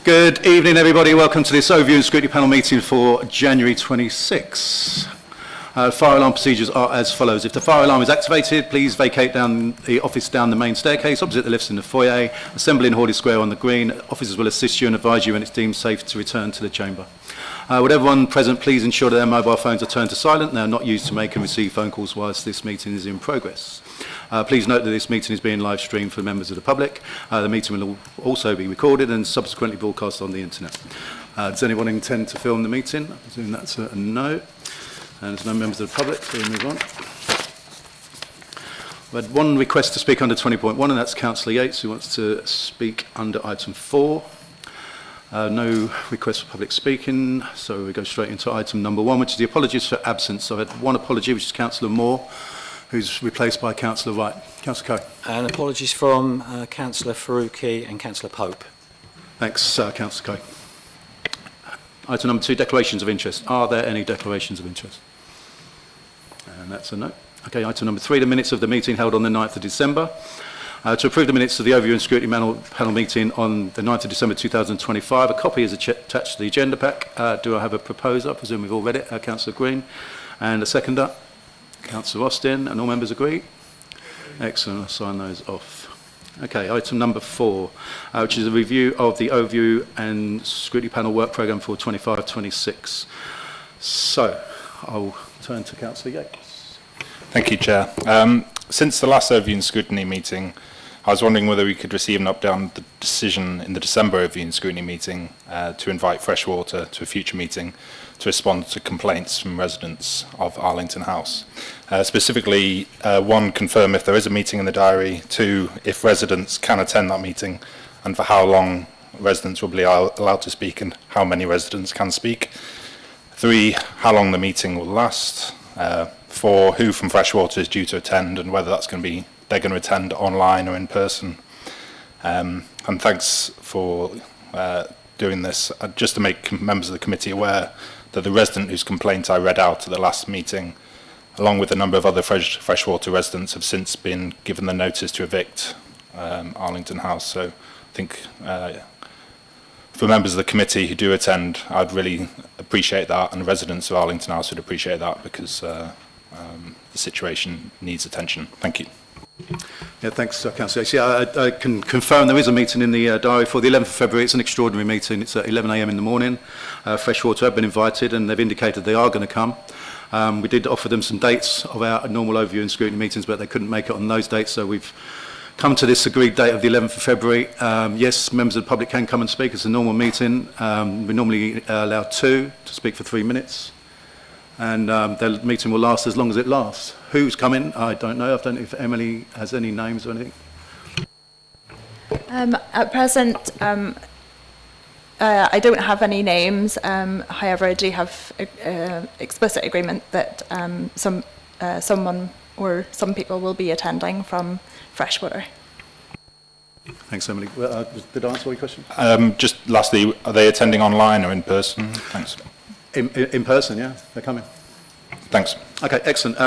Good evening, everybody. Welcome to this Overview and Scrutiny Panel meeting for January 26. Fire alarm procedures are as follows. If the fire alarm is activated, please vacate down the office down the main staircase, opposite the lifts in the foyer. Assemble in Hawley Square on the green. Officers will assist you and advise you when it's deemed safe to return to the chamber. Would everyone present please ensure that their mobile phones are turned to silent and they are not used to make and receive phone calls whilst this meeting is in progress. Please note that this meeting is being live streamed for members of the public. The meeting will also be recorded and subsequently broadcast on the internet. Does anyone intend to film the meeting? I presume that's a no. And there's no members of the public, so we'll move on. We had one request to speak under 20.1, and that's Councillor Yates, who wants to speak under item 4. No request for public speaking, so we go straight into item number 1, which is the apologies for absence. So I've had one apology, which is Councillor Moore, who's replaced by Councillor Wright. Councillor Coe. And apologies from Councillor Faruqi and Councillor Pope. Thanks, Councillor Coe. Item number 2, declarations of interest. Are there any declarations of interest? And that's a no. Okay, item number 3, the minutes of the meeting held on the 9th of December. To approve the minutes of the Overview and Scrutiny Panel meeting on the 9th of December 2025, a copy is attached to the agenda pack. Do I have a proposer? I presume we've all read it. Councillor Green. And a seconder? Councillor Austin. And all members agree? Excellent. I'll sign those off. Okay, item number 4, which is a review of the Overview and Scrutiny Panel work programme for 25-26. So, I'll turn to Councillor Yates. Thank you, Chair. Since the last Overview and Scrutiny meeting, I was wondering whether we could receive an update on the decision in the December Overview and Scrutiny meeting to invite Freshwater to a future meeting to respond to complaints from residents of Arlington House. Specifically, 1, confirm if there is a meeting in the diary, 2, if residents can attend that meeting, and for how long residents will be allowed to speak and how many residents can speak. 3, how long the meeting will last. 4, who from Freshwater is due to attend and whether that's going to be they're going to attend online or in person. And thanks for doing this. Just to make members of the committee aware that the resident whose complaint I read out at the last meeting, along with a number of other Freshwater residents, have since been given the notice to evict Arlington House. So I think for members of the committee who do attend, I'd really appreciate that, and residents of Arlington House would appreciate that, because the situation needs attention. Thank you. Yeah, thanks, Councillor Yates. Yeah, I can confirm there is a meeting in the diary for the 11th of February. It's an extraordinary meeting. It's at 11 a.m. in the morning. Freshwater have been invited, and they've indicated they are going to come. We did offer them some dates of our normal Overview and Scrutiny meetings, but they couldn't make it on those dates, so we've come to this agreed date of the 11th of February. Yes, members of the public can come and speak. It's a normal meeting. We normally allow 2 to speak for 3 minutes. And the meeting will last as long as it lasts. Who's coming? I don't know. I don't know if Emily has any names or anything. At present, I don't have any names. However, I do have explicit agreement that someone or some people will be attending from Freshwater. Thanks, Emily. Did I answer your question? Just lastly, are they attending online or in person? Thanks. In person, yeah, they're coming. Thanks. Okay, excellent.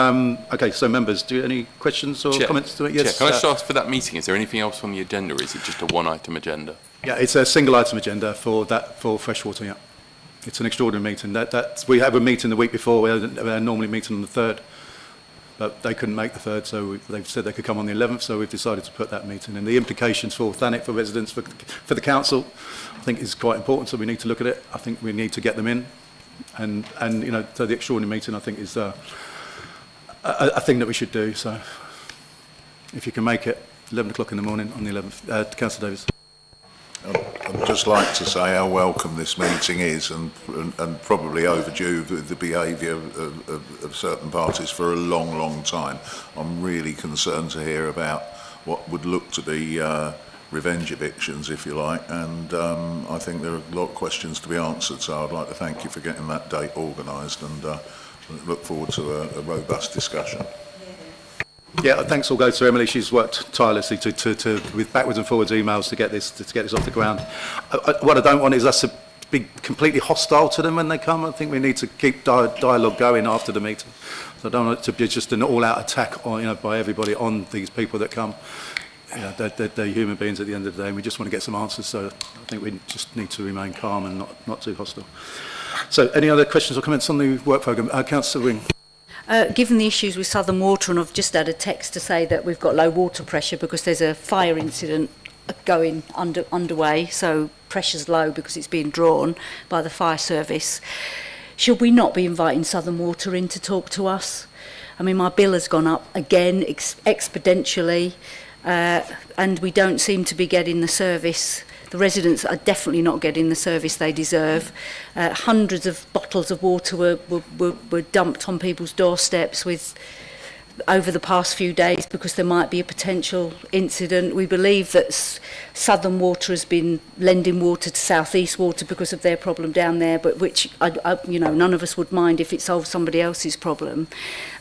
Okay, so members, do you have any questions or comments to it? Yes. Chair, can I just ask for that meeting? Is there anything else on the agenda, or is it just a one-item agenda? Yeah, it's a single-item agenda for Freshwater. Yeah, it's an extraordinary meeting. We have a meeting the week before. We're normally meeting on the 3rd, but they couldn't make the 3rd, so they've said they could come on the 11th. So we've decided to put that meeting. And the implications for Thanet, for residents, for the council, I think is quite important. So we need to look at it. I think we need to get them in. And you know, so the extraordinary meeting, I think, is a thing that we should do. So if you can make it 11 o'clock in the morning on the 11th. Councillor Davis. I'd just like to say how welcome this meeting is, and probably overdue with the behaviour of certain parties for a long, long time. I'm really concerned to hear about what would look to be revenge evictions, if you like, and I think there are a lot of questions to be answered, so I'd like to thank you for getting that date organised, and look forward to a robust discussion. Yeah, thanks all go to Emily. She's worked tirelessly with backwards and forwards emails to get this off the ground. What I don't want is us to be completely hostile to them when they come. I think we need to keep dialogue going after the meeting. So I don't want it to be just an all-out attack on, by everybody on these people that come. they're human beings at the end of the day, and we just want to get some answers. So I think we just need to remain calm and not too hostile. So any other questions or comments on the work programme? Councillor Wing. Given the issues with Southern Water, and I've just had a text to say that we've got low water pressure because there's a fire incident going underway, so pressure's low because it's being drawn by the fire service. Should we not be inviting Southern Water in to talk to us? I mean, my bill has gone up again exponentially, and we don't seem to be getting the service. The residents are definitely not getting the service they deserve. Hundreds of bottles of water were dumped on people's doorsteps over the past few days because there might be a potential incident. We believe that Southern Water has been lending water to South East Water because of their problem down there, but which none of us would mind if it solved somebody else's problem.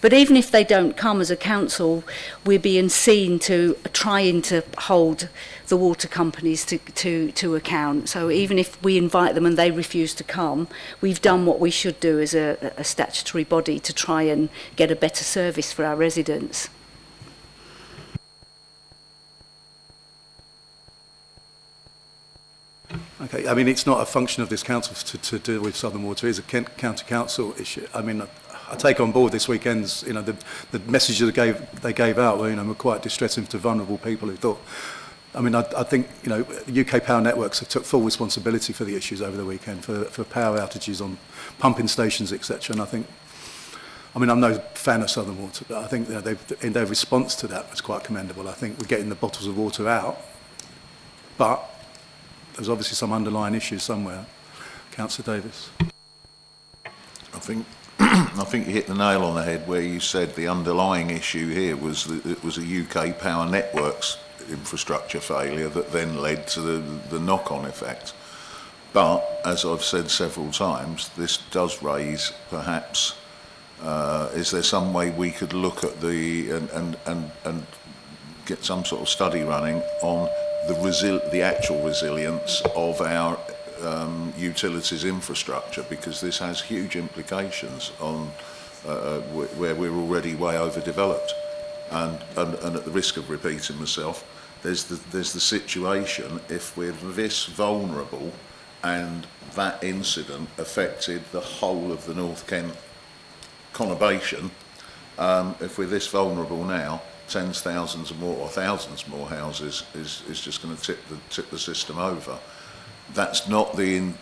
But even if they don't come as a council, we're being seen to trying to hold the water companies to account. So even if we invite them and they refuse to come, we've done what we should do as a statutory body to try and get a better service for our residents. Okay, I mean, it's not a function of this council to deal with Southern Water. It is a county council issue. I mean, I take on board this weekend's, the messages they gave out were quite distressing to vulnerable people who thought. I mean, I think, UK power networks have took full responsibility for the issues over the weekend, for power outages on pumping stations, etc. And I'm no fan of Southern Water, but I think in their response to that was quite commendable. I think we're getting the bottles of water out, but there's obviously some underlying issues somewhere. Councillor Davis. I think you hit the nail on the head where you said the underlying issue here was that it was a UK power networks infrastructure failure that then led to the knock-on effect. But as I've said several times, this does raise perhaps is there some way we could look at and get some sort of study running on the actual resilience of our utilities infrastructure, because this has huge implications on where we're already way overdeveloped. And at the risk of repeating myself, there's the situation if we're this vulnerable and that incident affected the whole of the North Kent conurbation, if we're this vulnerable now, tens, thousands more or thousands more houses is just going to tip the system over. That's not the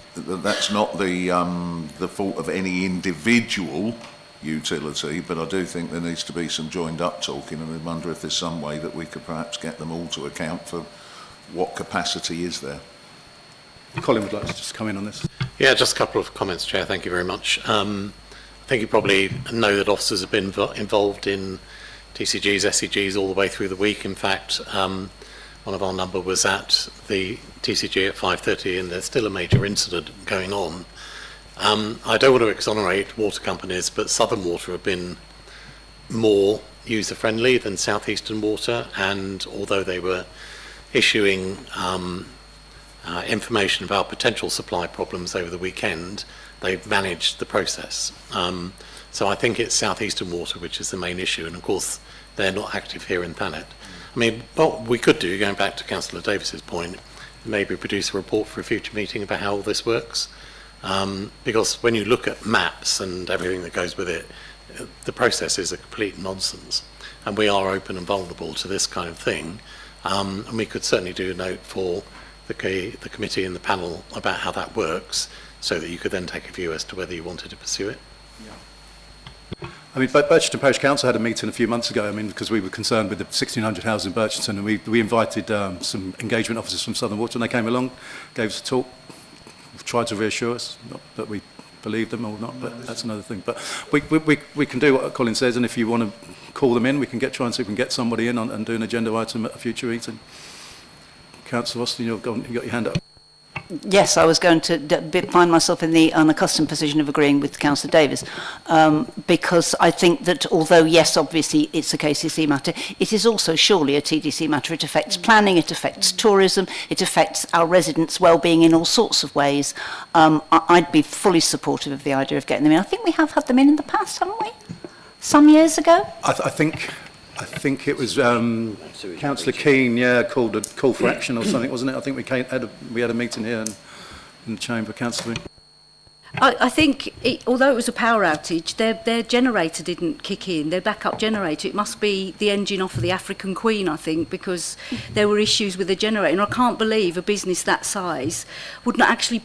fault of any individual utility, but I do think there needs to be some joined up talking, and I wonder if there's some way that we could perhaps get them all to account for what capacity is there. Colin would like to just come in on this. Yeah, just a couple of comments, Chair. Thank you very much. I think you probably know that officers have been involved in TCGs, SCGs all the way through the week. In fact, one of our number was at the TCG at 5:30, and there's still a major incident going on. I don't want to exonerate water companies, but Southern Water have been more user-friendly than South Eastern Water, and although they were issuing information about potential supply problems over the weekend, they've managed the process. So I think it's South Eastern Water which is the main issue, and of course they're not active here in Thanet. I mean, what we could do, going back to Councillor Davis's point, maybe produce a report for a future meeting about how all this works. Because when you look at maps and everything that goes with it, the process is a complete nonsense, and we are open and vulnerable to this kind of thing. And we could certainly do a note for the committee and the panel about how that works, so that you could then take a view as to whether you wanted to pursue it. I mean, Birchton Parish Council had a meeting a few months ago, because we were concerned with the 1,600 houses in Birchton, and we invited some engagement officers from Southern Water, and they came along, gave us a talk, tried to reassure us, not that we believe them or not, but that's another thing. But we can do what Colin says, and if you want to call them in, we can try and see if we can get somebody in and do an agenda item at a future meeting. Councillor Austin, you got your hand up. Yes, I was going to find myself in the unaccustomed position of agreeing with Councillor Davis, because I think that although, yes, obviously it's a KCC matter, it is also surely a TDC matter. It affects planning, it affects tourism, it affects our residents' well-being in all sorts of ways. I'd be fully supportive of the idea of getting them in. I think we have had them in the past, haven't we? Some years ago? I think I think it was Councillor Keane, called a call for action or something, wasn't it? I think we had a meeting here in the chamber, Councillor. I think, although it was a power outage, their generator didn't kick in, their backup generator. It must be the engine off of the African Queen, I think, because there were issues with the generator. And I can't believe a business that size would not actually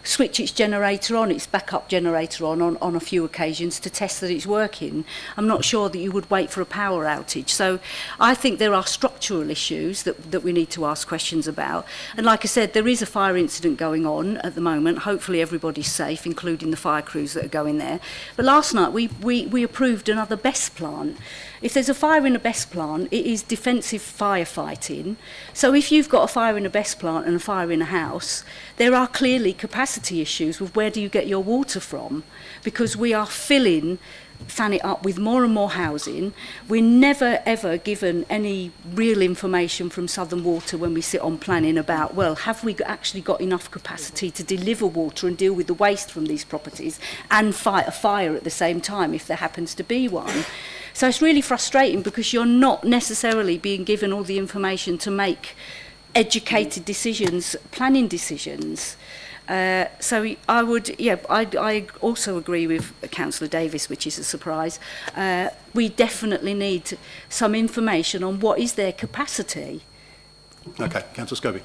switch its generator on, its backup generator on a few occasions to test that it's working. I'm not sure that you would wait for a power outage. So I think there are structural issues that we need to ask questions about. And like I said, there is a fire incident going on at the moment. Hopefully everybody's safe, including the fire crews that are going there. But last night we approved another BESS plant. If there's a fire in a BESS plant, it is defensive firefighting. So if you've got a fire in a BESS plant and a fire in a house, there are clearly capacity issues with where do you get your water from, because we are filling Thanet up with more and more housing. We're never ever given any real information from Southern Water when we sit on planning about, well, have we actually got enough capacity to deliver water and deal with the waste from these properties and fight a fire at the same time if there happens to be one. So it's really frustrating because you're not necessarily being given all the information to make educated decisions, planning decisions. So I would, I also agree with Councillor Davis, which is a surprise. We definitely need some information on what is their capacity. Okay, Councillor Scobie.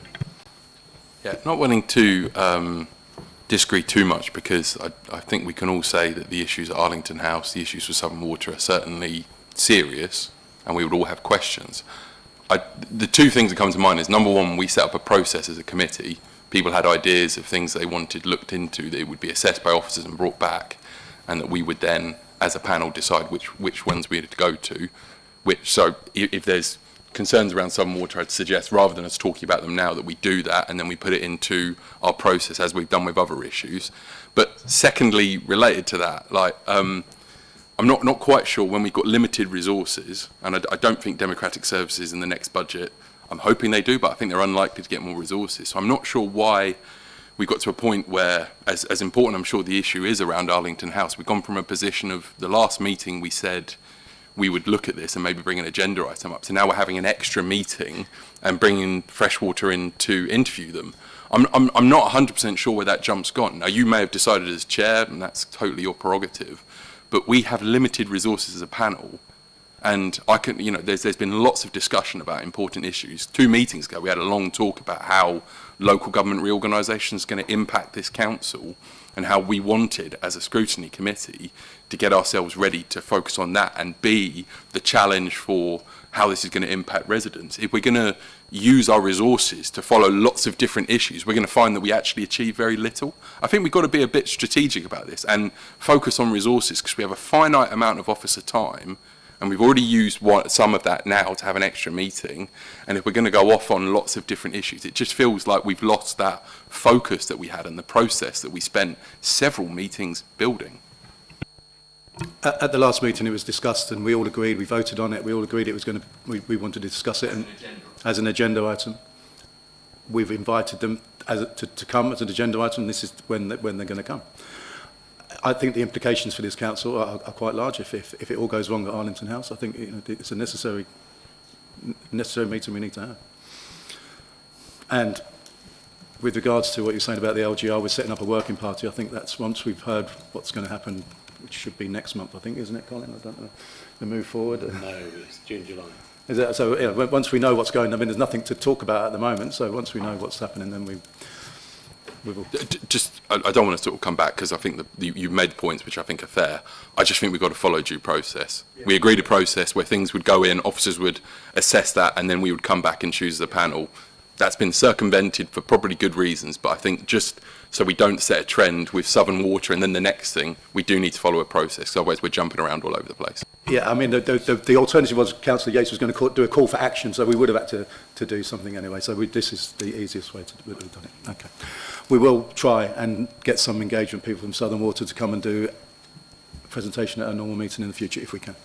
Yeah, not willing to disagree too much, because I think we can all say that the issues at Arlington House, the issues with Southern Water are certainly serious, and we would all have questions. The two things that come to mind is, number one, we set up a process as a committee. People had ideas of things they wanted looked into, that it would be assessed by officers and brought back, and that we would then, as a panel, decide which ones we had to go to. So if there's concerns around Southern Water, I'd suggest, rather than us talking about them now, that we do that and then we put it into our process as we've done with other issues. But secondly, related to that, I'm not quite sure, when we've got limited resources, and I don't think Democratic Services in the next budget, I'm hoping they do, but I think they're unlikely to get more resources. So I'm not sure why we got to a point where, as important I'm sure the issue is around Arlington House, we've gone from a position of the last meeting we said we would look at this and maybe bring an agenda item up. So now we're having an extra meeting and bringing Freshwater in to interview them. I'm not 100% sure where that jump's gone. Now, you may have decided as chair, and that's totally your prerogative, but we have limited resources as a panel. And there's been lots of discussion about important issues. 2 meetings ago, we had a long talk about how local government reorganisation is going to impact this council, and how we wanted, as a scrutiny committee, to get ourselves ready to focus on that and be the challenge for how this is going to impact residents. If we're going to use our resources to follow lots of different issues, we're going to find that we actually achieve very little. I think we've got to be a bit strategic about this and focus on resources, because we have a finite amount of officer time, and we've already used some of that now to have an extra meeting. And if we're going to go off on lots of different issues, it just feels like we've lost that focus that we had and the process that we spent several meetings building. At the last meeting, it was discussed, and we all agreed. We voted on it. We all agreed it was going to. We wanted to discuss it as an agenda item. We've invited them to come as an agenda item. This is when they're going to come. I think the implications for this council are quite large if it all goes wrong at Arlington House. I think it's a necessary meeting we need to have. And with regards to what you're saying about the LGR, we're setting up a working party. I think that's once we've heard what's going to happen, which should be next month, I think, isn't it, Colin? I don't know. We move forward. No, it's June, July. Is that, so once we know what's going on, there's nothing to talk about at the moment. So once we know what's happening, then we will. I don't want to sort of come back, because I think that you've made points which I think are fair. I just think we've got to follow due process. Yeah. We agreed a process where things would go in, officers would assess that, and then we would come back and choose the panel. That's been circumvented for probably good reasons, but I think just so we don't set a trend with Southern Water and then the next thing, we do need to follow a process, 'cause otherwise we're jumping around all over the place. Yeah, I mean, the alternative was Councillor Yates was going to do a call for action, so we would have had to do something anyway. So this is the easiest way to have done it. Okay. We will try and get some engagement, people from Southern Water, to come and do a presentation at a normal meeting in the future if we can.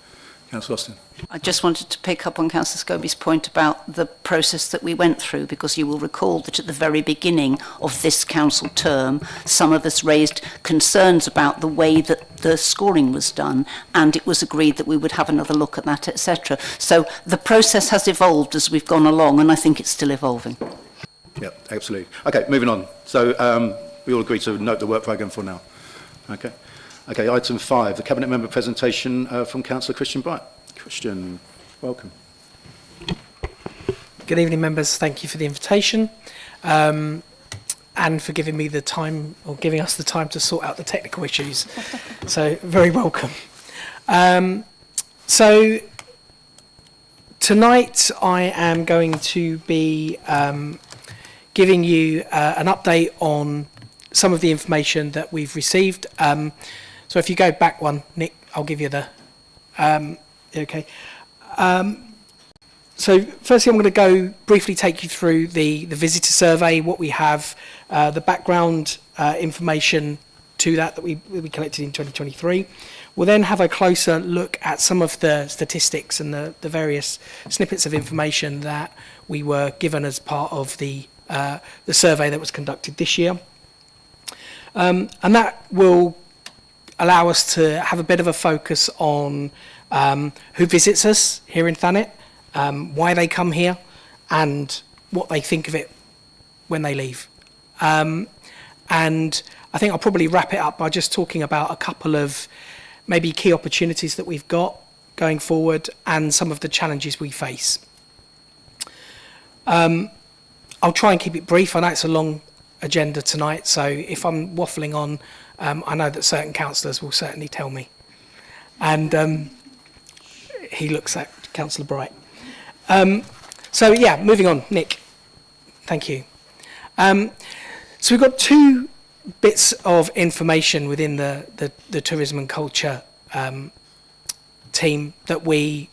Councillor Austin. I just wanted to pick up on Councillor Scobie's point about the process that we went through, because you will recall that at the very beginning of this council term, some of us raised concerns about the way that the scoring was done, and it was agreed that we would have another look at that, etc. So the process has evolved as we've gone along, and I think it's still evolving. Yeah, absolutely. Okay, moving on. So we all agree to note the work programme for now. Okay. Okay, item 5, the Cabinet Member presentation from Councillor Christian Bright. Christian, welcome. Good evening, members. Thank you for the invitation and for giving me the time, or giving us the time to sort out the technical issues. So, very welcome. So, tonight I am going to be giving you an update on some of the information that we've received. So if you go back one, Nick, I'll give you the... okay. So firstly, I'm going to go briefly take you through the visitor survey, what we have, the background information to that we collected in 2023. We'll then have a closer look at some of the statistics and the various snippets of information that we were given as part of the survey that was conducted this year. And that will allow us to have a bit of a focus on who visits us here in Thanet, why they come here, and what they think of it when they leave. And I think I'll probably wrap it up by just talking about a couple of maybe key opportunities that we've got going forward and some of the challenges we face. I'll try and keep it brief. I know it's a long agenda tonight, so if I'm waffling on, I know that certain councillors will certainly tell me. And he looks at Councillor Bright. So yeah, moving on. Nick, thank you. So we've got two bits of information within the tourism and culture team that we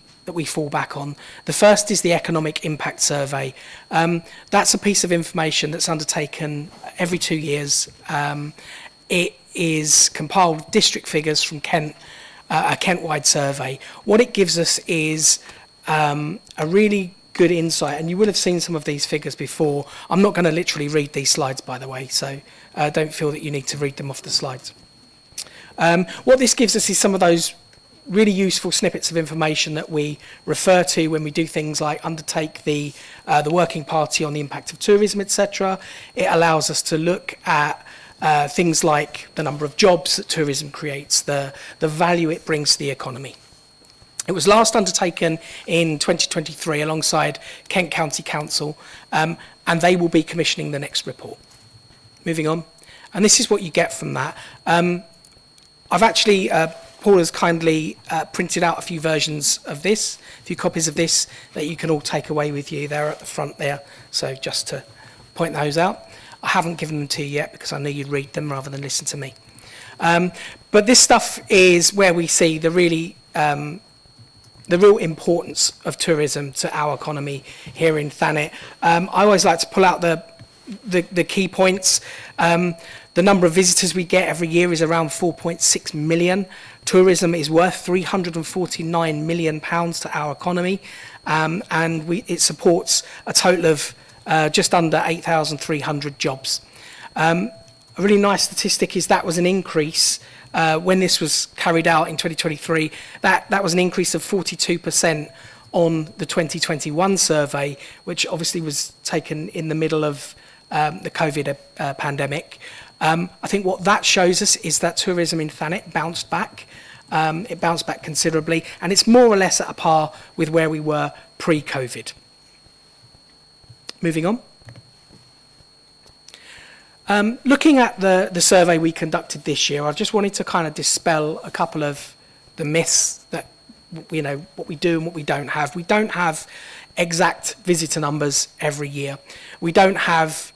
fall back on. The first is the economic impact survey. That's a piece of information that's undertaken every 2 years. It is compiled with district figures from Kent, a Kent-wide survey. What it gives us is a really good insight, and you will have seen some of these figures before. I'm not going to literally read these slides, by the way, so don't feel that you need to read them off the slides. What this gives us is some of those really useful snippets of information that we refer to when we do things like undertake the working party on the impact of tourism, etc. It allows us to look at things like the number of jobs that tourism creates, the value it brings to the economy. It was last undertaken in 2023 alongside Kent County Council, and they will be commissioning the next report. Moving on. And this is what you get from that. I've actually, Paul has kindly printed out a few versions of this, a few copies of this that you can all take away with you. They're at the front there, so just to point those out. I haven't given them to you yet because I knew you'd read them rather than listen to me. But this stuff is where we see the real importance of tourism to our economy here in Thanet. I always like to pull out the key points. The number of visitors we get every year is around 4.6 million. Tourism is worth £349 million to our economy, and it supports a total of just under 8,300 jobs. A really nice statistic is that was an increase when this was carried out in 2023. That was an increase of 42% on the 2021 survey, which obviously was taken in the middle of the COVID pandemic. I think what that shows us is that tourism in Thanet bounced back. It bounced back considerably, and it's more or less at a par with where we were pre-COVID. Moving on. Looking at the survey we conducted this year, I just wanted to kind of dispel a couple of the myths that, you know, what we do and what we don't have. We don't have exact visitor numbers every year. We don't have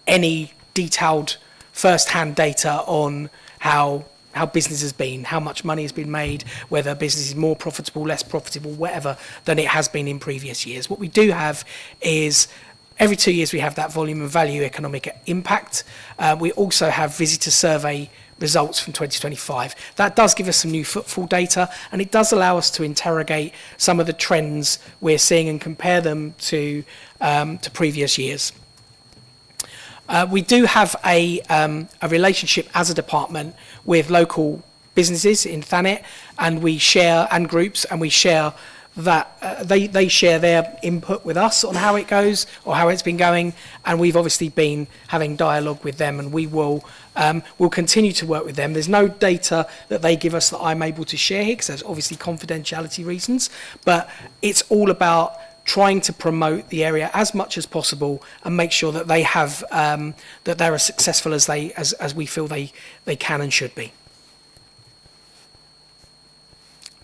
any detailed first-hand data on how business has been, how much money has been made, whether business is more profitable, less profitable, whatever, than it has been in previous years. What we do have is every 2 years we have that volume and value economic impact. We also have visitor survey results from 2025. That does give us some new footfall data, and it does allow us to interrogate some of the trends we're seeing and compare them to previous years. We do have a relationship as a department with local businesses in Thanet, and we share, and groups, and we share that they share their input with us on how it goes or how it's been going, and we've obviously been having dialogue with them, and we'll continue to work with them. There's no data that they give us that I'm able to share here because there's obviously confidentiality reasons, but it's all about trying to promote the area as much as possible and make sure that they have that they're as successful as we feel they can and should be.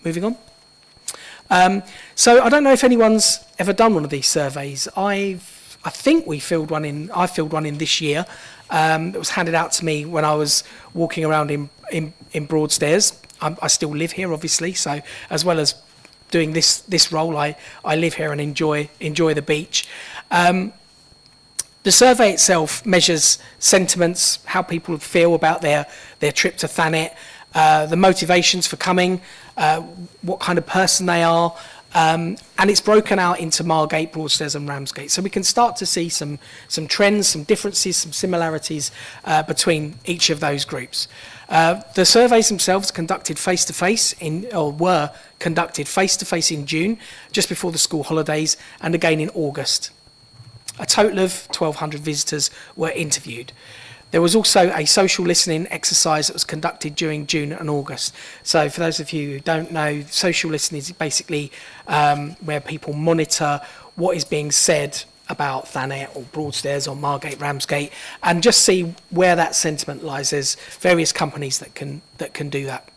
Moving on. So I don't know if anyone's ever done one of these surveys. I think I filled one in this year. It was handed out to me when I was walking around in Broadstairs. I still live here, obviously, so as well as doing this role, I live here and enjoy the beach. The survey itself measures sentiments, how people feel about their trip to Thanet, the motivations for coming, what kind of person they are, and it's broken out into Margate, Broadstairs and Ramsgate. So we can start to see some trends, some differences, some similarities between each of those groups. The surveys themselves conducted face-to-face were conducted face-to-face in June, just before the school holidays, and again in August. A total of 1,200 visitors were interviewed. There was also a social listening exercise that was conducted during June and August. So for those of you who don't know, social listening is basically where people monitor what is being said about Thanet or Broadstairs or Margate, Ramsgate, and just see where that sentiment lies. There's various companies that can do that.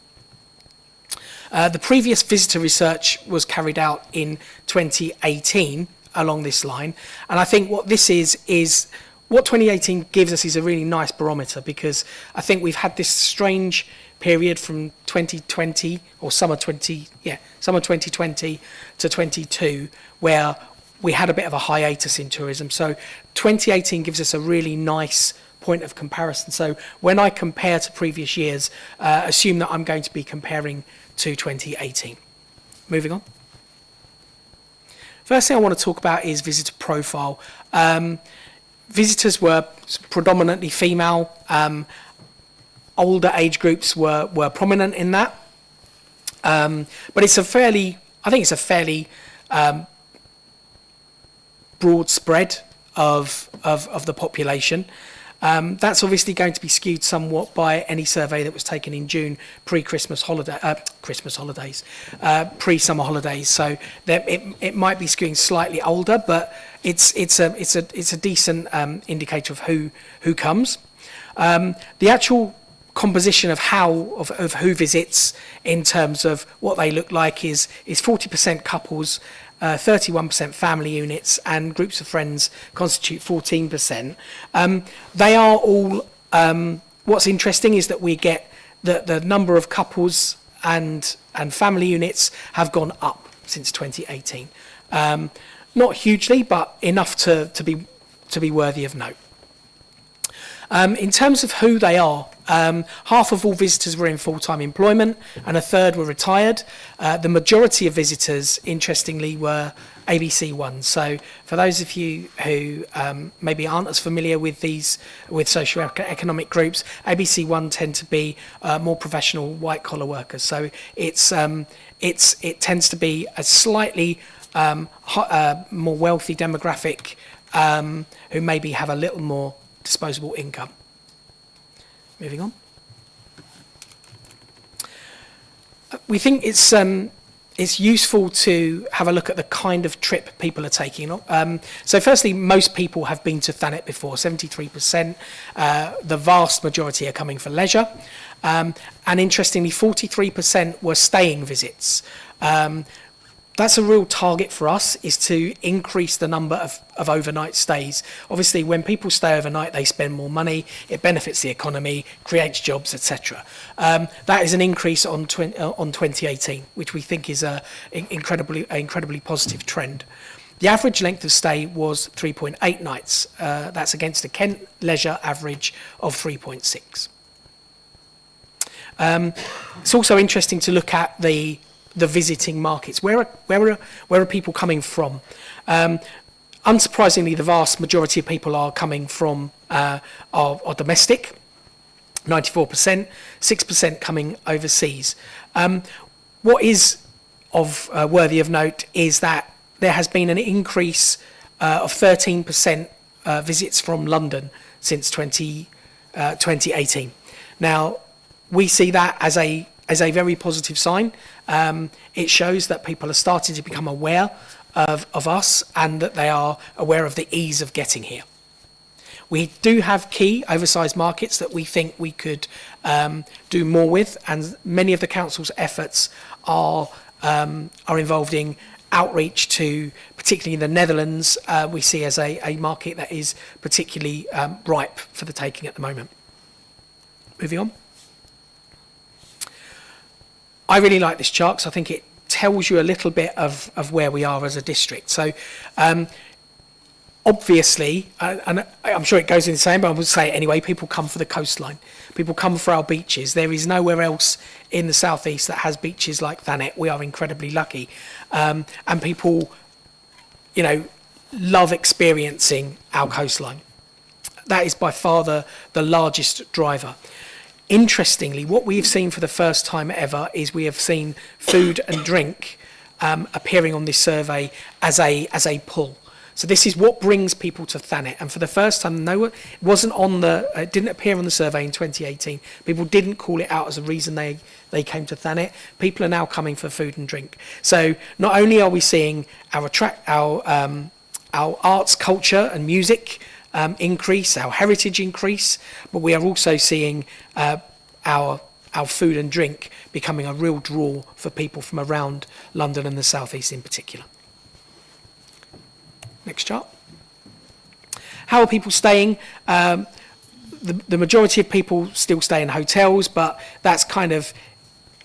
The previous visitor research was carried out in 2018 along this line, and I think what this is what 2018 gives us is a really nice barometer, because I think we've had this strange period from 2020 or summer 2020 to 22 where we had a bit of a hiatus in tourism. So 2018 gives us a really nice point of comparison. So when I compare to previous years, assume that I'm going to be comparing to 2018. Moving on. First thing I want to talk about is visitor profile. Visitors were predominantly female. Older age groups were prominent in that. But it's a fairly broad spread of the population. That's obviously going to be skewed somewhat by any survey that was taken in June, pre-Christmas holidays, pre-summer holidays. So it might be skewing slightly older, but it's a decent indicator of who comes. The actual composition of who visits in terms of what they look like is 40% couples, 31% family units, and groups of friends constitute 14%. They are all, what's interesting is that we get the number of couples and family units have gone up since 2018. Not hugely, but enough to be worthy of note. In terms of who they are, half of all visitors were in full-time employment and a third were retired. The majority of visitors, interestingly, were ABC ones. So for those of you who maybe aren't as familiar with socio-economic groups, ABC one tend to be more professional white-collar workers. So it tends to be a slightly more wealthy demographic who maybe have a little more disposable income. Moving on. We think it's useful to have a look at the kind of trip people are taking. So firstly, most people have been to Thanet before, 73%. The vast majority are coming for leisure. And interestingly, 43% were staying visits. That's a real target for us, is to increase the number of overnight stays. Obviously, when people stay overnight, they spend more money, it benefits the economy, creates jobs, etc. That is an increase on 2018, which we think is an incredibly positive trend. The average length of stay was 3.8 nights. That's against the Kent leisure average of 3.6. It's also interesting to look at the visiting markets. Where are people coming from? Unsurprisingly, the vast majority of people are coming from are domestic. 94%, 6% coming overseas. What is worthy of note is that there has been an increase of 13% visits from London since 2018. Now, we see that as a very positive sign. It shows that people are starting to become aware of us and that they are aware of the ease of getting here. We do have key oversized markets that we think we could do more with, and many of the council's efforts are involved in outreach to, particularly in the Netherlands, we see as a market that is particularly ripe for the taking at the moment. Moving on. I really like this chart because I think it tells you a little bit of where we are as a district. So obviously, and I'm sure it goes in the same, but I would say it anyway, people come for the coastline. People come for our beaches. There is nowhere else in the southeast that has beaches like Thanet. We are incredibly lucky. And people, love experiencing our coastline. That is by far the largest driver. Interestingly, what we've seen for the first time ever is we have seen food and drink appearing on this survey as a pull. So this is what brings people to Thanet. And for the first time, it didn't appear on the survey in 2018. People didn't call it out as a reason they came to Thanet. People are now coming for food and drink. So not only are we seeing our arts, culture and music increase, our heritage increase, but we are also seeing our food and drink becoming a real draw for people from around London and the southeast in particular. Next chart. How are people staying? The majority of people still stay in hotels, but that's kind of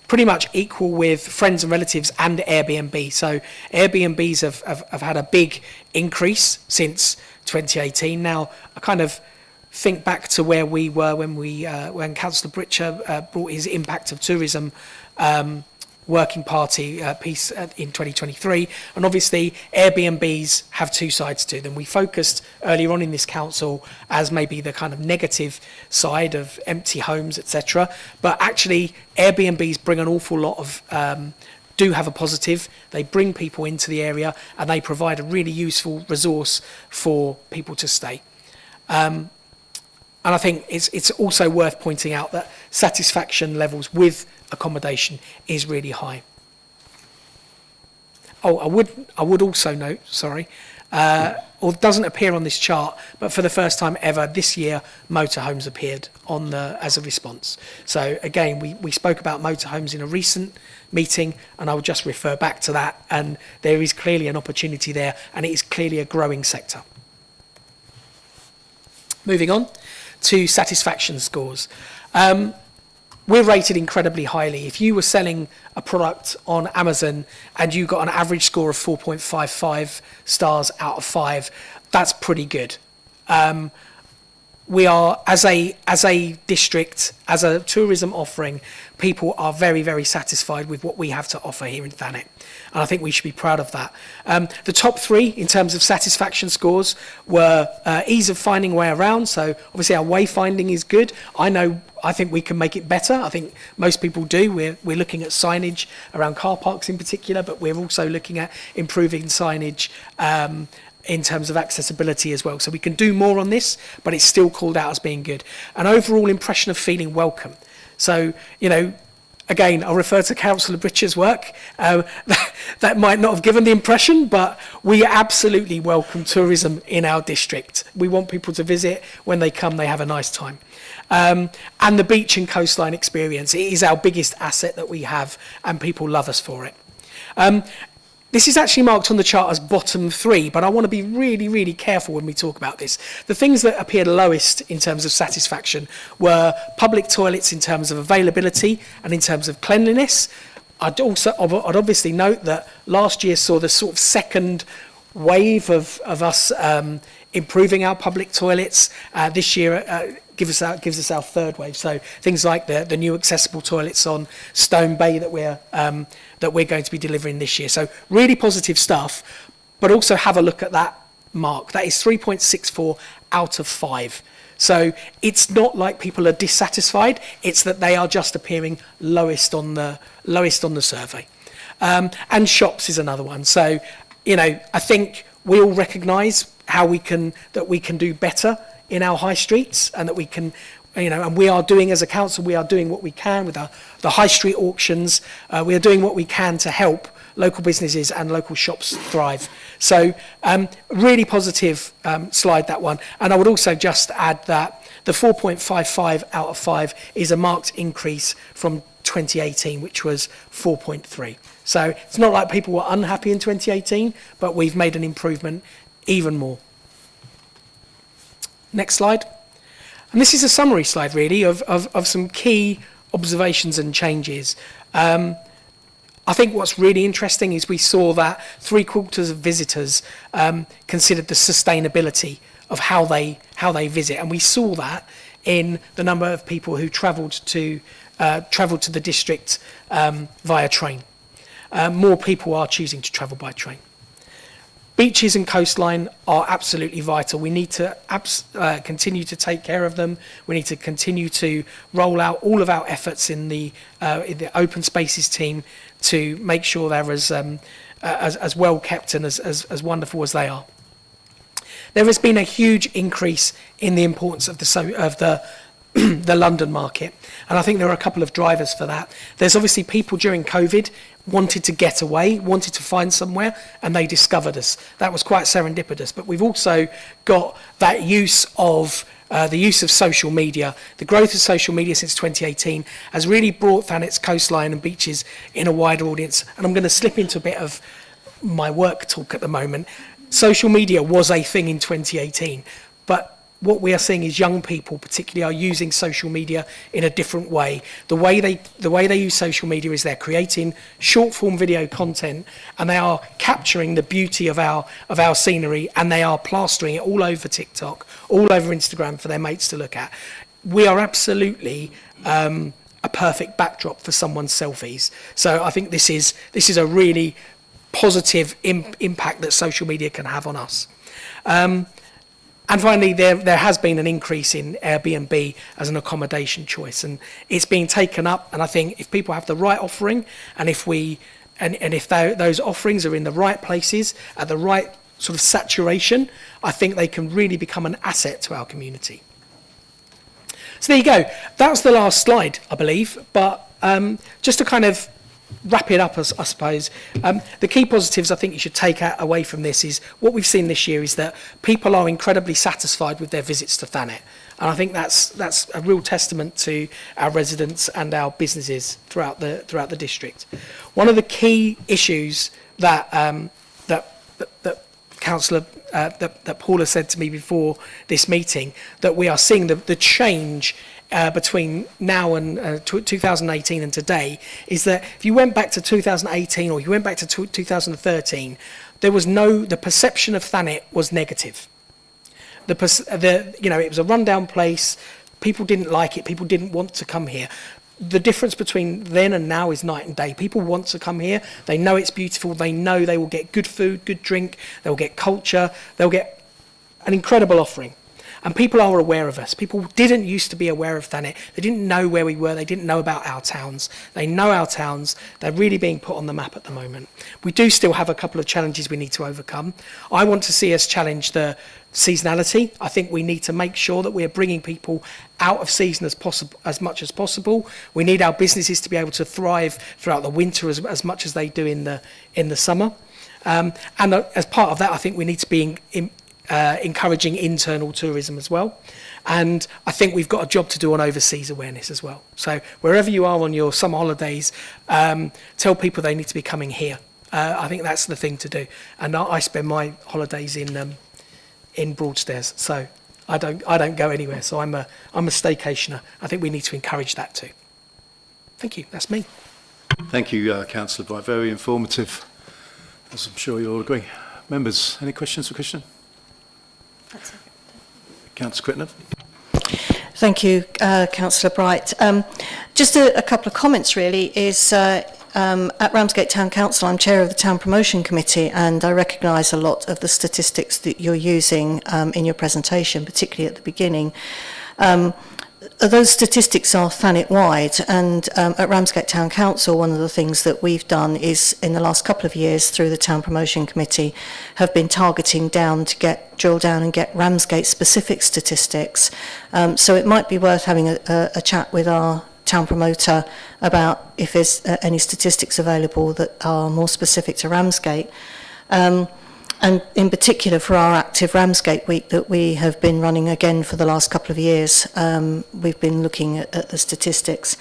pretty much equal with friends and relatives and Airbnb. So Airbnbs have had a big increase since 2018. Now, I kind of think back to where we were when Councillor Britcher brought his Impact of Tourism working party piece in 2023, and obviously Airbnbs have two sides to them. We focused earlier on in this council as maybe the kind of negative side of empty homes, etc., but actually Airbnbs bring an awful lot of do have a positive. They bring people into the area and they provide a really useful resource for people to stay. And I think it's also worth pointing out that satisfaction levels with accommodation is really high. Oh, I would also note, or it doesn't appear on this chart, but for the first time ever this year, motorhomes appeared as a response. So again, we spoke about motorhomes in a recent meeting, and I would just refer back to that, and there is clearly an opportunity there, and it is clearly a growing sector. Moving on to satisfaction scores. We're rated incredibly highly. If you were selling a product on Amazon and you got an average score of 4.55 stars out of 5, that's pretty good. We are, as a district, as a tourism offering, people are very, very satisfied with what we have to offer here in Thanet. And I think we should be proud of that. The top 3 in terms of satisfaction scores were ease of finding a way around. So obviously our wayfinding is good. I think we can make it better. I think most people do. We're looking at signage around car parks in particular, but we're also looking at improving signage in terms of accessibility as well. So we can do more on this, but it's still called out as being good. An overall impression of feeling welcome. So, again, I'll refer to Councillor Britcher's work. That might not have given the impression, but we absolutely welcome tourism in our district. We want people to visit. When they come, they have a nice time. And the beach and coastline experience, it is our biggest asset that we have, and people love us for it. This is actually marked on the chart as bottom 3, but I want to be really, really careful when we talk about this. The things that appeared lowest in terms of satisfaction were public toilets in terms of availability and in terms of cleanliness. I'd obviously note that last year saw the sort of second wave of us improving our public toilets. This year, gives us our third wave. So things like the new accessible toilets on Stone Bay that we're going to be delivering this year. So really positive stuff, but also have a look at that mark. That is 3.64 out of 5. So it's not like people are dissatisfied, it's that they are just appearing lowest on the survey. And shops is another one. So, I think we all recognise how we can do better in our high streets, and that we can, and we are doing, as a council, we are doing what we can with the high street auctions. We are doing what we can to help local businesses and local shops thrive. So really positive slide, that one. And I would also just add that the 4.55 out of 5 is a marked increase from 2018, which was 4.3. So it's not like people were unhappy in 2018, but we've made an improvement even more. Next slide. And this is a summary slide, really, of some key observations and changes. I think what's really interesting is we saw that 3/4 of visitors considered the sustainability of how they visit, and we saw that in the number of people who travelled to the district via train. More people are choosing to travel by train. Beaches and coastline are absolutely vital. We need to continue to take care of them. We need to continue to roll out all of our efforts in the open spaces team to make sure they're as well kept and as wonderful as they are. There has been a huge increase in the importance of the London market, and I think there are a couple of drivers for that. There's obviously people during COVID wanted to get away, wanted to find somewhere, and they discovered us. That was quite serendipitous. But we've also got that use of social media. The growth of social media since 2018 has really brought Thanet's coastline and beaches in a wider audience. And I'm going to slip into a bit of my work talk at the moment. Social media was a thing in 2018, but what we are seeing is young people particularly are using social media in a different way. The way they use social media is they're creating short form video content, and they are capturing the beauty of our scenery, and they are plastering it all over TikTok, all over Instagram for their mates to look at. We are absolutely a perfect backdrop for someone's selfies. So I think this is a really positive impact that social media can have on us. And finally, there has been an increase in Airbnb as an accommodation choice, and it's being taken up. And I think if people have the right offering, and if those offerings are in the right places at the right sort of saturation, I think they can really become an asset to our community. So there you go. That was the last slide, I believe. But just to kind of wrap it up, I suppose, the key positives I think you should take away from this is what we've seen this year is that people are incredibly satisfied with their visits to Thanet, and I think that's a real testament to our residents and our businesses throughout the district. One of the key issues that Councillor that Paula said to me before this meeting, that we are seeing the change between now and 2018 and today, is that if you went back to 2018 or you went back to 2013, there was the perception of Thanet was negative. It was a rundown place. People didn't like it. People didn't want to come here. The difference between then and now is night and day. People want to come here. They know it's beautiful. They know they will get good food, good drink. They'll get culture. They'll get an incredible offering. And people are aware of us. People didn't used to be aware of Thanet. They didn't know where we were. They didn't know about our towns. They know our towns. They're really being put on the map at the moment. We do still have a couple of challenges we need to overcome. I want to see us challenge the seasonality. I think we need to make sure that we're bringing people out of season as much as possible. We need our businesses to be able to thrive throughout the winter as much as they do in the summer. And as part of that, I think we need to be encouraging internal tourism as well. And I think we've got a job to do on overseas awareness as well. So wherever you are on your summer holidays, tell people they need to be coming here. I think that's the thing to do. And I spend my holidays in Broadstairs, so I don't go anywhere. So I'm a staycationer. I think we need to encourage that too. Thank you. That's me. Thank you, Councillor Bright. Very informative, as I'm sure you all agree. Members, any questions for Christian? Councillor Crittenden. Thank you, Councillor Bright. Just a couple of comments really is at Ramsgate Town Council I'm chair of the Town Promotion Committee, and I recognise a lot of the statistics that you're using in your presentation, particularly at the beginning. Those statistics are Thanet-wide, and at Ramsgate Town Council, one of the things that we've done is, in the last couple of years, through the Town Promotion Committee, have been targeting down to drill down and get Ramsgate-specific statistics. So it might be worth having a chat with our town promoter about if there's any statistics available that are more specific to Ramsgate. And in particular for our active Ramsgate week that we have been running again for the last couple of years, we've been looking at the statistics.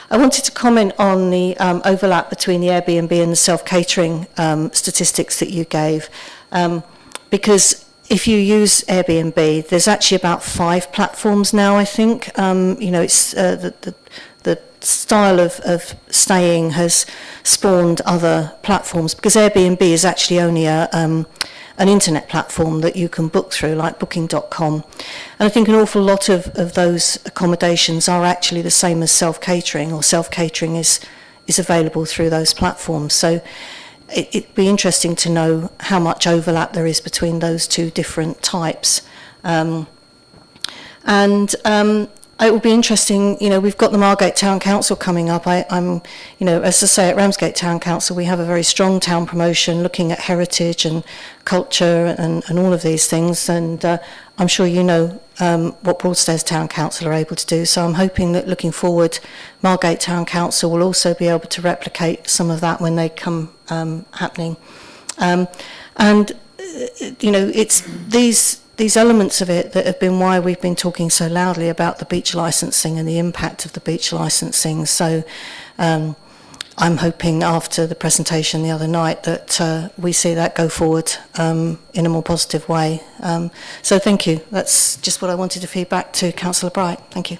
I wanted to comment on the overlap between the Airbnb and the self-catering statistics that you gave, because if you use Airbnb, there's actually about 5 platforms now, I think. You know, it's the style of staying has spawned other platforms, because Airbnb is actually only an internet platform that you can book through, like booking.com. And I think an awful lot of those accommodations are actually the same as self-catering, or self-catering is available through those platforms. So it'd be interesting to know how much overlap there is between those two different types. It will be interesting, you know, we've got the Margate Town Council coming up. I'm, you know, as I say, at Ramsgate Town Council, we have a very strong town promotion looking at heritage and culture and all of these things. And I'm sure you know what Broadstairs Town Council are able to do. So I'm hoping that looking forward, Margate Town Council will also be able to replicate some of that when they come happening. You know, it's these elements of it that have been why we've been talking so loudly about the beach licensing and the impact of the beach licensing. So I'm hoping after the presentation the other night that we see that go forward in a more positive way. So thank you. That's just what I wanted to feed back to Councillor Bright. Thank you.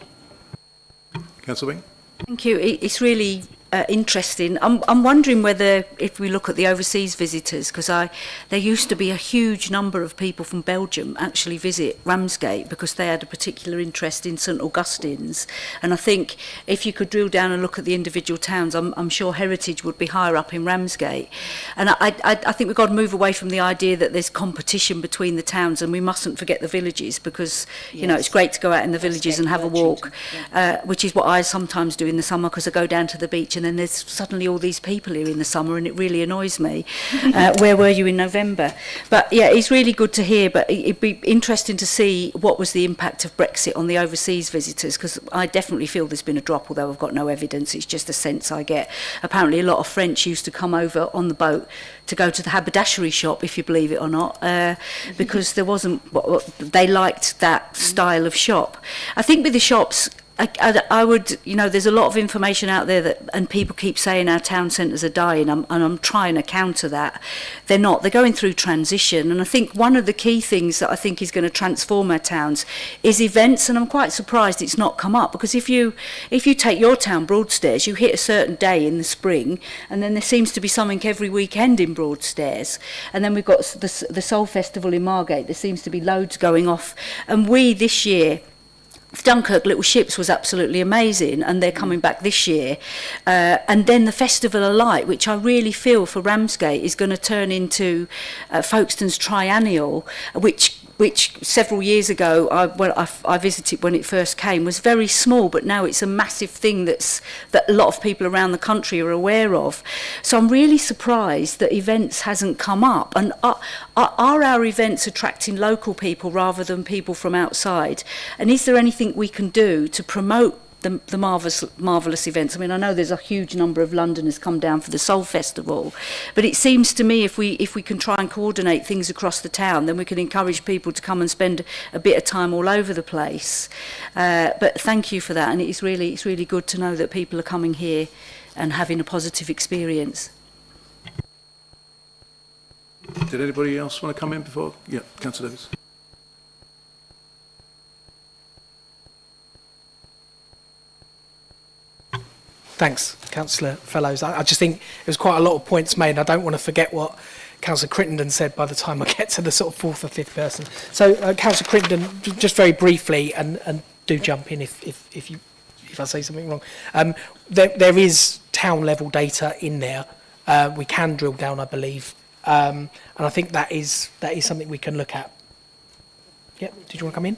Councillor Wing? Thank you. It's really interesting. I'm wondering whether, if we look at the overseas visitors, because there used to be a huge number of people from Belgium actually visit Ramsgate because they had a particular interest in St Augustine's, and I think if you could drill down and look at the individual towns, I'm sure heritage would be higher up in Ramsgate. And I think we've got to move away from the idea that there's competition between the towns, and we mustn't forget the villages, because you know, it's great to go out in the villages and have a walk, which is what I sometimes do in the summer, because I go down to the beach and then there's suddenly all these people here in the summer, and it really annoys me. Where were you in November? But yeah, it's really good to hear, but it'd be interesting to see what was the impact of Brexit on the overseas visitors, because I definitely feel there's been a drop, although I've got no evidence. It's just a sense I get. Apparently a lot of French used to come over on the boat to go to the haberdashery shop, if you believe it or not, because there wasn't, they liked that style of shop. I think with the shops, I would, you know, there's a lot of information out there that, and people keep saying our town centres are dying, and I'm trying to counter that. They're not. They're going through transition, and I think one of the key things that I think is going to transform our towns is events, and I'm quite surprised it's not come up, because if you take your town, Broadstairs, you hit a certain day in the spring, and then there seems to be something every weekend in Broadstairs, and then we've got the Soul Festival in Margate. There seems to be loads going off, and we this year, Dunkirk Little Ships was absolutely amazing, and they're coming back this year. And then the Festival of Light, which I really feel for Ramsgate is going to turn into Folkestone's Triennial, which several years ago I visited when it first came, was very small, but now it's a massive thing that a lot of people around the country are aware of. So I'm really surprised that events hasn't come up. And are our events attracting local people rather than people from outside? And is there anything we can do to promote the marvellous events? I mean, I know there's a huge number of Londoners come down for the Soul Festival, but it seems to me if we can try and coordinate things across the town, then we can encourage people to come and spend a bit of time all over the place. But thank you for that, and it's really good to know that people are coming here and having a positive experience. Did anybody else want to come in before? Yeah, Councillor Davis. Thanks, Councillor Fellows. I just think there's quite a lot of points made. I don't want to forget what Councillor Crittenden said by the time I get to the sort of fourth or fifth person. So, Councillor Crittenden, just very briefly, and do jump in if I say something wrong. There is town level data in there. We can drill down, I believe, and I think that is something we can look at. Yep. Did you want to come in?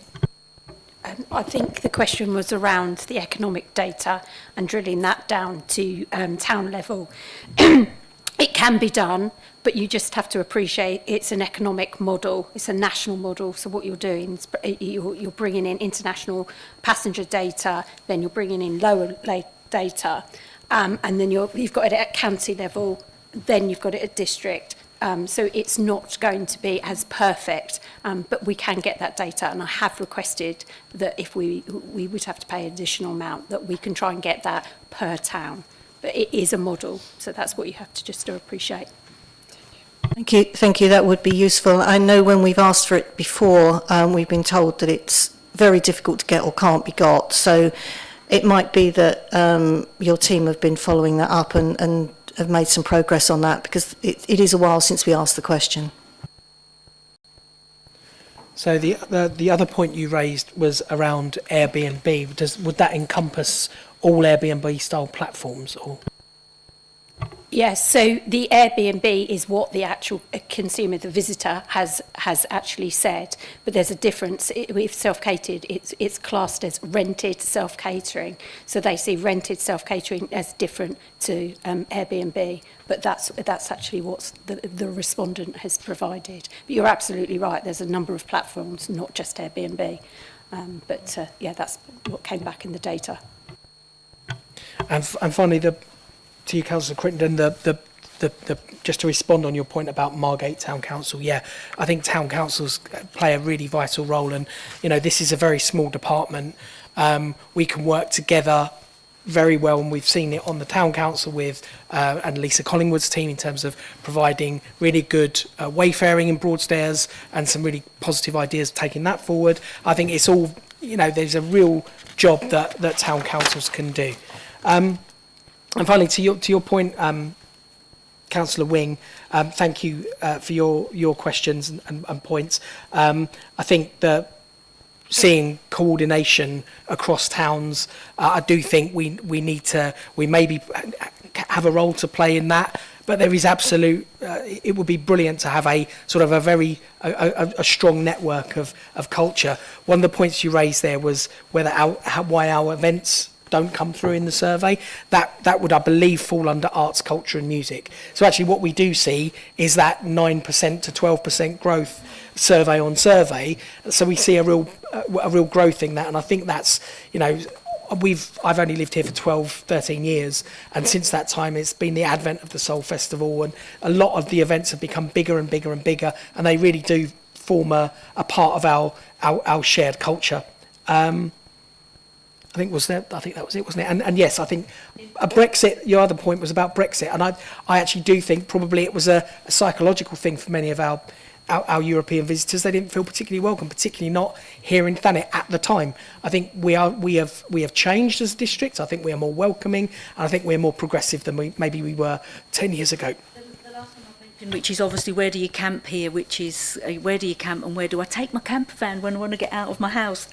I think the question was around the economic data and drilling that down to town level. It can be done, but you just have to appreciate it's an economic model. It's a national model. So what you're doing is you're bringing in international passenger data, then you're bringing in lower data, and then you've got it at county level, then you've got it at district. So it's not going to be as perfect, but we can get that data, and I have requested that if we would have to pay an additional amount, that we can try and get that per town. But it is a model, so that's what you have to just appreciate. Thank you. That would be useful. I know when we've asked for it before, we've been told that it's very difficult to get or can't be got. So it might be that your team have been following that up and have made some progress on that, because it is a while since we asked the question. So the other point you raised was around Airbnb. Would that encompass all Airbnb style platforms, or? Yes, so the Airbnb is what the actual consumer, the visitor, has actually said, but there's a difference. With self-catered, it's classed as rented self-catering, so they see rented self-catering as different to Airbnb, but that's actually what the respondent has provided. But you're absolutely right, there's a number of platforms, not just Airbnb, but yeah, that's what came back in the data. And finally, to you, Councillor Crittenden, just to respond on your point about Margate Town Council, yeah, I think town councils play a really vital role, and this is a very small department. We can work together very well, and we've seen it on the town council with and Lisa Collingwood's team in terms of providing really good wayfaring in Broadstairs and some really positive ideas, taking that forward. I think it's all, there's a real job that town councils can do. And finally, to your point, Councillor Wing, thank you for your questions and points. I think that seeing coordination across towns, I do think we maybe have a role to play in that. But there is it would be brilliant to have a sort of a strong network of culture. One of the points you raised there was why our events don't come through in the survey. That would, I believe, fall under arts, culture and music. So actually what we do see is that 9% to 12% growth survey on survey. So we see a real growth in that, and I think that's, I've only lived here for 12, 13 years, and since that time it's been the advent of the Soul Festival, and a lot of the events have become bigger and bigger and bigger, and they really do form a part of our shared culture. I think that was it, wasn't it? And yes, I think Brexit, your other point was about Brexit, and I actually do think probably it was a psychological thing for many of our European visitors. They didn't feel particularly welcome, particularly not here in Thanet at the time. I think we have changed as a district. I think we are more welcoming, and I think we're more progressive than maybe we were 10 years ago. The last one I mentioned, which is obviously where do you camp here, which is where do you camp and where do I take my camper van when I want to get out of my house?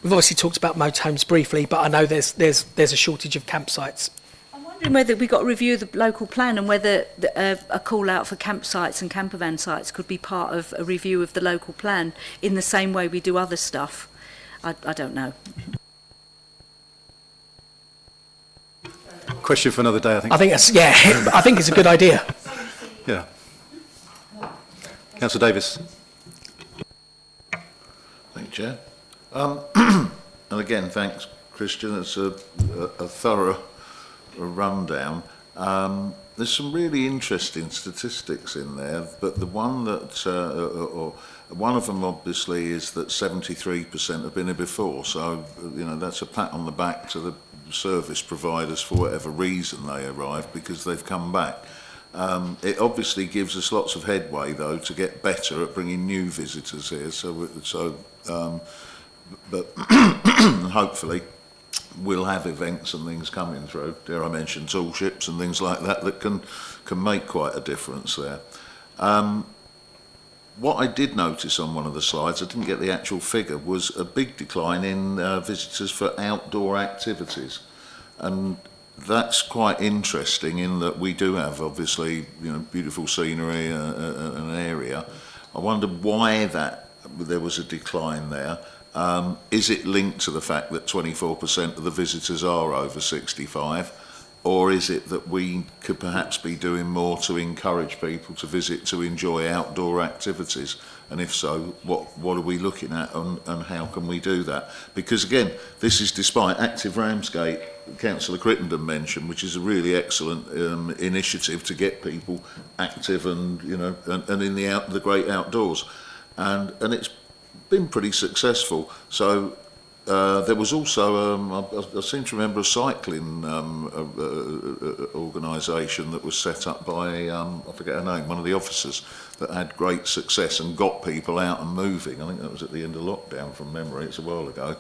We've obviously talked about motorhomes briefly, but I know there's a shortage of campsites. I'm wondering whether we got to review the local plan and whether a call out for campsites and camper van sites could be part of a review of the local plan in the same way we do other stuff. I don't know. Question for another day, I think. I think it's a good idea. Yeah. Councillor Davis. Thank you, Chair. And again, thanks, Christian. It's a thorough rundown. There's some really interesting statistics in there, but the one that, one of them obviously is that 73% have been here before. So, that's a pat on the back to the service providers for whatever reason they arrived, because they've come back. It obviously gives us lots of headway, though, to get better at bringing new visitors here. But hopefully we'll have events and things coming through. Dare I mention tool ships and things like that can make quite a difference there. what I did notice on one of the slides, I didn't get the actual figure, was a big decline in visitors for outdoor activities. And that's quite interesting in that we do have, obviously, beautiful scenery, an area. I wondered why there was a decline there. Is it linked to the fact that 24% of the visitors are over 65? Or is it that we could perhaps be doing more to encourage people to visit to enjoy outdoor activities? And if so, what are we looking at and how can we do that? Because again, this is despite Active Ramsgate, Councillor Crittenden mentioned, which is a really excellent initiative to get people active and and in the great outdoors, and it's been pretty successful. So. There was also, I seem to remember, a cycling organisation that was set up by, I forget her name, one of the officers, that had great success and got people out and moving. I think that was at the end of lockdown from memory, it's a while ago.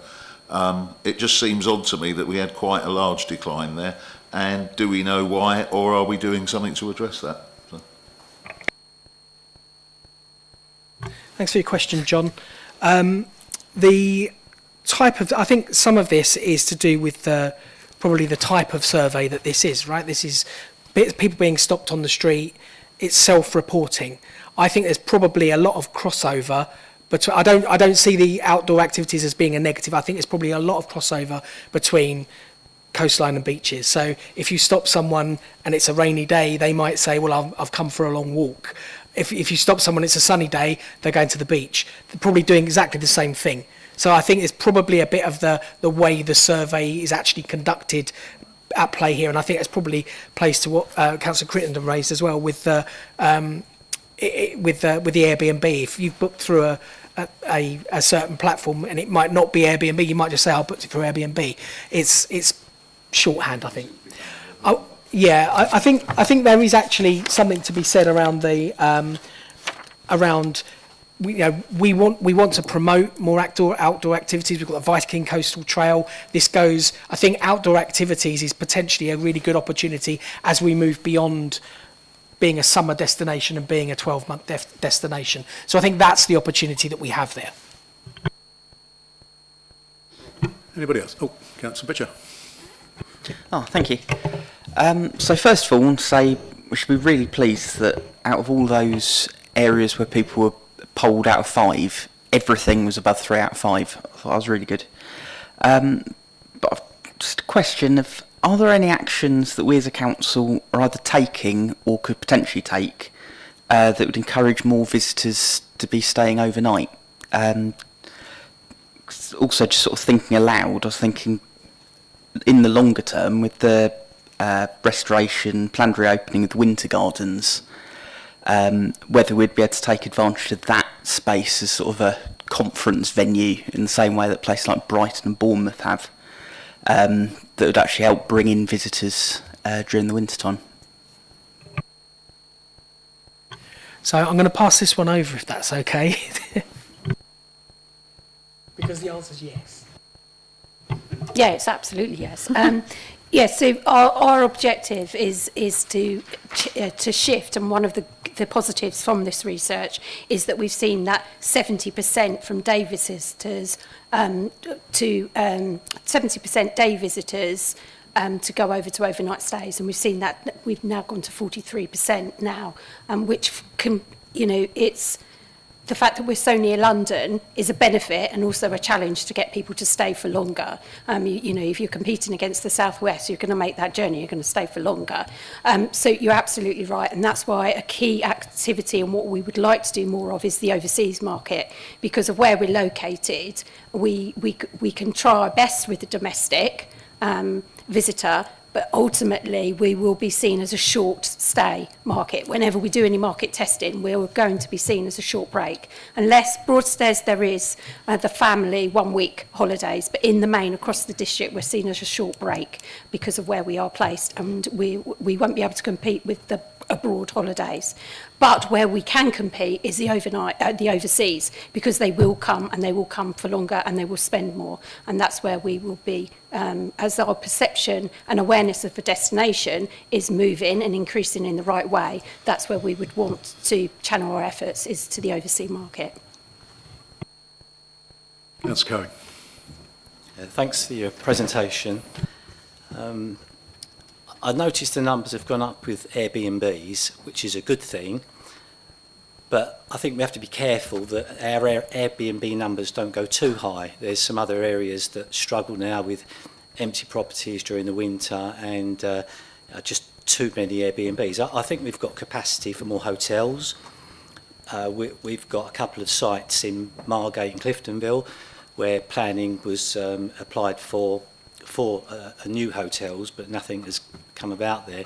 It just seems odd to me that we had quite a large decline there, and do we know why, or are we doing something to address that? So. Thanks for your question, John. I think some of this is to do with probably the type of survey that this is, right? This is people being stopped on the street. It's self-reporting. I think there's probably a lot of crossover, but I don't see the outdoor activities as being a negative. I think there's probably a lot of crossover between coastline and beaches. So if you stop someone and it's a rainy day, they might say, well, I've come for a long walk. If you stop someone, it's a sunny day, they're going to the beach. They're probably doing exactly the same thing. So I think it's probably a bit of the way the survey is actually conducted at play here, and I think it's probably plays to what Councillor Crittenden raised as well with the Airbnb. If you've booked through a certain platform and it might not be Airbnb, you might just say, "I booked it through Airbnb." It's shorthand, I think. I think there is actually something to be said around we want to promote more outdoor activities. We've got the Viking Coastal Trail. I think outdoor activities is potentially a really good opportunity as we move beyond being a summer destination and being a 12-month destination. So I think that's the opportunity that we have there. Anybody else? Oh, Councillor Bitcher. Oh, thank you. So first of all, I want to say we should be really pleased that out of all those areas where people were polled out of 5, everything was above 3 out of 5. I thought that was really good. But just a question of, are there any actions that we as a council are either taking or could potentially take that would encourage more visitors to be staying overnight? Also, just sort of thinking aloud, I was thinking in the longer term with the restoration, planned reopening of the winter gardens, whether we'd be able to take advantage of that space as sort of a conference venue in the same way that places like Brighton and Bournemouth have, that would actually help bring in visitors during the winter time. So I'm going to pass this one over if that's okay. Because the answer is yes. Yeah, it's absolutely yes. Yes, so our objective is to shift, and one of the positives from this research is that we've seen that 70% from day visitors to 70% day visitors to go over to overnight stays, and we've seen that we've now gone to 43% now, which can, it's the fact that we're so near London is a benefit and also a challenge to get people to stay for longer. If you're competing against the Southwest, you're going to make that journey, you're going to stay for longer. So you're absolutely right, and that's why a key activity and what we would like to do more of is the overseas market, because of where we're located. We can try our best with the domestic visitor, but ultimately we will be seen as a short stay market. Whenever we do any market testing, we're going to be seen as a short break. Unless Broadstairs there is the family 1 week holidays, but in the main across the district we're seen as a short break because of where we are placed, and we won't be able to compete with the abroad holidays. But where we can compete is the overseas, because they will come and they will come for longer and they will spend more. And that's where we will be, as our perception and awareness of the destination is moving and increasing in the right way. That's where we would want to channel our efforts, is to the overseas market. Councillor Curry. Thanks for your presentation. I noticed the numbers have gone up with Airbnbs, which is a good thing, but I think we have to be careful that our Airbnb numbers don't go too high. There's some other areas that struggle now with empty properties during the winter and just too many Airbnbs. I think we've got capacity for more hotels. We've got a couple of sites in Margate and Cliftonville where planning was applied for new hotels, but nothing has come about there.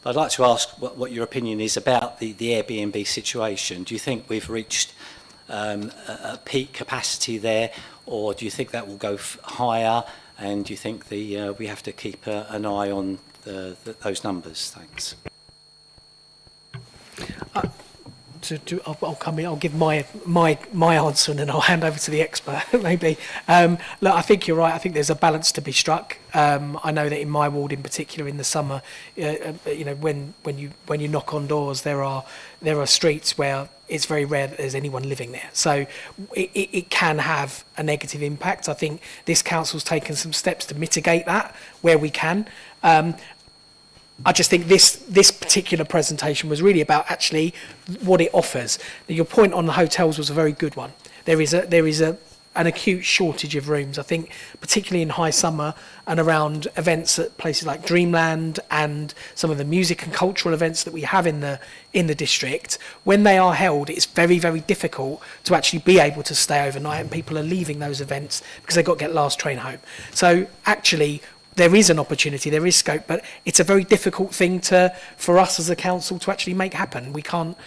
But I'd like to ask what your opinion is about the Airbnb situation. Do you think we've reached a peak capacity there, or do you think that will go higher? And do you think we have to keep an eye on those numbers? Thanks. I'll come in. I'll give my answer, and then I'll hand over to the expert. Maybe. Look, I think you're right. I think there's a balance to be struck. I know that in my ward, in particular, in the summer, when you knock on doors, there are streets where it's very rare that there's anyone living there. So it can have a negative impact. I think this council's taken some steps to mitigate that where we can. I just think this particular presentation was really about actually what it offers. Now, your point on the hotels was a very good one. There is an acute shortage of rooms. I think particularly in high summer and around events at places like Dreamland and some of the music and cultural events that we have in the district, when they are held, it's very, very difficult to actually be able to stay overnight, and people are leaving those events because they've got to get last train home. So actually, there is an opportunity, there is scope, but it's a very difficult thing for us as a council to actually make happen. We can't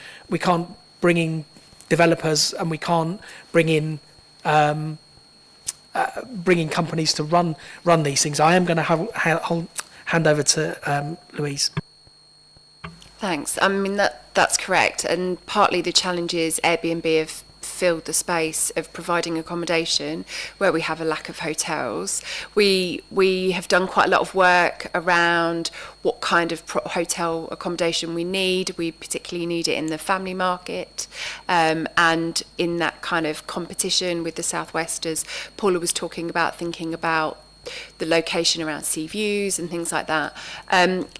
bring in developers, and we can't bring in companies to run these things. I am going to hand over to Louise. Thanks. I mean, that's correct, and partly the challenge is Airbnb have filled the space of providing accommodation where we have a lack of hotels. We have done quite a lot of work around what kind of hotel accommodation we need. We particularly need it in the family market, and in that kind of competition with the South West, as Paula was talking about, thinking about the location around sea views and things like that.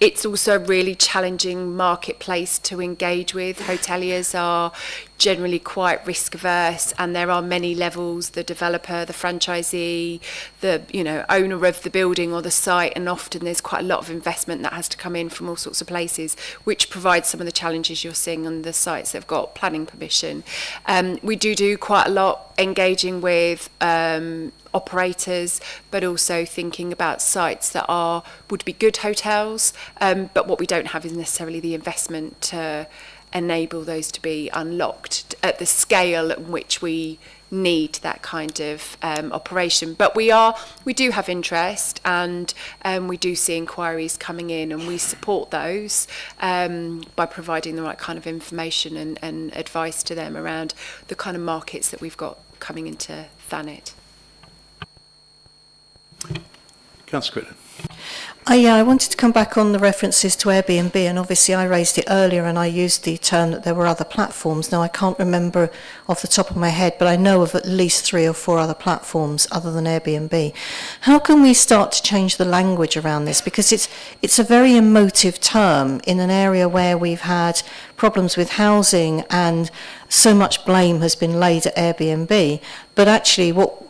It's also a really challenging marketplace to engage with. Hoteliers are generally quite risk averse, and there are many levels: the developer, the franchisee, the owner of the building or the site, and often there's quite a lot of investment that has to come in from all sorts of places, which provides some of the challenges you're seeing on the sites that have got planning permission. We do quite a lot engaging with operators, but also thinking about sites that would be good hotels, but what we don't have is necessarily the investment to enable those to be unlocked at the scale at which we need that kind of operation. But we do have interest, and we do see inquiries coming in, and we support those by providing the right kind of information and advice to them around the kind of markets that we've got coming into Thanet. Councillor Crittenden. I wanted to come back on the references to Airbnb, and obviously I raised it earlier and I used the term that there were other platforms. Now, I can't remember off the top of my head, but I know of at least 3 or 4 other platforms other than Airbnb. How can we start to change the language around this? Because it's a very emotive term in an area where we've had problems with housing and so much blame has been laid at Airbnb, but actually what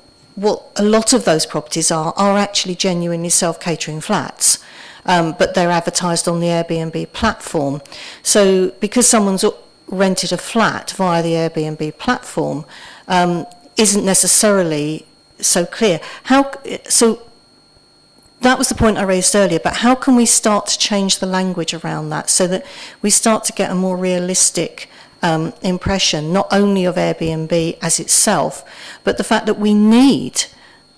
a lot of those properties are actually genuinely self-catering flats, but they're advertised on the Airbnb platform. So because someone's rented a flat via the Airbnb platform isn't necessarily so clear. So that was the point I raised earlier, but how can we start to change the language around that so that we start to get a more realistic impression, not only of Airbnb as itself, but the fact that we need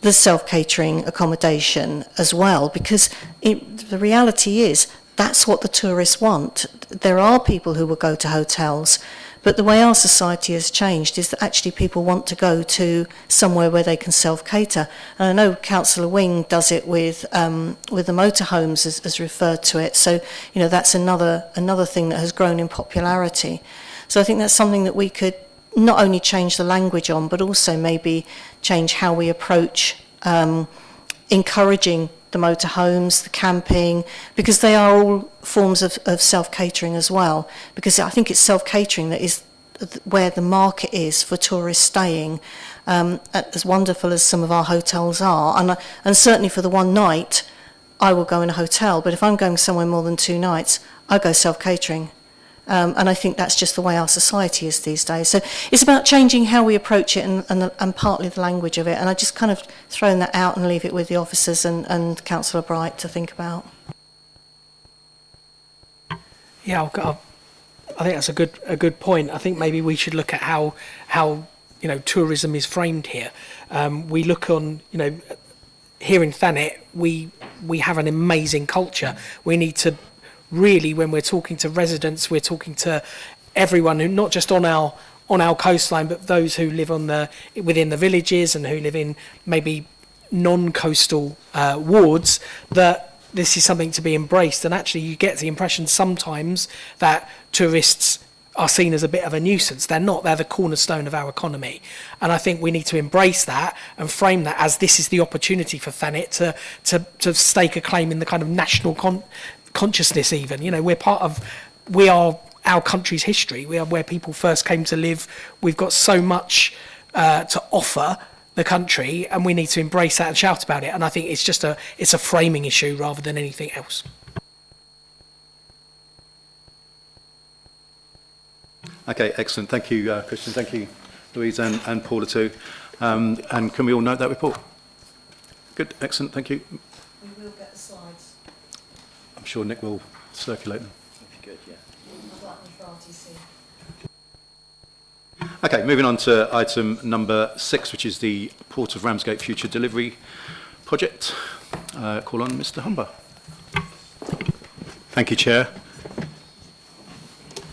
the self-catering accommodation as well, because the reality is that's what the tourists want. There are people who will go to hotels, but the way our society has changed is that actually people want to go to somewhere where they can self-cater. And I know Councillor Wing does it with the motorhomes, as referred to it. So, you know, that's another thing that has grown in popularity. So I think that's something that we could not only change the language on, but also maybe change how we approach encouraging the motorhomes, the camping, because they are all forms of self-catering as well. Because I think it's self-catering that is where the market is for tourists staying, as wonderful as some of our hotels are. And certainly for the one night, I will go in a hotel, but if I'm going somewhere more than 2 nights, I go self-catering. And I think that's just the way our society is these days. So it's about changing how we approach it and partly the language of it. And I just kind of thrown that out and leave it with the officers and Councillor Bright to think about. Yeah, I think that's a good point. I think maybe we should look at how you know, tourism is framed here. We look on, you know, here in Thanet, we have an amazing culture. We need to really, when we're talking to residents, we're talking to everyone who, not just on our coastline, but those who live within the villages and who live in maybe non-coastal wards, that this is something to be embraced. And actually you get the impression sometimes that tourists are seen as a bit of a nuisance. They're not. They're the cornerstone of our economy. And I think we need to embrace that and frame that as this is the opportunity for Thanet to stake a claim in the kind of national consciousness even. You know, we are our country's history. We are where people first came to live. We've got so much to offer the country, and we need to embrace that and shout about it. And I think it's a framing issue rather than anything else. Okay, excellent. Thank you, Christian. Thank you, Louise and Paula too. And can we all note that report? Good, excellent. Thank you. We will get the slides. I'm sure Nick will circulate them. Good, yeah. I'd like them for RTC. Okay, moving on to item number 6, which is the Port of Ramsgate Future Delivery Project. Call on Mr. Humber. Thank you, Chair.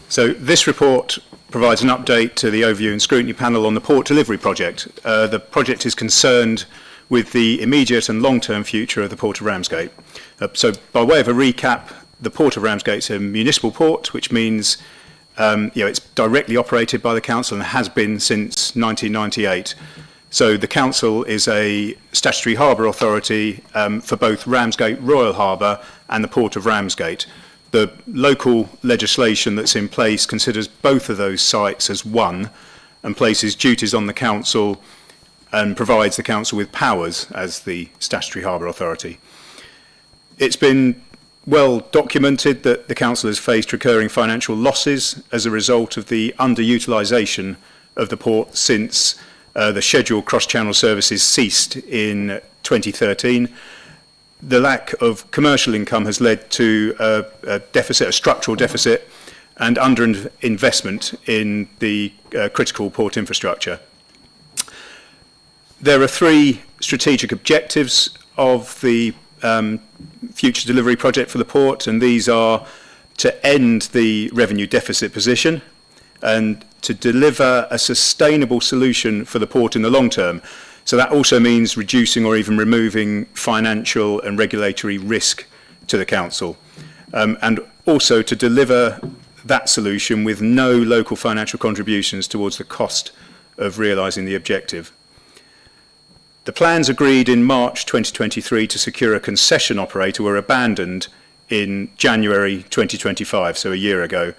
So this report provides an update to the Overview and Scrutiny Panel on the Port Delivery Project. The project is concerned with the immediate and long-term future of the Port of Ramsgate. So by way of a recap, the Port of Ramsgate is a municipal port, which means it's directly operated by the council and has been since 1998. So the council is a statutory harbour authority for both Ramsgate Royal Harbour and the Port of Ramsgate. The local legislation that's in place considers both of those sites as one and places duties on the council and provides the council with powers as the statutory harbour authority. It's been well documented that the council has faced recurring financial losses as a result of the underutilisation of the port since the scheduled cross-channel services ceased in 2013. The lack of commercial income has led to a deficit, a structural deficit, and underinvestment in the critical port infrastructure. There are 3 strategic objectives of the future delivery project for the port, and these are to end the revenue deficit position and to deliver a sustainable solution for the port in the long term. So that also means reducing or even removing financial and regulatory risk to the council, and also to deliver that solution with no local financial contributions towards the cost of realising the objective. The plans agreed in March 2023 to secure a concession operator were abandoned in January 2025, so a year ago,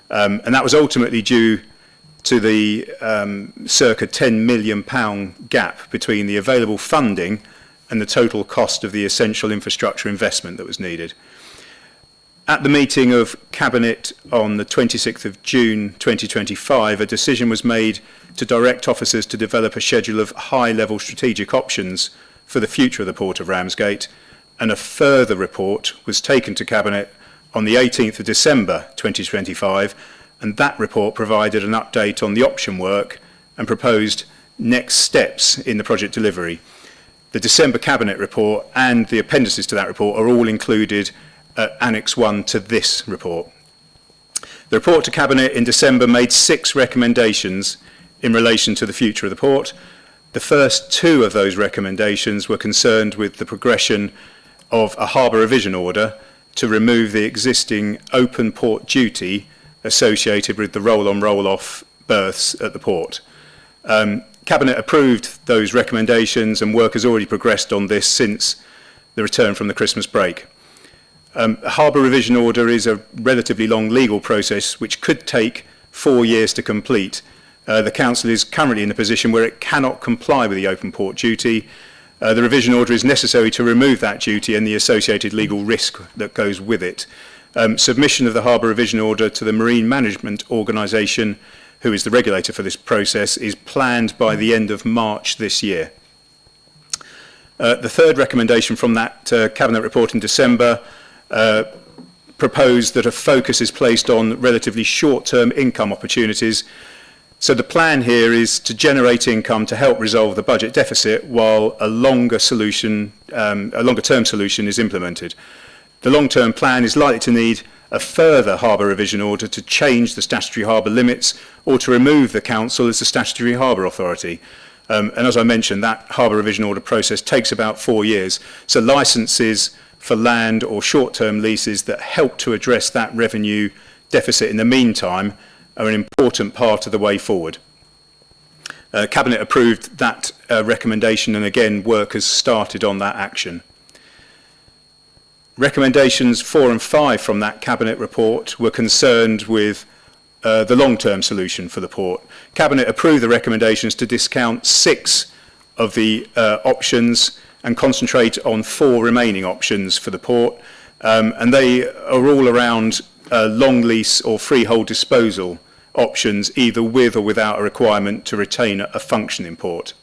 and that was ultimately due to the circa £10 million gap between the available funding and the total cost of the essential infrastructure investment that was needed. At the meeting of Cabinet on the 26th of June 2025, a decision was made to direct officers to develop a schedule of high-level strategic options for the future of the Port of Ramsgate, and a further report was taken to Cabinet on the 18th of December 2025, and that report provided an update on the option work and proposed next steps in the project delivery. The December Cabinet report and the appendices to that report are all included Annex 1 to this report. The report to Cabinet in December made 6 recommendations in relation to the future of the port. The first 2 of those recommendations were concerned with the progression of a harbour revision order to remove the existing open port duty associated with the roll-on, roll-off berths at the port. Cabinet approved those recommendations and work has already progressed on this since the return from the Christmas break. A harbour revision order is a relatively long legal process which could take 4 years to complete. The Council is currently in a position where it cannot comply with the open port duty. The revision order is necessary to remove that duty and the associated legal risk that goes with it. Submission of the harbour revision order to the Marine Management Organisation, who is the regulator for this process, is planned by the end of March this year. The third recommendation from that Cabinet report in December proposed that a focus is placed on relatively short-term income opportunities. So the plan here is to generate income to help resolve the budget deficit while a longer-term solution is implemented. The long-term plan is likely to need a further harbour revision order to change the statutory harbour limits or to remove the Council as the statutory harbour authority. And as I mentioned, that harbour revision order process takes about 4 years. So licences for land or short-term leases that help to address that revenue deficit in the meantime are an important part of the way forward. Cabinet approved that recommendation, and again work has started on that action. Recommendations 4 and 5 from that Cabinet report were concerned with the long-term solution for the port. Cabinet approved the recommendations to discount 6 of the options and concentrate on 4 remaining options for the port, and they are all around long lease or freehold disposal options, either with or without a requirement to retain a functioning port.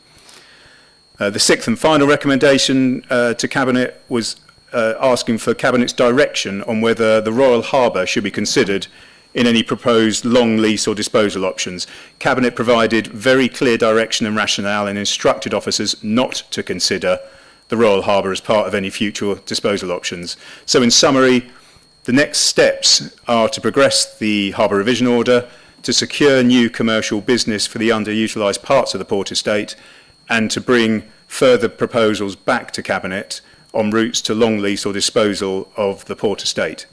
The 6th and final recommendation to Cabinet was asking for Cabinet's direction on whether the Royal Harbour should be considered in any proposed long lease or disposal options. Cabinet provided very clear direction and rationale and instructed officers not to consider the Royal Harbour as part of any future disposal options. So in summary, the next steps are to progress the harbour revision order, to secure new commercial business for the underutilised parts of the port estate, and to bring further proposals back to Cabinet on routes to long lease or disposal of the port estate.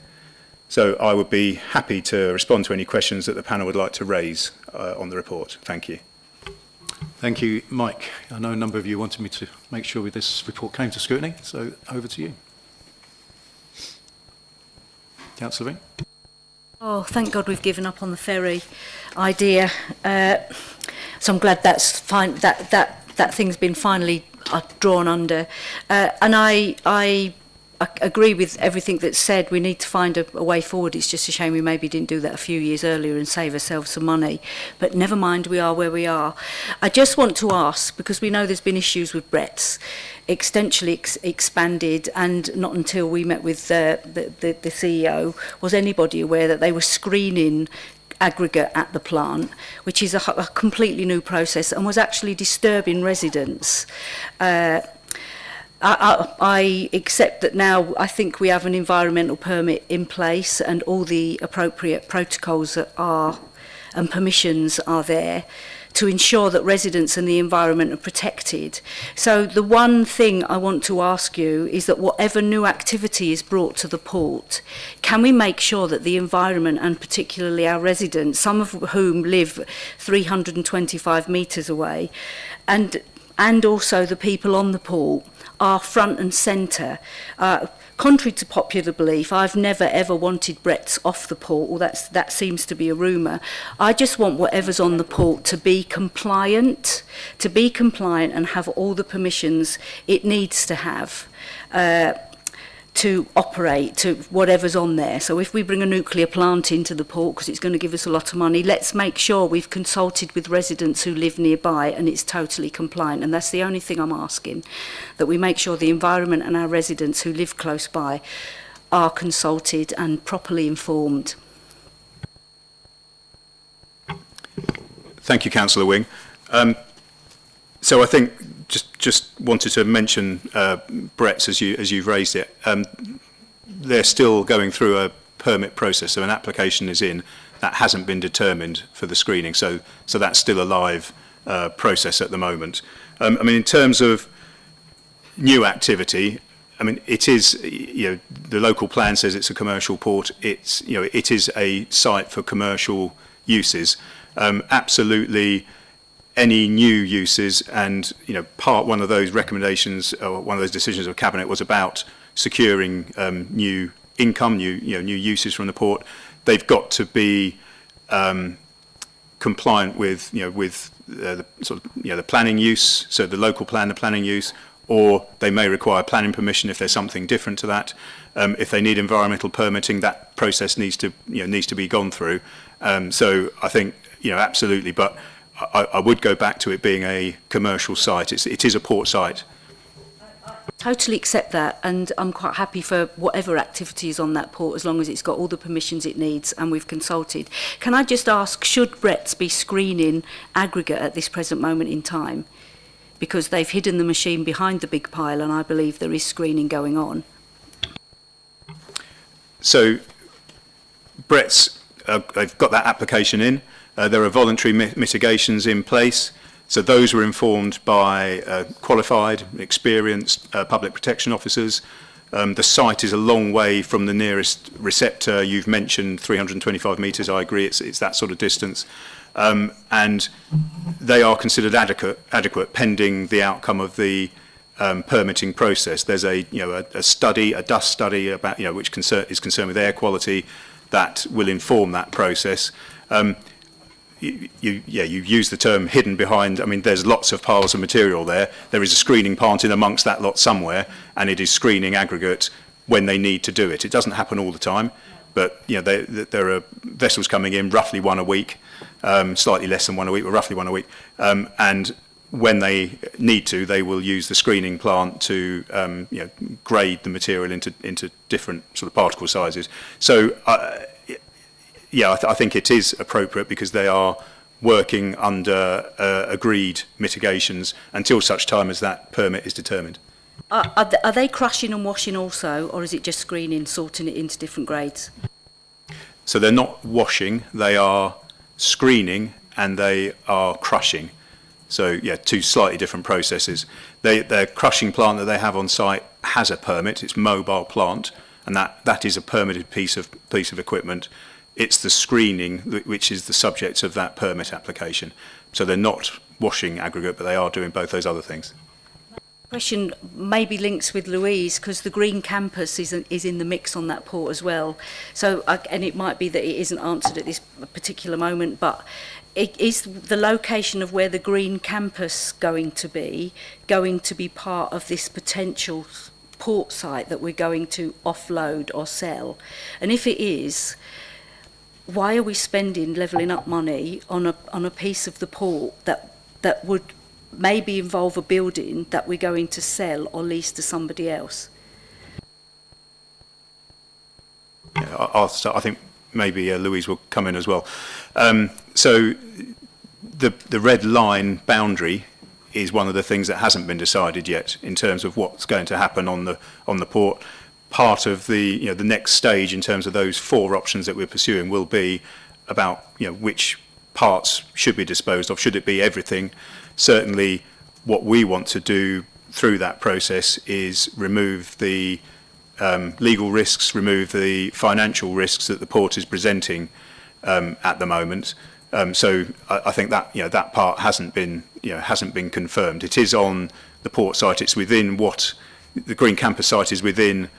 So I would be happy to respond to any questions that the panel would like to raise on the report. Thank you. Thank you, Mike. I know a number of you wanted me to make sure this report came to scrutiny, so over to you. Councillor Ring. Oh, thank God we've given up on the ferry idea. So I'm glad that's fine. That thing's been finally drawn under. And I agree with everything that's said. We need to find a way forward. It's just a shame we maybe didn't do that a few years earlier and save ourselves some money. But never mind, we are where we are. I just want to ask, because we know there's been issues with Brett's, extensionally expanded, and not until we met with the CEO was anybody aware that they were screening aggregate at the plant, which is a completely new process and was actually disturbing residents. I accept that now I think we have an environmental permit in place and all the appropriate protocols and permissions are there to ensure that residents and the environment are protected. So the one thing I want to ask you is that whatever new activity is brought to the port, can we make sure that the environment and particularly our residents, some of whom live 325 metres away, and also the people on the port, are front and centre. Contrary to popular belief, I've never ever wanted Brett's off the port, or that seems to be a rumour. I just want whatever's on the port to be compliant and have all the permissions it needs to have to operate to whatever's on there. So if we bring a nuclear plant into the port, because it's going to give us a lot of money, let's make sure we've consulted with residents who live nearby and it's totally compliant. And that's the only thing I'm asking, that we make sure the environment and our residents who live close by are consulted and properly informed. Thank you, Councillor Wing. So I think just wanted to mention Brett's as you've raised it. they're still going through a permit process, so an application is in, that hasn't been determined for the screening, so that's still a live process at the moment. I mean, in terms of new activity, I mean, it is, the local plan says it's a commercial port. It's, it is a site for commercial uses. Absolutely, any new uses, and one of those recommendations or one of those decisions of cabinet was about securing new income, new uses from the port. They've got to be compliant with the sort of the planning use, so the local plan, the planning use, or they may require planning permission if there's something different to that. If they need environmental permitting, that process needs to be gone through. So I think absolutely, but I would go back to it being a commercial site. It is a port site. Totally accept that, and I'm quite happy for whatever activity is on that port as long as it's got all the permissions it needs and we've consulted. Can I just ask, should Brett's be screening aggregate at this present moment in time? Because they've hidden the machine behind the big pile and I believe there is screening going on. So Brett's, they've got that application in. There are voluntary mitigations in place. So those were informed by qualified, experienced public protection officers. The site is a long way from the nearest receptor. You've mentioned 325 metres, I agree, it's that sort of distance. And they are considered adequate pending the outcome of the permitting process. There's a study, a dust study about which is concerned with air quality that will inform that process. You use the term hidden behind. I mean, there's lots of piles of material there. There is a screening plant in amongst that lot somewhere, and it is screening aggregate when they need to do it. It doesn't happen all the time, but there are vessels coming in roughly one a week, slightly less than one a week, but roughly one a week. And when they need to, they will use the screening plant to grade the material into different sort of particle sizes. So. I think it is appropriate because they are working under agreed mitigations until such time as that permit is determined. Are they crushing and washing also, or is it just screening, sorting it into different grades? So they're not washing, they are screening and they are crushing. So two slightly different processes. Their crushing plant that they have on site has a permit, it's a mobile plant, and that is a permitted piece of equipment. It's the screening which is the subject of that permit application. So they're not washing aggregate, but they are doing both those other things. Question maybe links with Louise, because the green campus is in the mix on that port as well. So, and it might be that it isn't answered at this particular moment, but is the location of where the green campus going to be part of this potential port site that we're going to offload or sell? And if it is, why are we spending levelling up money on a piece of the port that would maybe involve a building that we're going to sell or lease to somebody else? I'll start. I think maybe Louise will come in as well. So the red line boundary is one of the things that hasn't been decided yet in terms of what's going to happen on the port. Part of the the next stage in terms of those four options that we're pursuing will be about which parts should be disposed of. Should it be everything? Certainly, what we want to do through that process is remove the legal risks, remove the financial risks that the port is presenting at the moment. So I think that that part hasn't been confirmed. It is on the port site. It's within what the Green Campus site is within.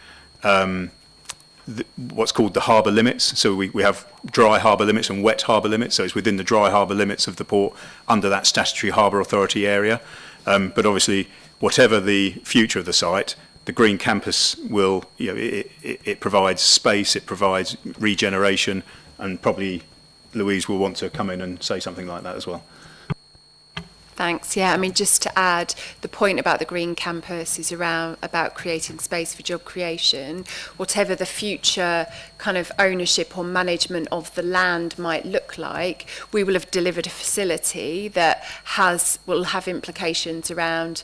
What's called the harbour limits. So we have dry harbour limits and wet harbour limits. So it's within the dry harbour limits of the port under that statutory harbour authority area. But obviously, whatever the future of the site, the Green Campus will, it provides space, it provides regeneration, and probably Louise will want to come in and say something like that as well. Thanks. Yeah, I mean, just to add, the point about the Green Campus is about creating space for job creation. Whatever the future kind of ownership or management of the land might look like, we will have delivered a facility that will have implications around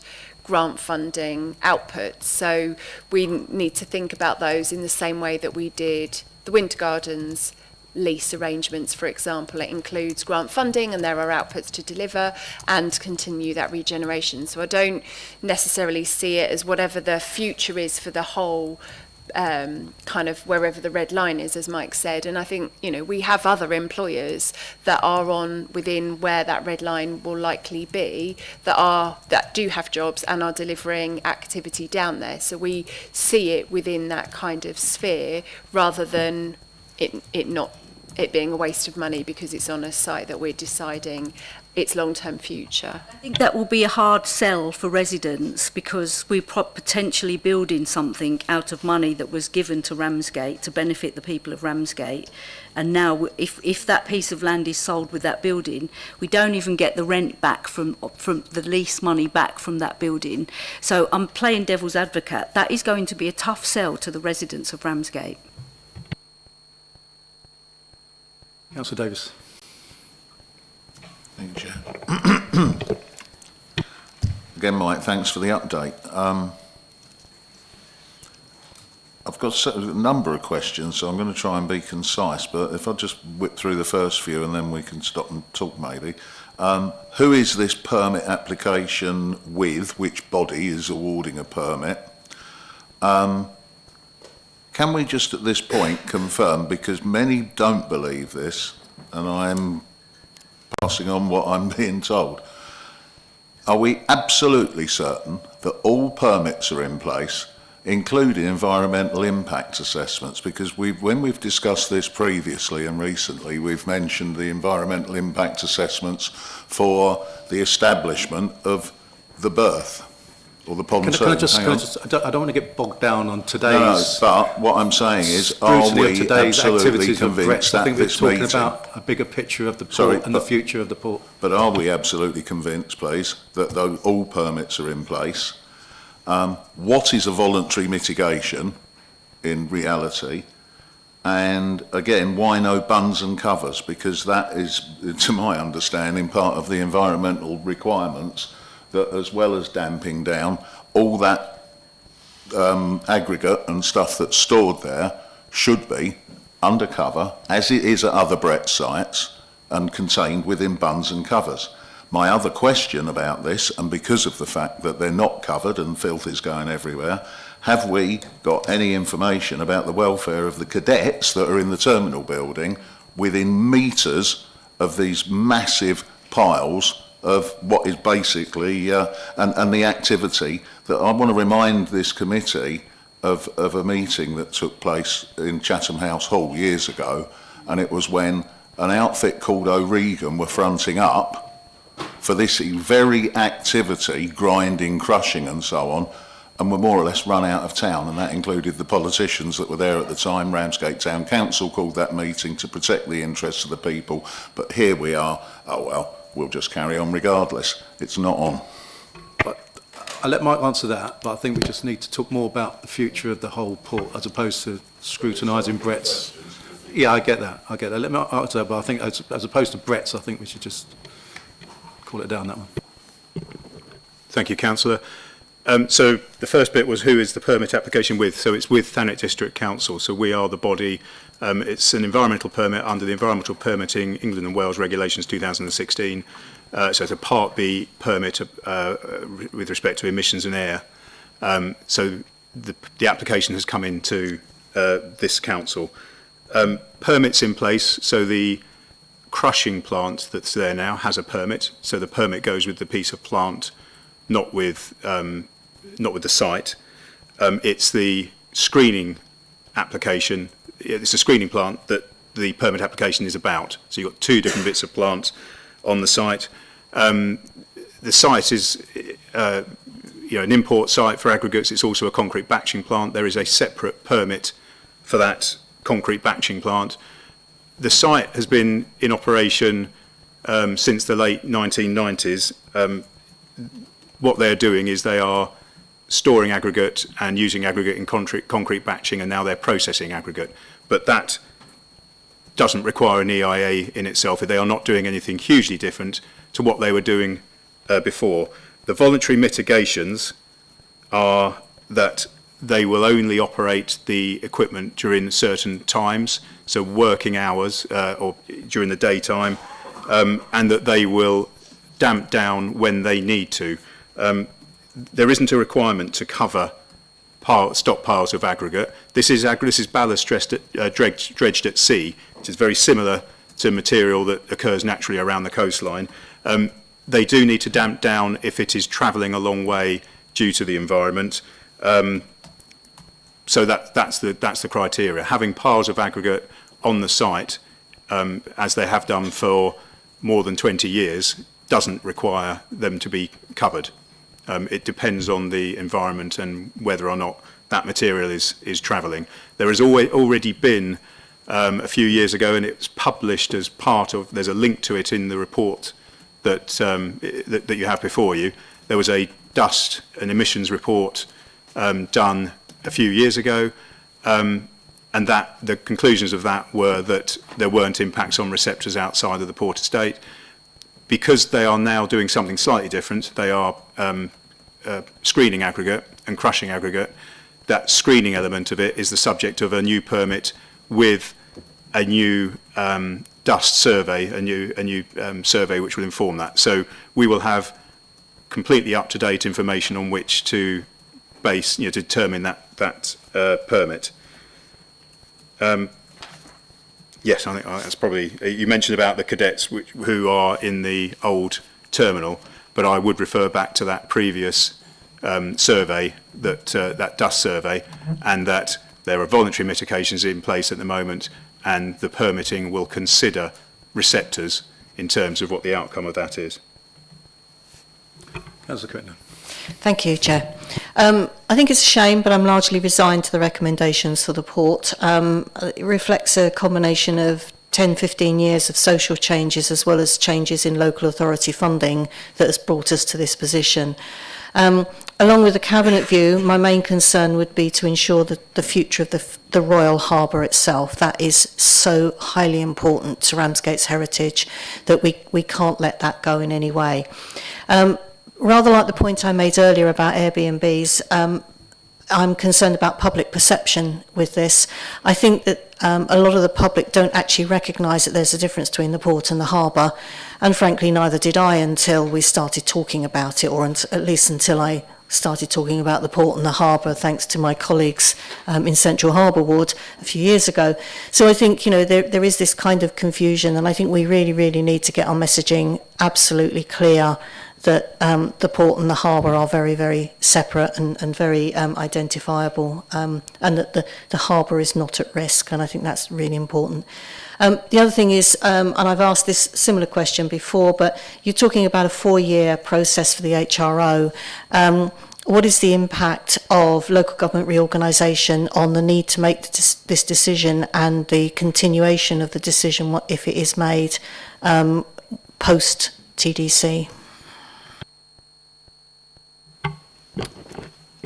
grant funding outputs. So we need to think about those in the same way that we did the Winter Gardens lease arrangements, for example. It includes grant funding and there are outputs to deliver and continue that regeneration. So I don't necessarily see it as whatever the future is for the whole kind of wherever the red line is, as Mike said. And I think, you know, we have other employers that are on within where that red line will likely be, that do have jobs and are delivering activity down there. So we see it within that kind of sphere rather than it being a waste of money because it's on a site that we're deciding its long-term future. I think that will be a hard sell for residents because we're potentially building something out of money that was given to Ramsgate to benefit the people of Ramsgate. And now if that piece of land is sold with that building, we don't even get the rent back from the lease money back from that building. So I'm playing devil's advocate. That is going to be a tough sell to the residents of Ramsgate. Councillor Davis. Thank you, Chair. Again, Mike, thanks for the update. I've got a number of questions, so I'm going to try and be concise, but if I just whip through the first few and then we can stop and talk maybe. Who is this permit application with? Which body is awarding a permit? Can we just at this point confirm, because many don't believe this, and I'm passing on what I'm being told, are we absolutely certain that all permits are in place, including environmental impact assessments? Because when we've discussed this previously and recently, we've mentioned the environmental impact assessments for the establishment of the berth. Or the pond. I don't want to get bogged down on today's. No, but what I'm saying is, are we absolutely convinced that this meeting? I think we're talking about a bigger picture of the port and the future of the port. But are we absolutely convinced, please, that though all permits are in place? What is a voluntary mitigation in reality? And again, why no bunds and covers? Because that is, to my understanding, part of the environmental requirements, that as well as damping down, all that aggregate and stuff that's stored there should be undercover, as it is at other Brett sites, and contained within bunds and covers. My other question about this, and because of the fact that they're not covered and filth is going everywhere, have we got any information about the welfare of the cadets that are in the terminal building within metres of these massive piles of what is basically, and the activity that I want to remind this committee of a meeting that took place in Chatham House Hall years ago, and it was when an outfit called O'Regan were fronting up for this very activity, grinding, crushing and so on, and were more or less run out of town, and that included the politicians that were there at the time. Ramsgate Town Council called that meeting to protect the interests of the people, but here we are, oh well, we'll just carry on regardless. It's not on. But I'll let Mike answer that, but I think we just need to talk more about the future of the whole port as opposed to scrutinising Brett's. Yeah, I get that. Let me answer that, but I think as opposed to Brett's, I think we should just call it down, that one. Thank you, Councillor. So the first bit was who is the permit application with? So it's with Thanet District Council. So we are the body. It's an environmental permit under the Environmental Permitting England and Wales Regulations 2016. So it's a Part B permit with respect to emissions and air. So the application has come into this council. Permits in place. So the crushing plant that's there now has a permit. So the permit goes with the piece of plant, not with the site. It's the screening application. It's a screening plant that the permit application is about. So you've got two different bits of plant on the site. The site is an import site for aggregates. It's also a concrete batching plant. There is a separate permit for that concrete batching plant. The site has been in operation since the late 1990s. What they're doing is they are storing aggregate and using aggregate in concrete batching, and now they're processing aggregate. But that doesn't require an EIA in itself. They are not doing anything hugely different to what they were doing before. The voluntary mitigations are that they will only operate the equipment during certain times, so working hours or during the daytime, and that they will damp down when they need to. There isn't a requirement to cover stockpiles of aggregate. This is ballast dredged at sea, which is very similar to material that occurs naturally around the coastline. They do need to damp down if it is travelling a long way due to the environment. So that's the criteria. Having piles of aggregate on the site, as they have done for more than 20 years, doesn't require them to be covered. It depends on the environment and whether or not that material is travelling. There has already been, a few years ago, and it was published as part of, there's a link to it in the report that you have before you. There was a dust and emissions report done a few years ago, and that the conclusions of that were that there weren't impacts on receptors outside of the port estate. Because they are now doing something slightly different, they are screening aggregate and crushing aggregate. That screening element of it is the subject of a new permit with a new dust survey, a new survey which will inform that. So we will have completely up-to-date information on which to base, to determine that permit. Yes, I think that's probably. You mentioned about the cadets who are in the old terminal, but I would refer back to that previous survey, that dust survey, and that there are voluntary mitigations in place at the moment, and the permitting will consider receptors in terms of what the outcome of that is. Councillor Crittenden. Thank you, Chair. I think it's a shame, but I'm largely resigned to the recommendations for the port. It reflects a combination of 10, 15 years of social changes as well as changes in local authority funding that has brought us to this position. Along with the Cabinet view, my main concern would be to ensure that the future of the Royal Harbour itself, that is so highly important to Ramsgate's heritage, that we can't let that go in any way. Rather like the point I made earlier about Airbnbs, I'm concerned about public perception with this. I think that a lot of the public don't actually recognise that there's a difference between the port and the harbour, and frankly neither did I until we started talking about it, or at least until I started talking about the port and the harbour, thanks to my colleagues in Central Harbour Ward a few years ago. So I think, there is this kind of confusion, and I think we really, really need to get our messaging absolutely clear that the port and the harbour are very, very separate and very identifiable, and that the harbour is not at risk, and I think that's really important. The other thing is, and I've asked this similar question before, but you're talking about a 4-year process for the HRO. What is the impact of local government reorganisation on the need to make this decision and the continuation of the decision if it is made post TDC?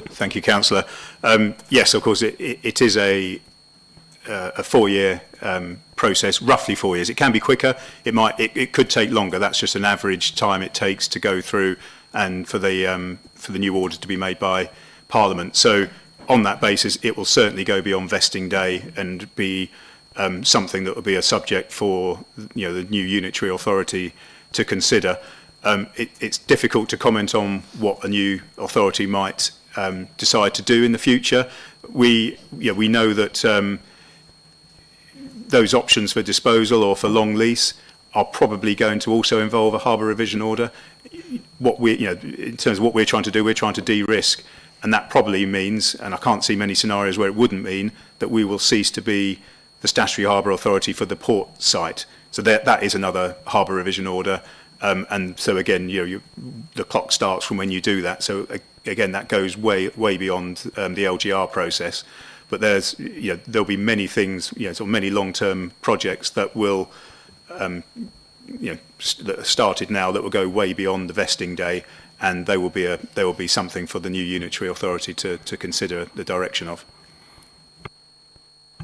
Thank you, Councillor. Yes, of course, it is a 4-year process, roughly 4 years. It can be quicker. It could take longer. That's just an average time it takes to go through and for the new order to be made by Parliament. So on that basis, it will certainly go beyond vesting day and be something that will be a subject for the new unitary authority to consider. It's difficult to comment on what a new authority might decide to do in the future. We know that those options for disposal or for long lease are probably going to also involve a harbour revision order. In terms of what we're trying to do, we're trying to de-risk, and that probably means, and I can't see many scenarios where it wouldn't mean, that we will cease to be the statutory harbour authority for the port site. So that is another harbour revision order. And so again, the clock starts from when you do that. So again, that goes way beyond the LGR process. But there'll be many things, sort of many long-term projects that will, that are started now that will go way beyond the vesting day, and there will be something for the new unitary authority to consider the direction of.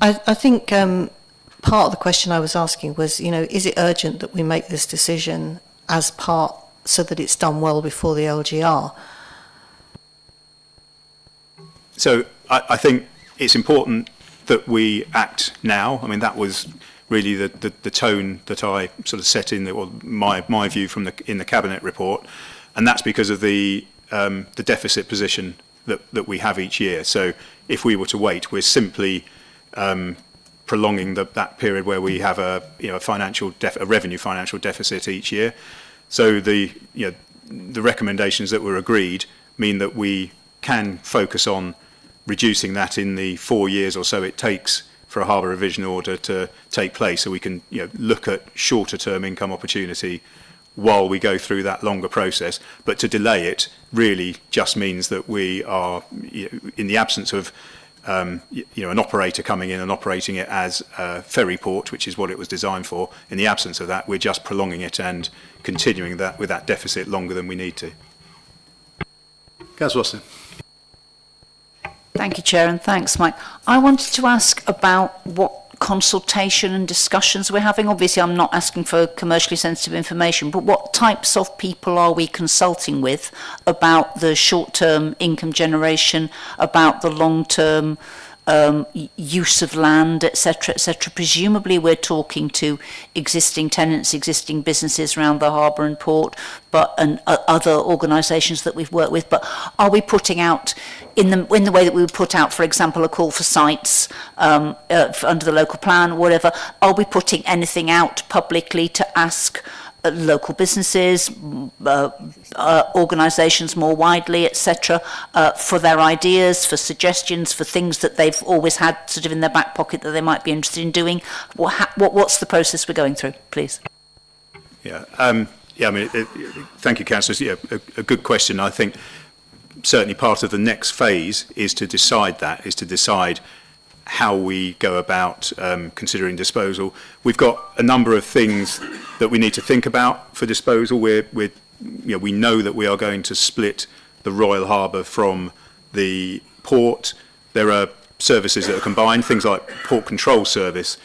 I think part of the question I was asking was, is it urgent that we make this decision as part so that it's done well before the LGR? So I think it's important that we act now. I mean, that was really the tone that I sort of set in, or my view from in the Cabinet report, and that's because of the deficit position that we have each year. So if we were to wait, we're simply prolonging that period where we have a revenue financial deficit each year. So the recommendations that were agreed mean that we can focus on reducing that in the 4 years or so it takes for a harbour revision order to take place, so we can look at shorter term income opportunity while we go through that longer process. But to delay it really just means that we are, in the absence of an operator coming in and operating it as a ferry port, which is what it was designed for, in the absence of that, we're just prolonging it and continuing that with that deficit longer than we need to. Councillor Austin. Thank you, Chair, and thanks, Mike. I wanted to ask about what consultation and discussions we're having. Obviously, I'm not asking for commercially sensitive information, but what types of people are we consulting with about the short-term income generation, about the long-term use of land, etc., etc. Presumably we're talking to existing tenants, existing businesses around the harbour and port, and other organisations that we've worked with. But are we putting out, in the way that we would put out, for example, a call for sites under the local plan, or whatever, are we putting anything out publicly to ask local businesses, organisations more widely, etc., for their ideas, for suggestions, for things that they've always had sort of in their back pocket that they might be interested in doing? What's the process we're going through, please? Yeah, thank you, Councillor. Yeah, a good question. I think certainly part of the next phase is to decide how we go about considering disposal. We've got a number of things that we need to think about for disposal. We know that we are going to split the Royal Harbour from the port. There are services that are combined, things like port control service,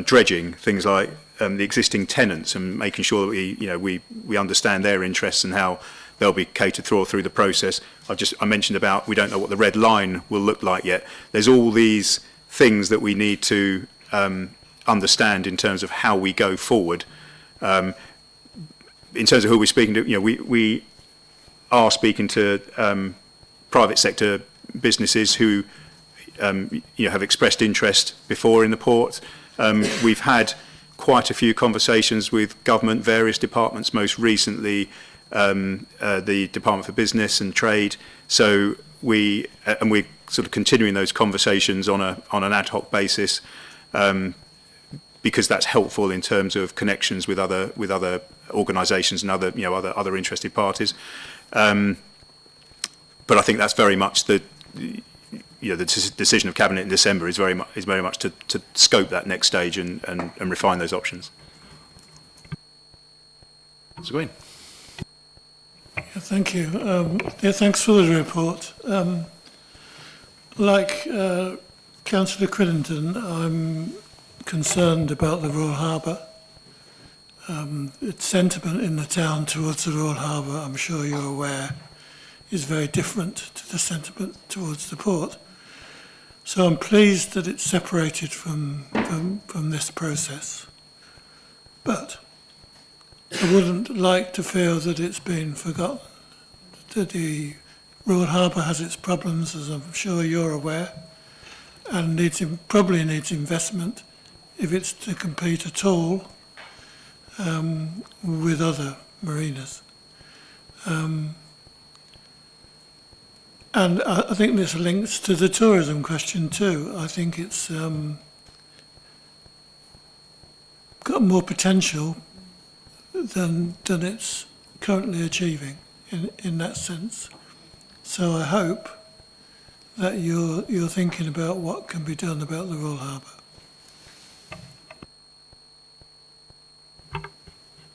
dredging, things like the existing tenants, and making sure that we understand their interests and how they'll be catered through the process. I mentioned about we don't know what the red line will look like yet. There's all these things that we need to understand in terms of how we go forward. In terms of who we're speaking to, we are speaking to private sector businesses who have expressed interest before in the port. We've had quite a few conversations with government, various departments, most recently the Department for Business and Trade. So we're sort of continuing those conversations on an ad hoc basis, because that's helpful in terms of connections with other organisations and other interested parties. But I think that's very much the decision of Cabinet in December is very much to scope that next stage and refine those options. Mr. Green. Yeah, thank you. Thanks for the report. Like Councillor Crittenden, I'm concerned about the Royal Harbour. Its sentiment in the town towards the Royal Harbour, I'm sure you're aware, is very different to the sentiment towards the port. So I'm pleased that it's separated from this process. But I wouldn't like to feel that it's been forgotten, that the Royal Harbour has its problems, as I'm sure you're aware, and probably needs investment if it's to compete at all with other marinas. And I think this links to the tourism question too. I think it's got more potential than it's currently achieving in that sense. So I hope that you're thinking about what can be done about the Royal Harbour.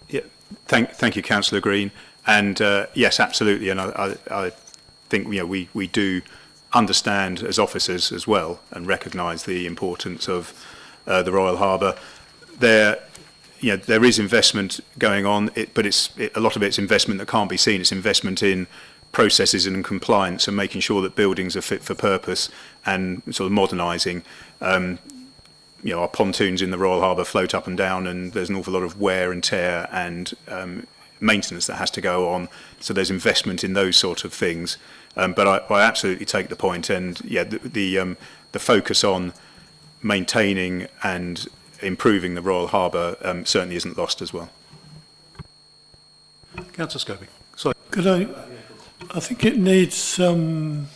Yeah, thank you, Councillor Green. And yes, absolutely. And I think we do understand as officers as well and recognise the importance of the Royal Harbour. there is investment going on, but a lot of it's investment that can't be seen. It's investment in processes and compliance and making sure that buildings are fit for purpose and sort of modernising. Our pontoons in the Royal Harbour float up and down, and there's an awful lot of wear and tear and maintenance that has to go on. So there's investment in those sort of things. But I absolutely take the point, and the focus on maintaining and improving the Royal Harbour certainly isn't lost as well. Councillor Scobie. Sorry. Could I think it needs some,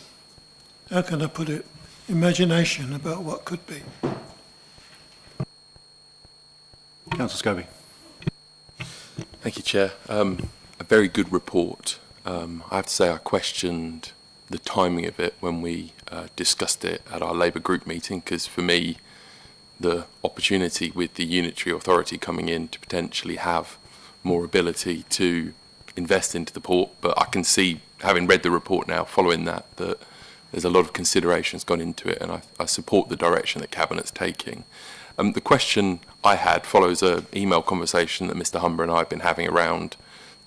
how can I put it, imagination about what could be. Councillor Scobie. Thank you, Chair. A very good report. I have to say I questioned the timing of it when we discussed it at our Labour group meeting, because for me, the opportunity with the unitary authority coming in to potentially have more ability to invest into the port, but I can see, having read the report now, following that there's a lot of considerations gone into it, and I support the direction that Cabinet's taking. The question I had follows an email conversation that Mr Humber and I have been having around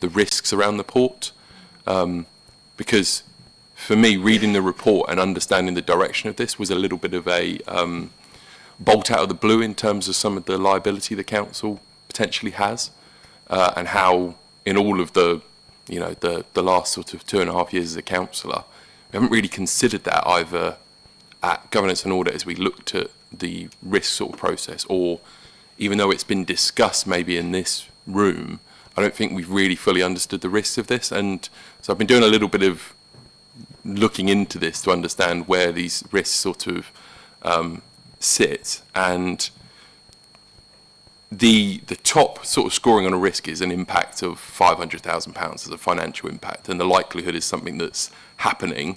the risks around the port, because for me, reading the report and understanding the direction of this was a little bit of a bolt out of the blue in terms of some of the liability the council potentially has, and how in all of the last sort of 2.5 years as a councillor, we haven't really considered that either at governance and audit as we looked at the risk sort of process, or even though it's been discussed maybe in this room, I don't think we've really fully understood the risks of this. And so I've been doing a little bit of looking into this to understand where these risks sort of sit, and the top sort of scoring on a risk is an impact of £500,000 as a financial impact, and the likelihood is something that's happening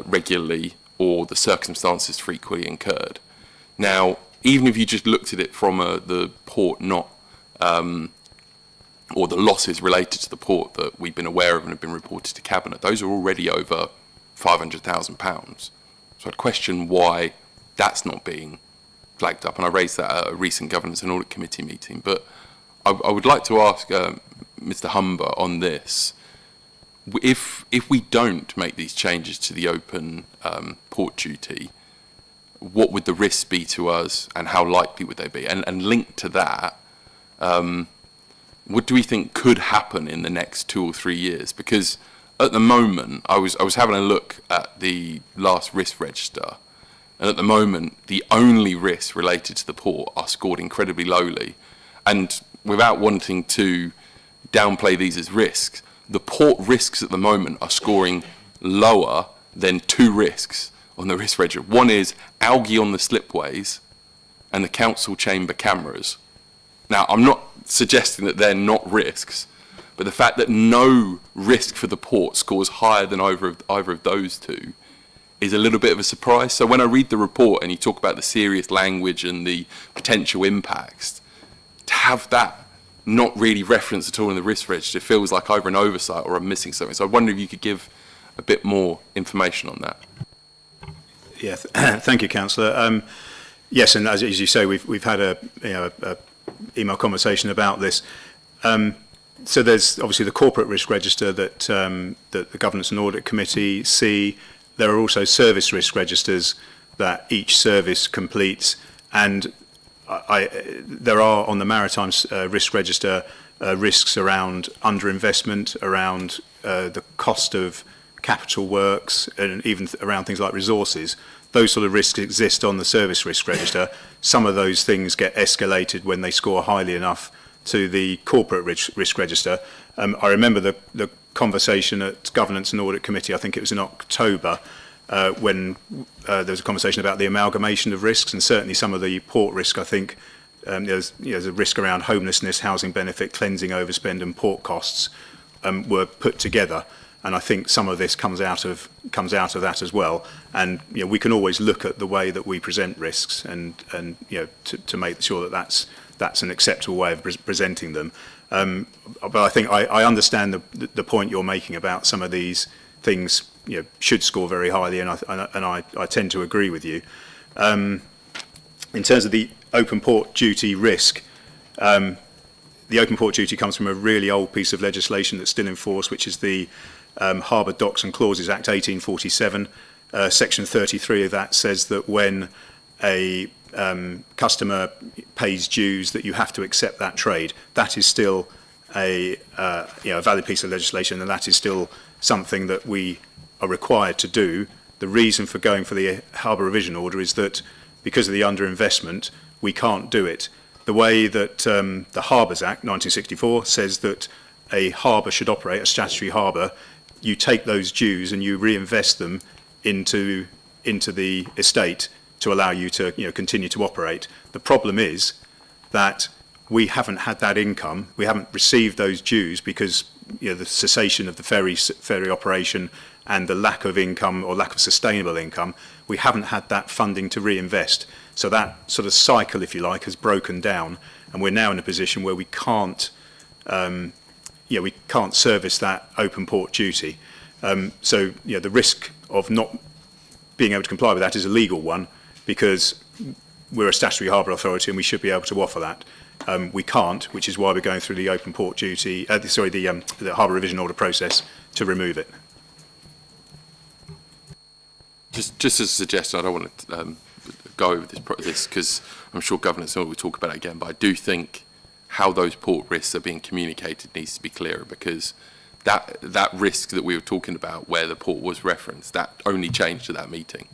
regularly, or the circumstances frequently incurred. Now, even if you just looked at it from the port or the losses related to the port that we've been aware of and have been reported to Cabinet, those are already over £500,000. So I'd question why that's not being flagged up, and I raised that at a recent Governance and Audit Committee meeting. But I would like to ask Mr Humber on this. If we don't make these changes to the open port duty, what would the risks be to us, and how likely would they be? And linked to that, what do we think could happen in the next 2 or 3 years? Because at the moment, I was having a look at the last risk register, and at the moment, the only risks related to the port are scored incredibly lowly. And without wanting to downplay these as risks, the port risks at the moment are scoring lower than 2 risks on the risk register. One is algae on the slipways and the council chamber cameras. Now, I'm not suggesting that they're not risks, but the fact that no risk for the port scores higher than either of those two is a little bit of a surprise. So when I read the report and you talk about the serious language and the potential impacts, to have that not really referenced at all in the risk register feels like either an oversight or I'm missing something. So I wonder if you could give a bit more information on that. Yeah, thank you, Councillor. Yes, and as you say, we've had a email conversation about this. So there's obviously the corporate risk register that the Governance and Audit Committee see. There are also service risk registers that each service completes, and there are on the maritime risk register risks around underinvestment, around the cost of capital works, and even around things like resources. Those sort of risks exist on the service risk register. Some of those things get escalated when they score highly enough to the corporate risk register. I remember the conversation at Governance and Audit Committee, I think it was in October, when there was a conversation about the amalgamation of risks, and certainly some of the port risk, I think, there's a risk around homelessness, housing benefit, cleansing overspend and port costs were put together. And I think some of this comes out of that as well. And we can always look at the way that we present risks and to make sure that that's an acceptable way of presenting them. But I think I understand the point you're making about some of these things should score very highly, and I tend to agree with you. In terms of the open port duty risk, The open port duty comes from a really old piece of legislation that's still in force, which is the Harbour Docks and Clauses Act 1847. Section 33 of that says that when a customer pays dues, that you have to accept that trade. That is still a valid piece of legislation, and that is still something that we are required to do. The reason for going for the Harbour Revision Order is that because of the underinvestment, we can't do it. The way that the Harbours Act 1964 says that a harbour should operate, a statutory harbour, you take those dues and you reinvest them into the estate to allow you to continue to operate. The problem is that we haven't had that income, we haven't received those dues because the cessation of the ferry operation and the lack of income or lack of sustainable income, we haven't had that funding to reinvest. So that sort of cycle, if you like, has broken down, and we're now in a position where we can't service that open port duty. So the risk of not being able to comply with that is a legal one, because we're a statutory harbour authority and we should be able to offer that. We can't, which is why we're going through the open port duty, the Harbour Revision Order process to remove it. Just as a suggestion, I don't want to go over this because I'm sure Governance will talk about it again, but I do think how those port risks are being communicated needs to be clearer, because that risk that we were talking about where the port was referenced, that only changed at that meeting.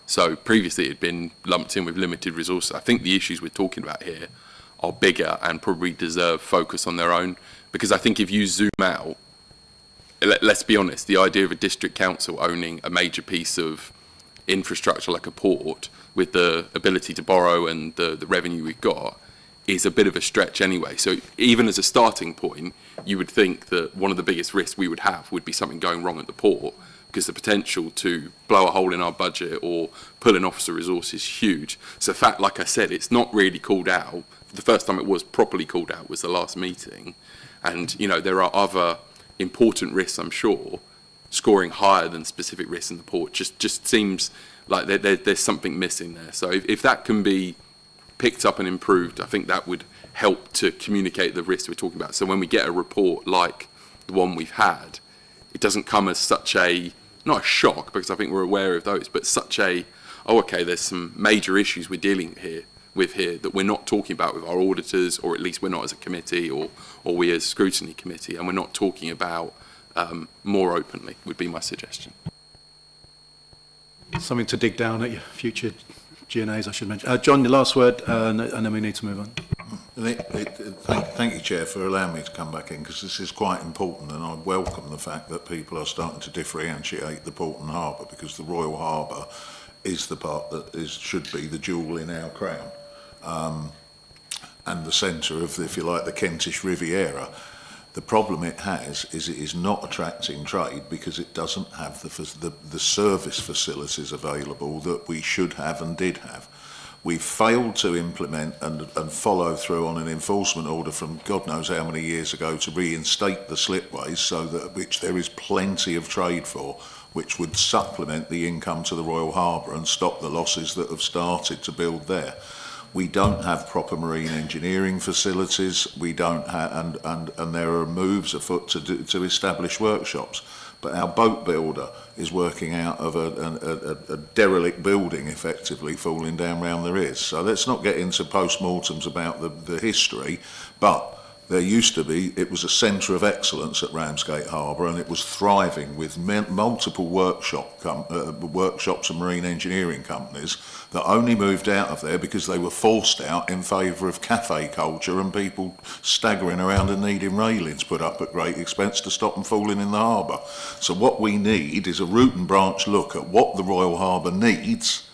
So previously it had been lumped in with limited resources. I think the issues we're talking about here are bigger and probably deserve focus on their own, because I think if you zoom out, let's be honest, the idea of a district council owning a major piece of infrastructure like a port with the ability to borrow and the revenue we've got is a bit of a stretch anyway. So even as a starting point, you would think that one of the biggest risks we would have would be something going wrong at the port, because the potential to blow a hole in our budget or pull an officer resource is huge. So the fact, like I said, it's not really called out. The first time it was properly called out was the last meeting. And, there are other important risks, I'm sure, scoring higher than specific risks in the port. Just seems like there's something missing there. So if that can be picked up and improved, I think that would help to communicate the risks we're talking about. So when we get a report like the one we've had, it doesn't come as such not a shock, because I think we're aware of those, but such okay, there's some major issues we're dealing with here that we're not talking about with our auditors, or at least we're not as a committee, or we as Scrutiny Committee, and we're not talking about more openly, would be my suggestion. Something to dig down at your future G&As, I should mention. John, your last word, and then we need to move on. Thank you, Chair, for allowing me to come back in, because this is quite important, and I welcome the fact that people are starting to differentiate the port and harbour, because the Royal Harbour is the part that should be the jewel in our crown, and the centre of, if you like, the Kentish Riviera. The problem it has is it is not attracting trade because it doesn't have the service facilities available that we should have and did have. We failed to implement and follow through on an enforcement order from God knows how many years ago to reinstate the slipways, so that which there is plenty of trade for, which would supplement the income to the Royal Harbour and stop the losses that have started to build there. We don't have proper marine engineering facilities. We don't have, and there are moves afoot to establish workshops. But our boat builder is working out of a derelict building, effectively falling down round the Riz. So let's not get into post-mortems about the history, but there used to be, it was a centre of excellence at Ramsgate Harbour, and it was thriving with multiple workshops and marine engineering companies that only moved out of there because they were forced out in favour of cafe culture and people staggering around and needing railings put up at great expense to stop them falling in the harbour. So what we need is a root and branch look at what the Royal Harbour needs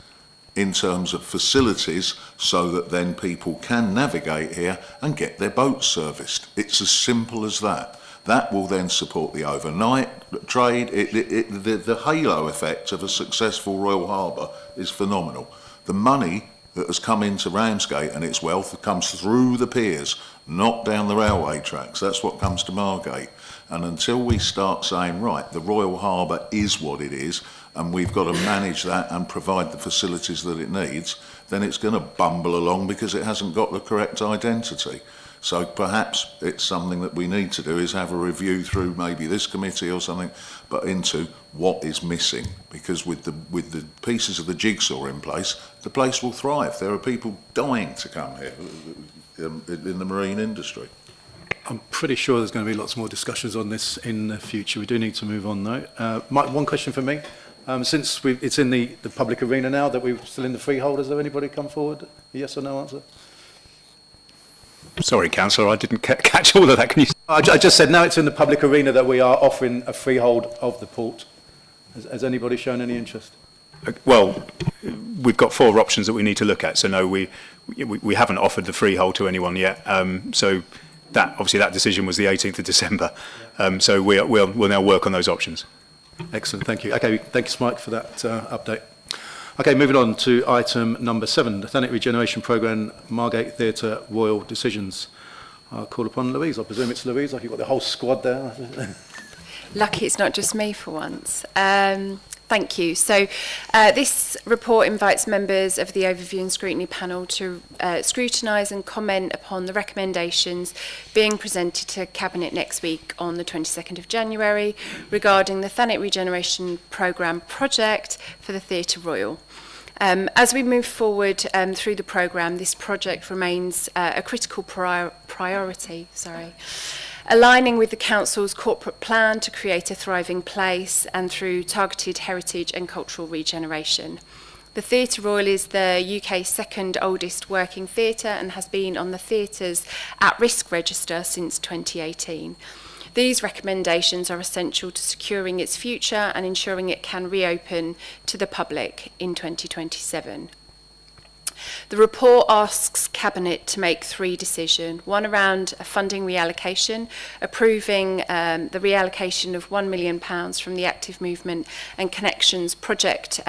in terms of facilities, so that then people can navigate here and get their boats serviced. It's as simple as that. That will then support the overnight trade. The halo effect of a successful Royal Harbour is phenomenal. The money that has come into Ramsgate and its wealth comes through the piers, not down the railway tracks. That's what comes to Margate. And until we start saying, right, the Royal Harbour is what it is, and we've got to manage that and provide the facilities that it needs, then it's going to bumble along because it hasn't got the correct identity. So perhaps it's something that we need to do is have a review through maybe this committee or something, but into what is missing. Because with the pieces of the jigsaw in place will thrive. There are people dying to come here in the marine industry. I'm pretty sure there's going to be lots more discussions on this in the future. We do need to move on though. Mike, one question for me. Since it's in the public arena now that we're still in the freehold, has there anybody come forward? A yes or no answer? Sorry, Councillor, I didn't catch all of that. Can you? I just said now it's in the public arena that we are offering a freehold of the port. Has anybody shown any interest? Well, we've got 4 options that we need to look at. So no, we haven't offered the freehold to anyone yet. So that obviously that decision was the 18th of December. So we'll now work on those options. Excellent, thank you. Okay, thank you, Mike, for that update. Okay, moving on to item number 7, the Thanet Regeneration Programme, Margate Theatre Royal Decisions. I'll call upon Louise. I presume it's Louise, like you've got the whole squad there. Lucky it's not just me for once. Thank you. So this report invites members of the Overview and Scrutiny Panel to scrutinise and comment upon the recommendations being presented to Cabinet next week on the 22nd of January regarding the Thanet Regeneration Programme project for the Theatre Royal. As we move forward through the programme, this project remains a critical priority. Aligning with the Council's corporate plan to create a thriving place and through targeted heritage and cultural regeneration. The Theatre Royal is the UK's second oldest working theatre and has been on the theatre's at-risk register since 2018. These recommendations are essential to securing its future and ensuring it can reopen to the public in 2027. The report asks Cabinet to make 3 decisions, one around a funding reallocation, approving the reallocation of £1 million from the Active Movement and Connections project,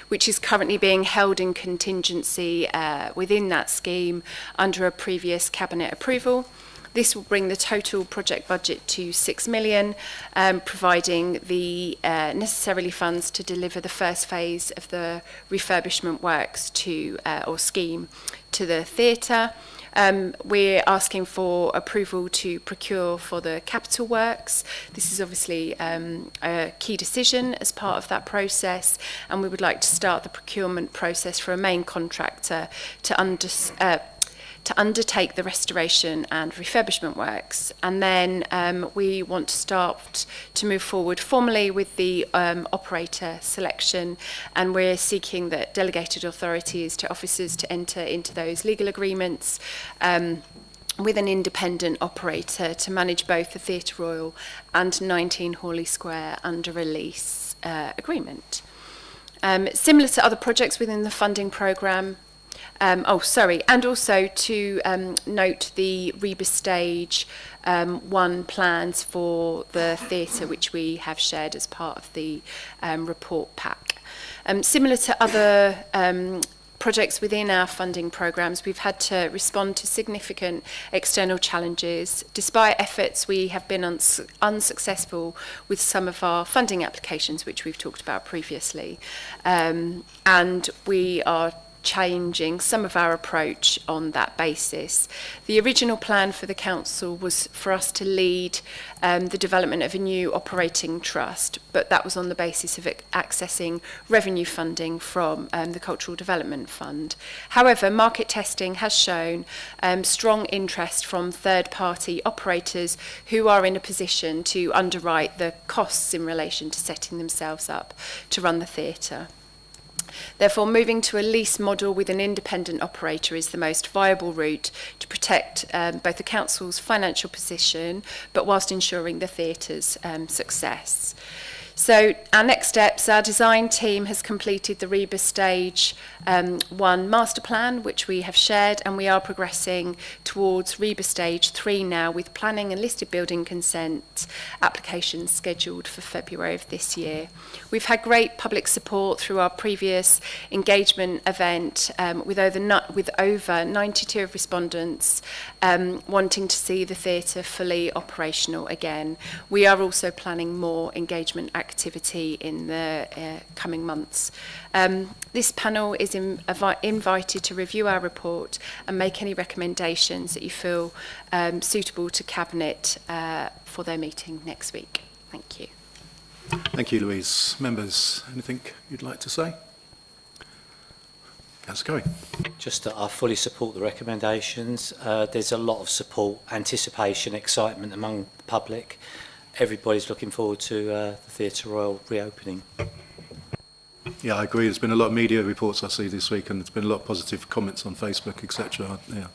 which is currently being held in contingency within that scheme under a previous Cabinet approval. This will bring the total project budget to £6 million, providing the necessary funds to deliver the first phase of the refurbishment works or scheme to the theatre. We're asking for approval to procure for the capital works. This is obviously a key decision as part of that process, and we would like to start the procurement process for a main contractor to undertake the restoration and refurbishment works. And then we want to start to move forward formally with the operator selection, and we're seeking that delegated authorities to officers to enter into those legal agreements with an independent operator to manage both the Theatre Royal and 19 Hawley Square under a lease agreement. Similar to other projects within the funding programme, and also to note the Reba Stage 1 plans for the theatre, which we have shared as part of the report pack. Similar to other projects within our funding programmes, we've had to respond to significant external challenges. Despite efforts, we have been unsuccessful with some of our funding applications, which we've talked about previously. And we are changing some of our approach on that basis. The original plan for the council was for us to lead the development of a new operating trust, but that was on the basis of accessing revenue funding from the Cultural Development Fund. However, market testing has shown strong interest from third-party operators who are in a position to underwrite the costs in relation to setting themselves up to run the theatre. Therefore, moving to a lease model with an independent operator is the most viable route to protect both the council's financial position, but whilst ensuring the theatre's success. So our next steps, our design team has completed the Reba Stage 1 master plan, which we have shared, and we are progressing towards Reba Stage 3 now, with planning and listed building consent applications scheduled for February of this year. We've had great public support through our previous engagement event, with over 92 of respondents wanting to see the theatre fully operational again. We are also planning more engagement activity in the coming months. This panel is invited to review our report and make any recommendations that you feel suitable to Cabinet for their meeting next week. Thank you. Thank you, Louise. Members, anything you'd like to say? Councillor Curry. Just that I fully support the recommendations. There's a lot of support, anticipation, excitement among the public. Everybody's looking forward to the Theatre Royal reopening. Yeah, I agree. There's been a lot of media reports I see this week, and there's been a lot of positive comments on Facebook, etc. Yeah.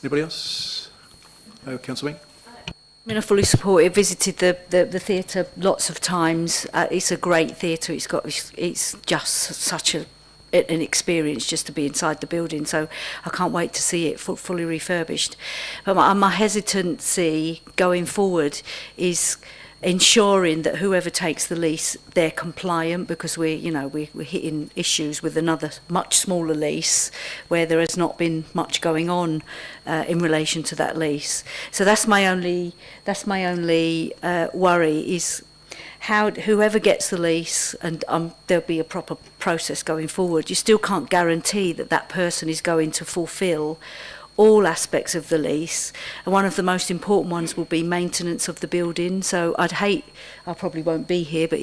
Anybody else? Councillor Wing? I mean, I fully support it. Visited the theatre lots of times. It's a great theatre. It's just such an experience just to be inside the building. So I can't wait to see it fully refurbished. But my hesitancy going forward is ensuring that whoever takes the lease, they're compliant, because we're hitting issues with another much smaller lease where there has not been much going on in relation to that lease. So that's my only worry, is how whoever gets the lease, and there'll be a proper process going forward. You still can't guarantee that that person is going to fulfil all aspects of the lease, and one of the most important ones will be maintenance of the building. So I probably won't be here, but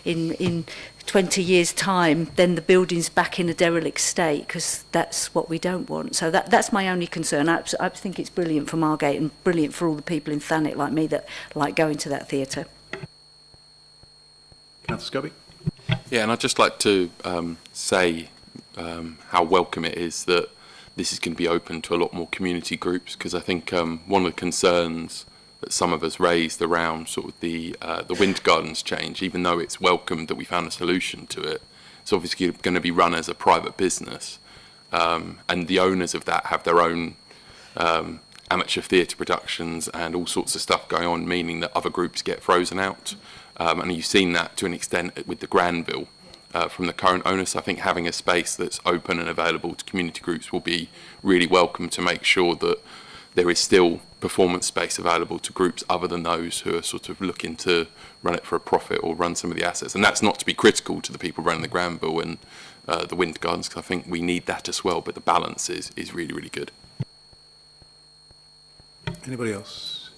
in 20 years' time, then the building's back in a derelict state, because that's what we don't want. So that's my only concern. I think it's brilliant for Margate and brilliant for all the people in Thanet like me that like going to that theatre. Councillor Scobie? Yeah, and I'd just like to say how welcome it is that this is going to be open to a lot more community groups, because I think one of the concerns that some of us raised around sort of the Winter Gardens change, even though it's welcome that we found a solution to it, it's obviously going to be run as a private business, and the owners of that have their own amateur theatre productions and all sorts of stuff going on, meaning that other groups get frozen out. And you've seen that to an extent with the Granville from the current owners. So I think having a space that's open and available to community groups will be really welcome, to make sure that there is still performance space available to groups other than those who are sort of looking to run it for a profit or run some of the assets. And that's not to be critical to the people running the Granville and the Winter Gardens, because I think we need that as well, but the balance is really, really good. Anybody else?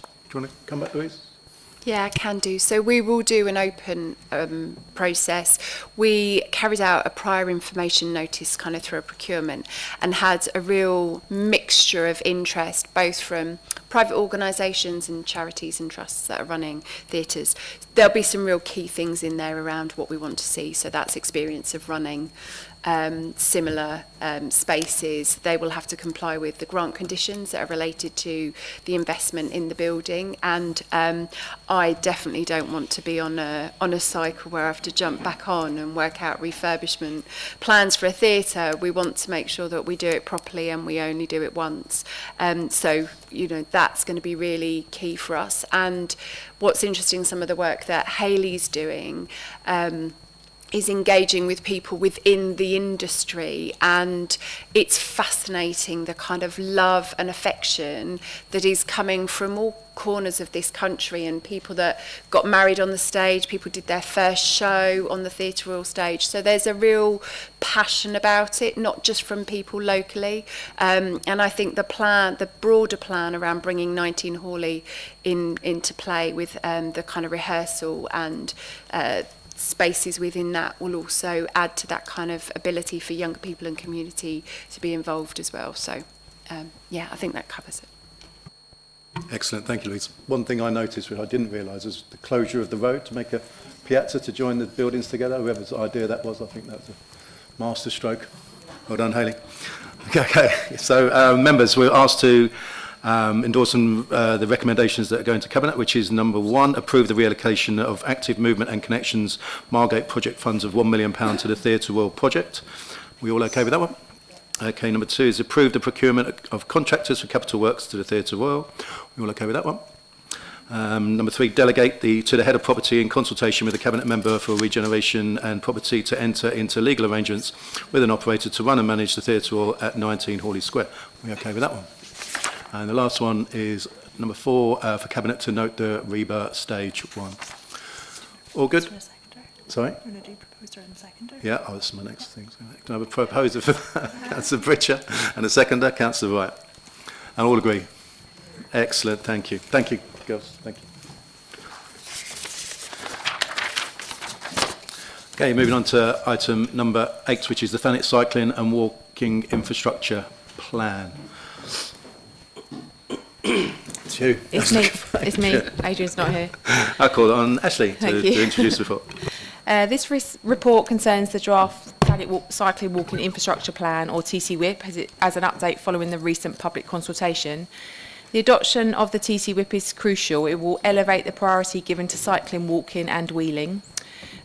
Do you want to come back, Louise? Yeah, I can do. So we will do an open process. We carried out a prior information notice kind of through a procurement, and had a real mixture of interest, both from private organisations and charities and trusts that are running theatres. There'll be some real key things in there around what we want to see. So that's experience of running similar spaces. They will have to comply with the grant conditions that are related to the investment in the building, and I definitely don't want to be on a cycle where I have to jump back on and work out refurbishment plans for a theatre. We want to make sure that we do it properly and we only do it once. So that's going to be really key for us. And what's interesting, some of the work that Hayley's doing is engaging with people within the industry, and it's fascinating the kind of love and affection that is coming from all corners of this country, and people that got married on the stage, people did their first show on the Theatre Royal stage. So there's a real passion about it, not just from people locally. And I think the broader plan around bringing 19 Hawley into play with the kind of rehearsal and spaces within that will also add to that kind of ability for younger people and community to be involved as well. So I think that covers it. Excellent, thank you, Louise. One thing I noticed, which I didn't realise, was the closure of the road to make a piazza to join the buildings together. Whoever's idea that was, I think that was a master stroke. Well done, Hayley. Okay, so members, we're asked to Endorsing the recommendations that are going to Cabinet, which is number 1, approve the reallocation of Active Movement and Connections Margate project funds of £1 million to the Theatre World project. We all okay with that one? Okay, number 2 is approve the procurement of contractors for capital works to the Theatre Royal. We all okay with that one? Number 3, delegate to the head of property in consultation with the Cabinet member for regeneration and property to enter into legal arrangements with an operator to run and manage the Theatre Royal at 19 Hawley Square. We okay with that one? And the last one is number 4 for Cabinet to note the REBA stage 1. All good? Sorry? We're going to do proposer and seconder. Yeah, that's my next thing. Can I have a proposer for that? Councillor Pritchard and a seconder, Councillor Wright. And all agree? Excellent, thank you. Thank you, girls. Thank you. Okay, moving on to item number 8, which is the Thanet Cycling and Walking Infrastructure Plan. It's you. It's me. It's me. Adrian's not here. I call it on Ashley to introduce the report. This report concerns the draft Thanet Cycling Walking Infrastructure Plan, or TC WIP, as an update following the recent public consultation. The adoption of the TC WIP is crucial. It will elevate the priority given to cycling, walking and wheeling.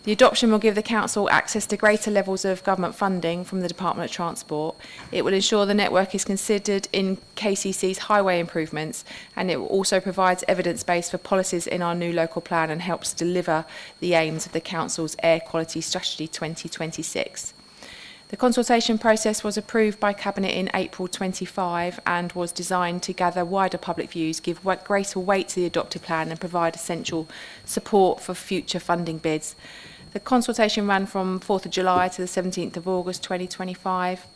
The adoption will give the Council access to greater levels of government funding from the Department of Transport. It will ensure the network is considered in KCC's highway improvements, and it will also provide evidence base for policies in our new local plan and helps deliver the aims of the Council's Air Quality Strategy 2026. The consultation process was approved by Cabinet in April 25 and was designed to gather wider public views, give greater weight to the adopted plan and provide essential support for future funding bids. The consultation ran from 4th of July to the 17th of August 2025.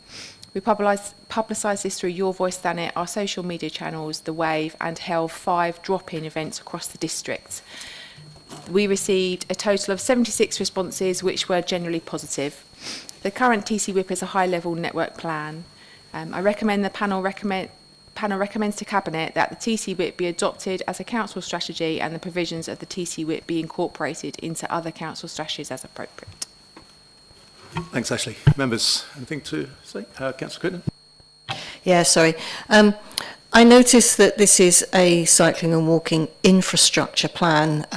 We publicised this through Your Voice Thanet, our social media channels, The Wave, and held 5 drop-in events across the district. We received a total of 76 responses, which were generally positive. The current TC WIP is a high-level network plan. I recommend the panel recommends to Cabinet that the TC WIP be adopted as a council strategy and the provisions of the TC WIP be incorporated into other council strategies as appropriate. Thanks, Ashley. Members, anything to say? Councillor Crittenden? Yeah, sorry. I noticed that this is a cycling and walking infrastructure plan.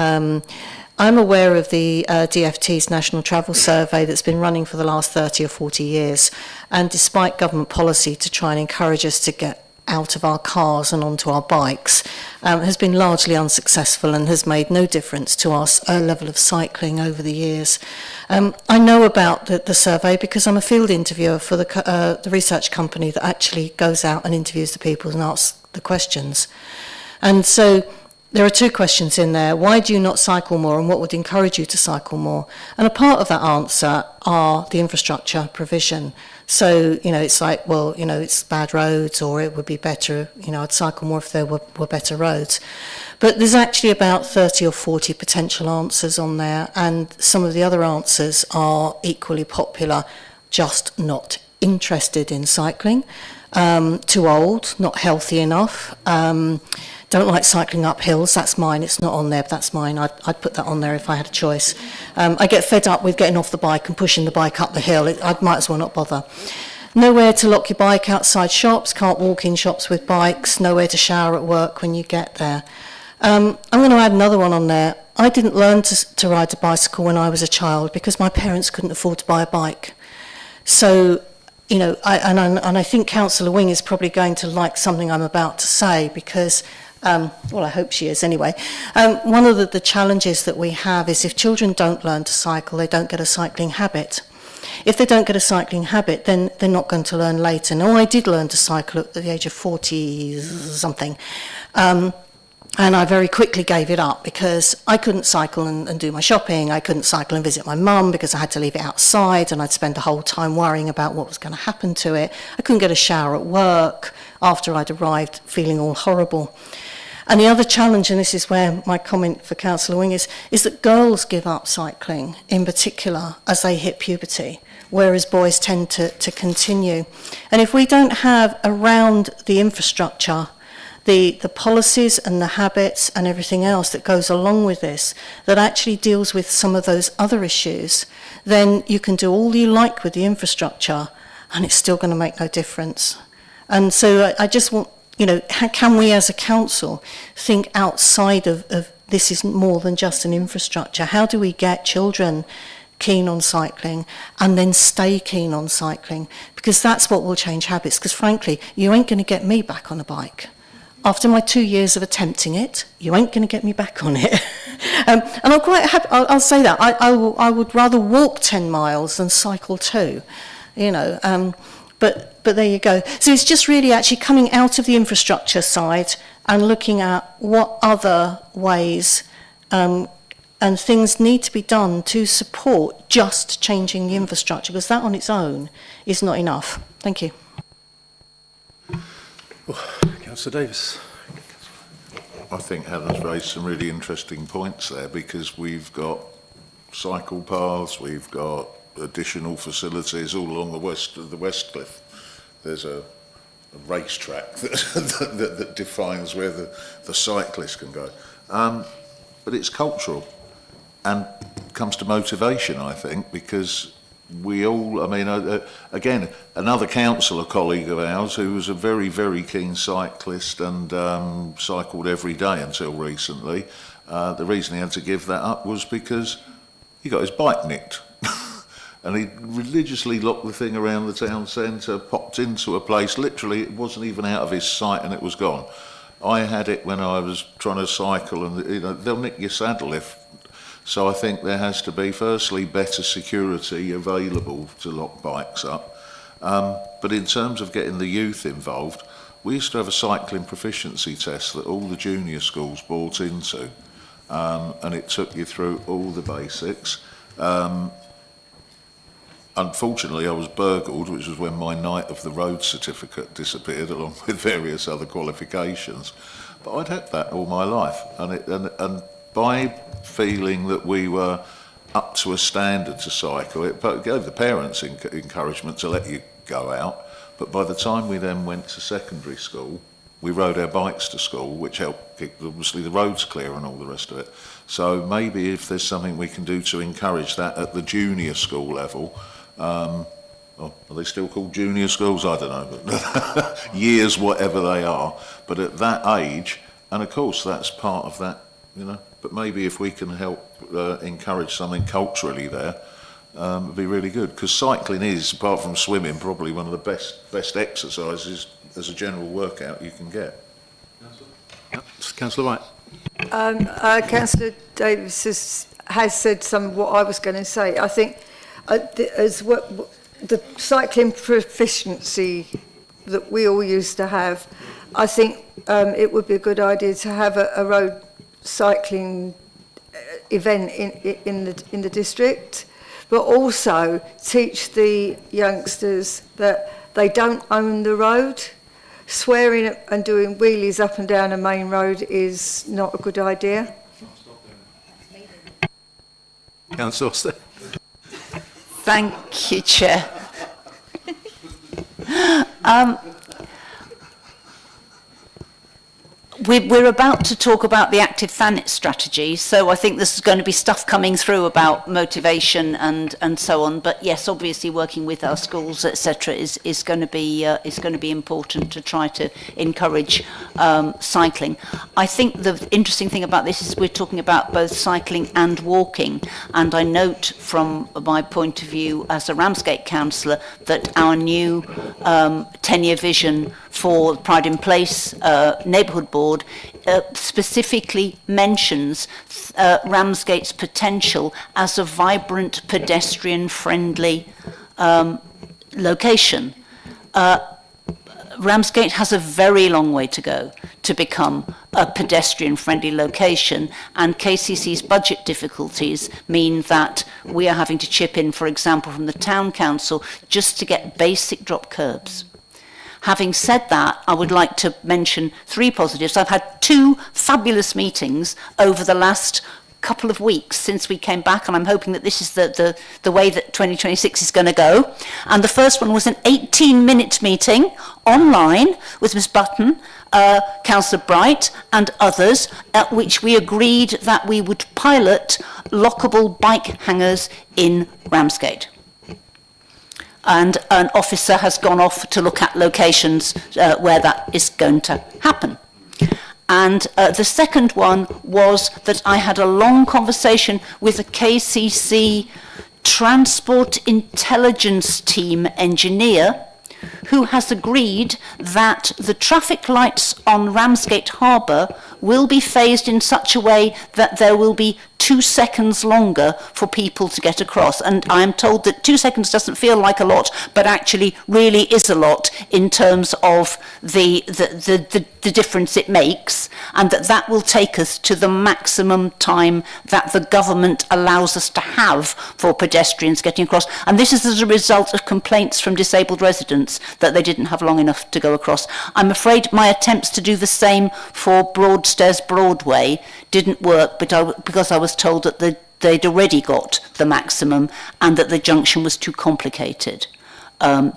I'm aware of the DFT's National Travel Survey that's been running for the last 30 or 40 years, and despite government policy to try and encourage us to get out of our cars and onto our bikes, has been largely unsuccessful and has made no difference to our level of cycling over the years. I know about the survey because I'm a field interviewer for the research company that actually goes out and interviews the people and asks the questions. And so there are 2 questions in there. Why do you not cycle more, and what would encourage you to cycle more? And a part of that answer are the infrastructure provision. So, it's like, well, it's bad roads, or it would be better, I'd cycle more if there were better roads. But there's actually about 30 or 40 potential answers on there, and some of the other answers are equally popular, just not interested in cycling, too old, not healthy enough, don't like cycling up hills. That's mine. It's not on there, but that's mine. I'd put that on there if I had a choice. I get fed up with getting off the bike and pushing the bike up the hill. I might as well not bother. Nowhere to lock your bike outside shops. Can't walk in shops with bikes. Nowhere to shower at work when you get there. I'm going to add another one on there. I didn't learn to ride a bicycle when I was a child because my parents couldn't afford to buy a bike. So, I think Councillor Wing is probably going to like something I'm about to say because well, I hope she is anyway. One of the challenges that we have is if children don't learn to cycle, they don't get a cycling habit. If they don't get a cycling habit, then they're not going to learn later. Now, I did learn to cycle at the age of 40-something, and I very quickly gave it up because I couldn't cycle and do my shopping. I couldn't cycle and visit my mum because I had to leave it outside, and I'd spend the whole time worrying about what was going to happen to it. I couldn't get a shower at work after I'd arrived feeling all horrible. And the other challenge, and this is where my comment for Councillor Wing is that girls give up cycling in particular as they hit puberty, whereas boys tend to continue. And if we don't have around the infrastructure, the policies and the habits and everything else that goes along with this, that actually deals with some of those other issues, then you can do all you like with the infrastructure and it's still going to make no difference. And so I just want can we as a council think outside of this is more than just an infrastructure? How do we get children keen on cycling and then stay keen on cycling? Because that's what will change habits. Because frankly, you ain't going to get me back on a bike. After my 2 years of attempting it, you ain't going to get me back on it. And I'm quite happy, I'll say that. I would rather walk 10 miles than cycle 2, but there you go. So it's just really actually coming out of the infrastructure side and looking at what other ways and things need to be done to support just changing the infrastructure, because that on its own is not enough. Thank you. Councillor Davis. I think Helen's raised some really interesting points there, because we've got cycle paths, we've got additional facilities all along the West Cliff. There's a racetrack that defines where the cyclist can go. But it's cultural and comes to motivation, I think, because we all, again, another councillor colleague of ours who was a very, very keen cyclist and cycled every day until recently, the reason he had to give that up was because he got his bike nicked. And he religiously locked the thing around the town centre, popped into a place, literally it wasn't even out of his sight and it was gone. I had it when I was trying to cycle, and they'll nick your saddle if. So I think there has to be, firstly, better security available to lock bikes up. But in terms of getting the youth involved, we used to have a cycling proficiency test that all the junior schools bought into, and it took you through all the basics. Unfortunately, I was burgled, which was when my Knight of the Road certificate disappeared, along with various other qualifications. But I'd had that all my life, and by feeling that we were up to a standard to cycle, it gave the parents encouragement to let you go out. But by the time we then went to secondary school, we rode our bikes to school, which helped keep, obviously, the roads clear and all the rest of it. So maybe if there's something we can do to encourage that at the junior school level, are they still called junior schools? I don't know, but years, whatever they are. But at that age, and of course that's part of that, but maybe if we can help encourage something culturally there, it'd be really good. Because cycling is, apart from swimming, probably one of the best exercises as a general workout you can get. Councillor Wright. Councillor Davis has said some of what I was going to say. I think the cycling proficiency that we all used to have, I think it would be a good idea to have a road cycling event in the district, but also teach the youngsters that they don't own the road. Swearing and doing wheelies up and down a main road is not a good idea. Councillor Austin. Thank you, Chair. We're about to talk about the active Thanet strategy, so I think this is going to be stuff coming through about motivation and so on. But yes, obviously working with our schools, etc., is going to be important to try to encourage cycling. I think the interesting thing about this is we're talking about both cycling and walking, and I note from my point of view as a Ramsgate councillor that our new 10-year vision for Pride in Place neighbourhood board specifically mentions Ramsgate's potential as a vibrant pedestrian-friendly location. Ramsgate has a very long way to go to become a pedestrian-friendly location, and KCC's budget difficulties mean that we are having to chip in, for example, from the town council just to get basic drop curbs. Having said that, I would like to mention 3 positives. I've had 2 fabulous meetings over the last couple of weeks since we came back, and I'm hoping that this is the way that 2026 is going to go. And the first one was an 18-minute meeting online with Ms Button, Councillor Bright and others, at which we agreed that we would pilot lockable bike hangers in Ramsgate. and an officer has gone off to look at locations where that is going to happen. And the second one was that I had a long conversation with a KCC Transport Intelligence Team engineer who has agreed that the traffic lights on Ramsgate Harbour will be phased in such a way that there will be 2 seconds longer for people to get across. And I am told that 2 seconds doesn't feel like a lot, but actually really is a lot in terms of the difference it makes, and that will take us to the maximum time that the government allows us to have for pedestrians getting across. And this is as a result of complaints from disabled residents that they didn't have long enough to go across. I'm afraid my attempts to do the same for Broadstairs Broadway didn't work, but because I was told that they'd already got the maximum and that the junction was too complicated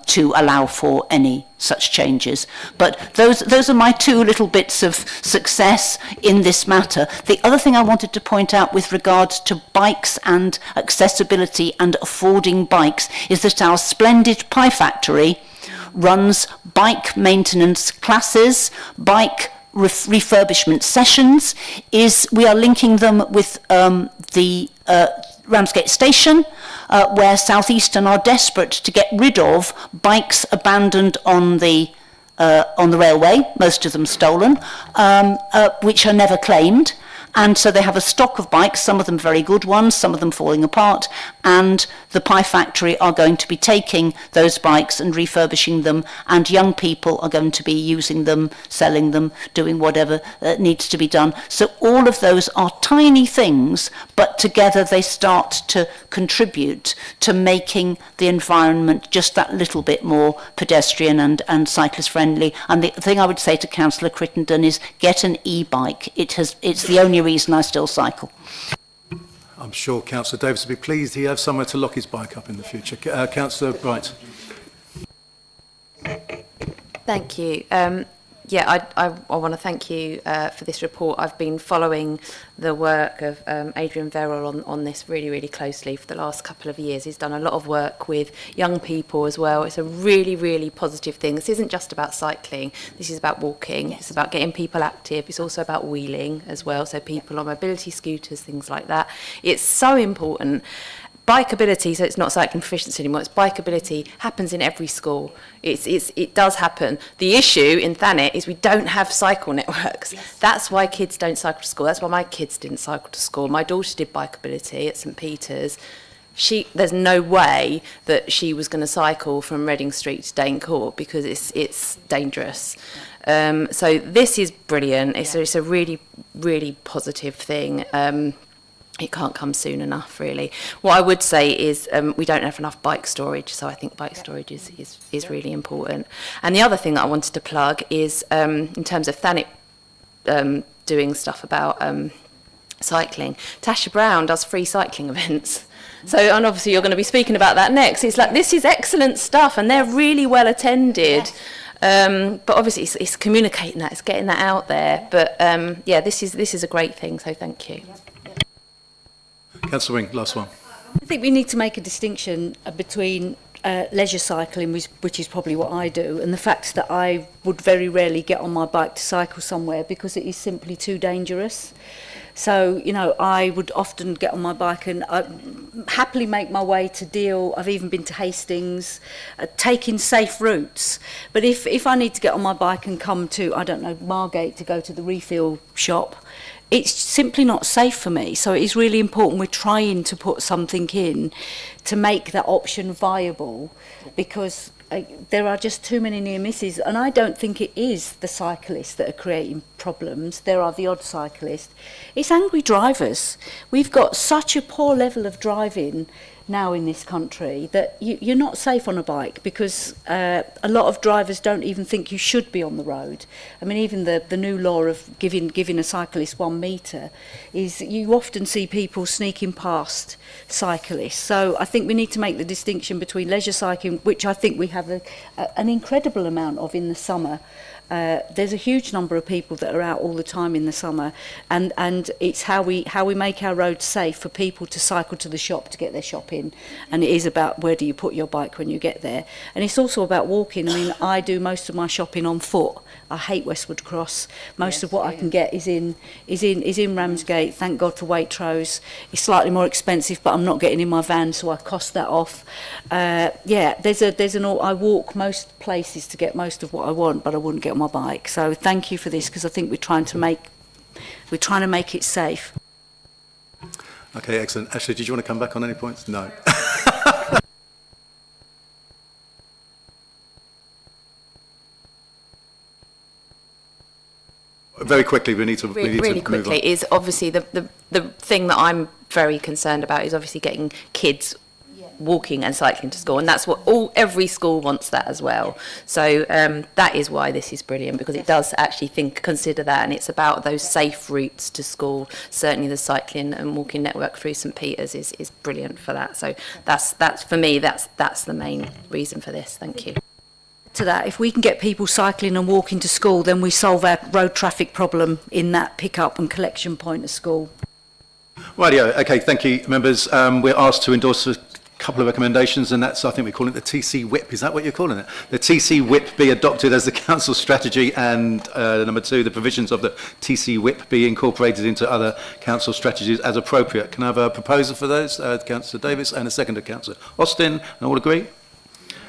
to allow for any such changes. But those are my 2 little bits of success in this matter. The other thing I wanted to point out with regards to bikes and accessibility and affording bikes is that our splendid Pie Factory runs bike maintenance classes, bike refurbishment sessions. We are linking them with the Ramsgate Station, where South Eastern are desperate to get rid of bikes abandoned on the railway, most of them stolen, which are never claimed. And so they have a stock of bikes, some of them very good ones, some of them falling apart, and the Pie Factory are going to be taking those bikes and refurbishing them, and young people are going to be using them, selling them, doing whatever needs to be done. So all of those are tiny things, but together they start to contribute to making the environment just that little bit more pedestrian and cyclist friendly. And the thing I would say to Councillor Crittenden is get an e-bike. It's the only reason I still cycle. I'm sure Councillor Davis will be pleased he has somewhere to lock his bike up in the future. Councillor Bright. Thank you. I want to thank you for this report. I've been following the work of Adrian Verrill on this really, really closely for the last couple of years. He's done a lot of work with young people as well. It's a really, really positive thing. This isn't just about cycling. This is about walking. Yes. It's about getting people active. It's also about wheeling as well, so people on mobility scooters, things like that. It's so important. Bikeability, so it's not cycling proficiency anymore, it's bikeability, happens in every school. It does happen. The issue in Thanet is we don't have cycle networks. Yes. That's why kids don't cycle to school. That's why my kids didn't cycle to school. My daughter did bikeability at St Peter's. There's no way that she was going to cycle from Reading Street to Dane Court because it's dangerous. So this is brilliant. It's a really, really positive thing. It can't come soon enough, really. What I would say is we don't have enough bike storage, so I think bike storage is really important. And the other thing that I wanted to plug is in terms of Thanet doing stuff about cycling, Tasha Brown does free cycling events. So, and obviously you're going to be speaking about that next. It's like, this is excellent stuff, and they're really well attended. Yes. But obviously it's communicating that, it's getting that out there. But this is a great thing, so thank you. Councillor Wing, last one. I think we need to make a distinction between leisure cycling, which is probably what I do, and the fact that I would very rarely get on my bike to cycle somewhere because it is simply too dangerous. So, I would often get on my bike and happily make my way to Deal. I've even been to Hastings, taking safe routes. But if I need to get on my bike and come to, I don't know, Margate to go to the refill shop, it's simply not safe for me. So it is really important we're trying to put something in to make that option viable, because there are just too many near misses. And I don't think it is the cyclists that are creating problems. There are the odd cyclist. It's angry drivers. We've got such a poor level of driving now in this country that you're not safe on a bike, because a lot of drivers don't even think you should be on the road. I mean, even the new law of giving a cyclist 1 metre is, you often see people sneaking past cyclists. So I think we need to make the distinction between leisure cycling, which I think we have an incredible amount of in the summer, There's a huge number of people that are out all the time in the summer, and it's how we make our roads safe for people to cycle to the shop to get their shopping, and it is about where do you put your bike when you get there, and it's also about walking. I mean, I do most of my shopping on foot. I hate Westwood Cross. Most of what I can get is in Ramsgate. Thank God for Waitrose. It's slightly more expensive, but I'm not getting in my van, so I cost that off. I walk most places to get most of what I want, but I wouldn't get on my bike. So thank you for this, because I think we're trying to make it safe. Okay, excellent. Ashley, did you want to come back on any points? No. Very quickly, we need to Really quickly, is obviously the thing that I'm very concerned about is obviously getting kids walking and cycling to school, and that's what every school wants that as well. So that is why this is brilliant, because it does actually consider that, and it's about those safe routes to school. Certainly the cycling and walking network through St Peter's is brilliant for that. So that's for me, that's the main reason for this. Thank you. To that, if we can get people cycling and walking to school, then we solve our road traffic problem in that pick-up and collection point of school. Rightio. Okay, thank you, members. We're asked to endorse a couple of recommendations, and that's, I think we call it the TC Whip. Is that what you're calling it? The TC Whip be adopted as the council strategy, and number 2, the provisions of the TC Whip be incorporated into other council strategies as appropriate. Can I have a proposal for those? Councillor Davis, and a second to Councillor Austin. And all agree?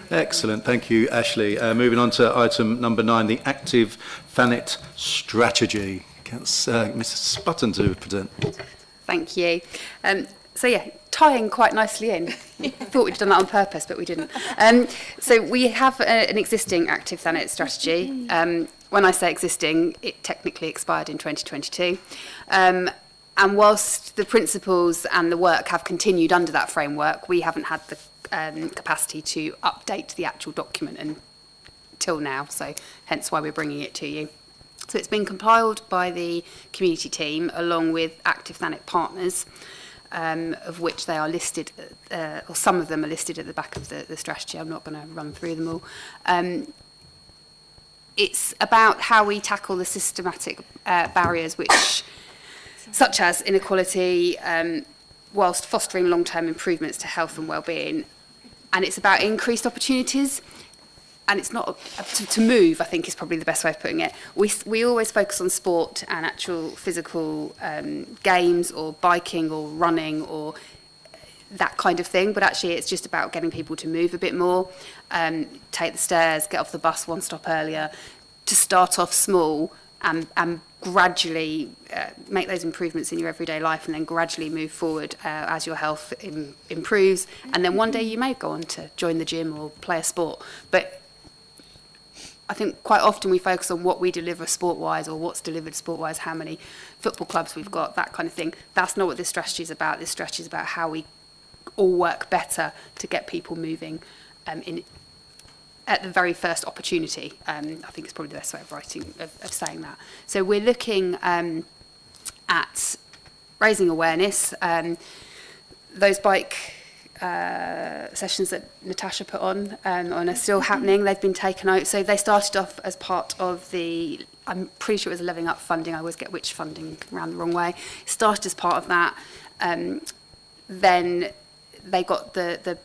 Excellent, thank you, Ashley. Moving on to item number 9, the active Thanet strategy. Mrs. Sputton to present. Thank you. Tying quite nicely in. Thought we'd done that on purpose, but we didn't. So we have an existing active Thanet strategy. When I say existing, it technically expired in 2022. And whilst the principles and the work have continued under that framework, we haven't had the capacity to update the actual document until now, so hence why we're bringing it to you. So it's been compiled by the community team along with active Thanet partners, of which they are listed, or some of them are listed at the back of the strategy. I'm not going to run through them all. It's about how we tackle the systematic barriers such as inequality, whilst fostering long-term improvements to health and well-being. And it's about increased opportunities, and it's not to move, I think is probably the best way of putting it. We always focus on sport and actual physical games, or biking or running or that kind of thing, but actually it's just about getting people to move a bit more, take the stairs, get off the bus one stop earlier, to start off small and gradually make those improvements in your everyday life, and then gradually move forward as your health improves. And then one day you may go on to join the gym or play a sport. But I think quite often we focus on what we deliver sport-wise, or what's delivered sport-wise, how many football clubs we've got, that kind of thing. That's not what this strategy is about. This strategy is about how we all work better to get people moving at the very first opportunity. I think it's probably the best way of saying that. So we're looking at raising awareness. Those bike sessions that Natasha put on are still happening. They've been taken out. So they started off as part of the, I'm pretty sure it was Living Up funding. I always get which funding around the wrong way. Started as part of that. Then they got the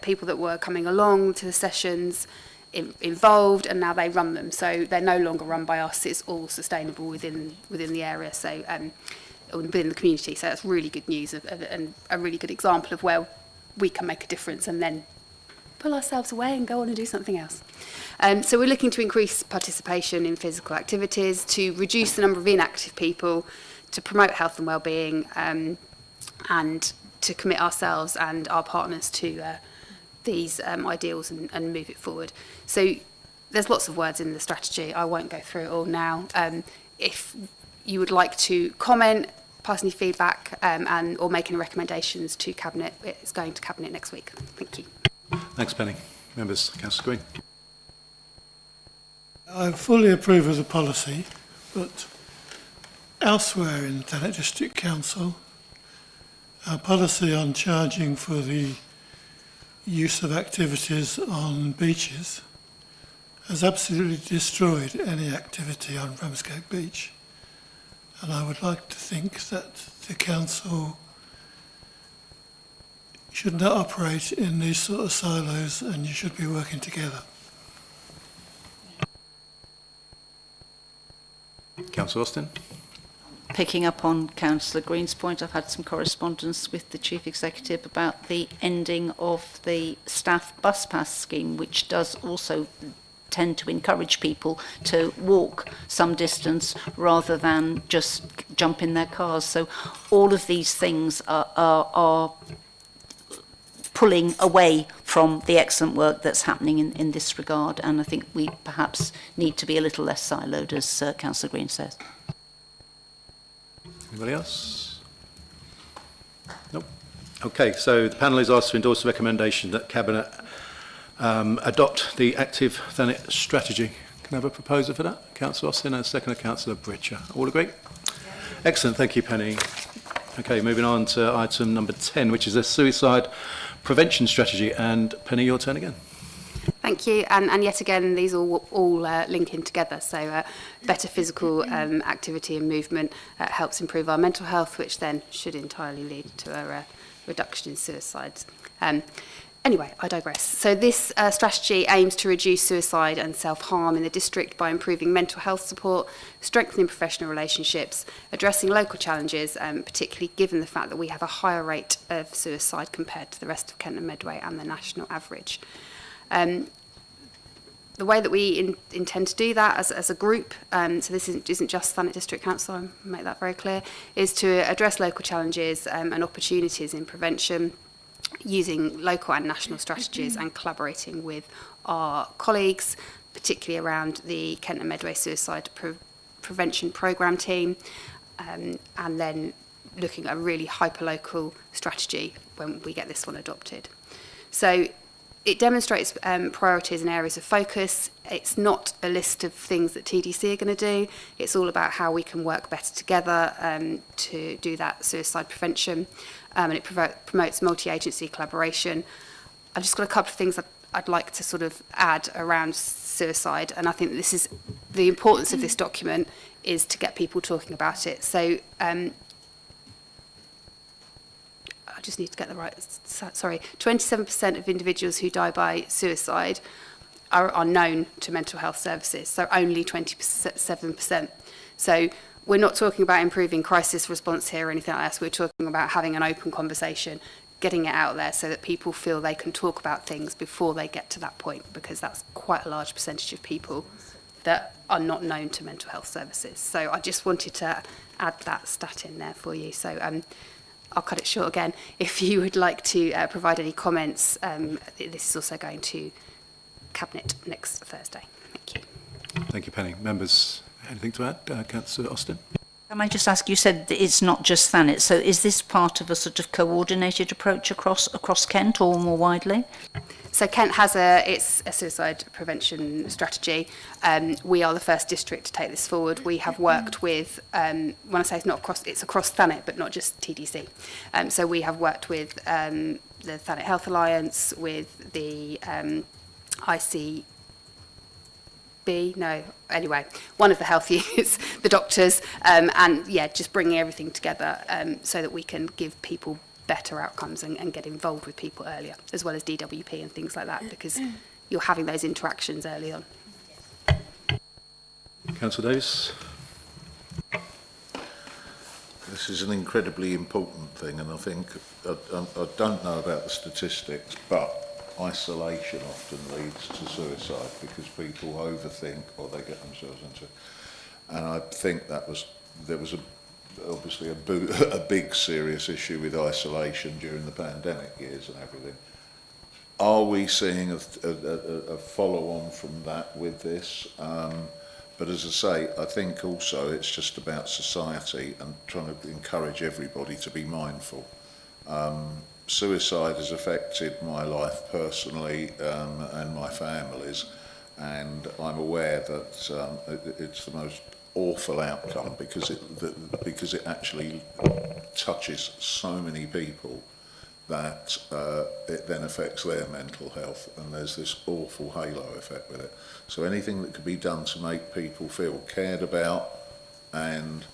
people that were coming along to the sessions involved, and now they run them. So they're no longer run by us. It's all sustainable within the area, so within the community. So that's really good news and a really good example of where we can make a difference and then pull ourselves away and go on and do something else. So we're looking to increase participation in physical activities, to reduce the number of inactive people, to promote health and well-being, and to commit ourselves and our partners to these ideals and move it forward. So there's lots of words in the strategy. I won't go through it all now. If you would like to comment, pass any feedback, or make any recommendations to Cabinet, it's going to Cabinet next week. Thank you. Thanks, Penny. Members, Councillor Green. I fully approve of the policy, but elsewhere in Thanet District Council, our policy on charging for the use of activities on beaches has absolutely destroyed any activity on Ramsgate Beach. And I would like to think that the council should not operate in these sort of silos, and you should be working together. Councillor Austin. Picking up on Councillor Green's point, I've had some correspondence with the Chief Executive about the ending of the staff bus pass scheme, which does also tend to encourage people to walk some distance rather than just jump in their cars. So all of these things are pulling away from the excellent work that's happening in this regard, and I think we perhaps need to be a little less siloed, as Councillor Green says. Anybody else? Nope. Okay, so the panel is asked to endorse the recommendation that Cabinet adopt the active Thanet strategy. Can I have a proposer for that? Councillor Austin and a second Councillor Britcher. All agree? Excellent, thank you, Penny. Okay, moving on to item number 10, which is a suicide prevention strategy. And Penny, your turn again. Thank you. And yet again, these all link in together. So better physical activity and movement helps improve our mental health, which then should entirely lead to a reduction in suicides. Anyway, I digress. So this strategy aims to reduce suicide and self-harm in the district by improving mental health support, strengthening professional relationships, addressing local challenges, particularly given the fact that we have a higher rate of suicide compared to the rest of Kent and Medway and the national average. The way that we intend to do that as a group, so this isn't just Thanet District Council, I'll make that very clear, is to address local challenges and opportunities in prevention, using local and national strategies and collaborating with our colleagues, particularly around the Kent and Medway Suicide Prevention Programme team, and then looking at a really hyper-local strategy when we get this one adopted. So it demonstrates priorities and areas of focus. It's not a list of things that TDC are going to do. It's all about how we can work better together to do that suicide prevention. And it promotes multi-agency collaboration. I've just got a couple of things that I'd like to sort of add around suicide. And I think this is the importance of this document is to get people talking about it. So I just need to get the right, sorry, 27% of individuals who die by suicide are known to mental health services, so only 27%. So we're not talking about improving crisis response here or anything like that. We're talking about having an open conversation, getting it out there so that people feel they can talk about things before they get to that point, because that's quite a large percentage of people that are not known to mental health services. So I just wanted to add that stat in there for you. So I'll cut it short again. If you would like to provide any comments, this is also going to Cabinet next Thursday. Thank you. Thank you, Penny. Members, anything to add? Councillor Austin? Can I just ask, you said that it's not just Thanet, so is this part of a sort of coordinated approach across Kent or more widely? So Kent has it's a suicide prevention strategy. We are the first district to take this forward. We have worked with, when I say it's across Thanet, but not just TDC. So we have worked with the Thanet Health Alliance, with the one of the health youths, the doctors, and yeah, just bringing everything together so that we can give people better outcomes and get involved with people earlier, as well as DWP and things like that, because you're having those interactions early on. Councillor Davis? This is an incredibly important thing, and I think, I don't know about the statistics, but isolation often leads to suicide because people overthink or they get themselves into it. And I think there was obviously a big serious issue with isolation during the pandemic years and everything. Are we seeing a follow-on from that with this? But as I say, I think also it's just about society and trying to encourage everybody to be mindful. Suicide has affected my life personally and my family's, and I'm aware that it's the most awful outcome because it actually touches so many people that it then affects their mental health, and there's this awful halo effect with it. So anything that could be done to make people feel cared about, and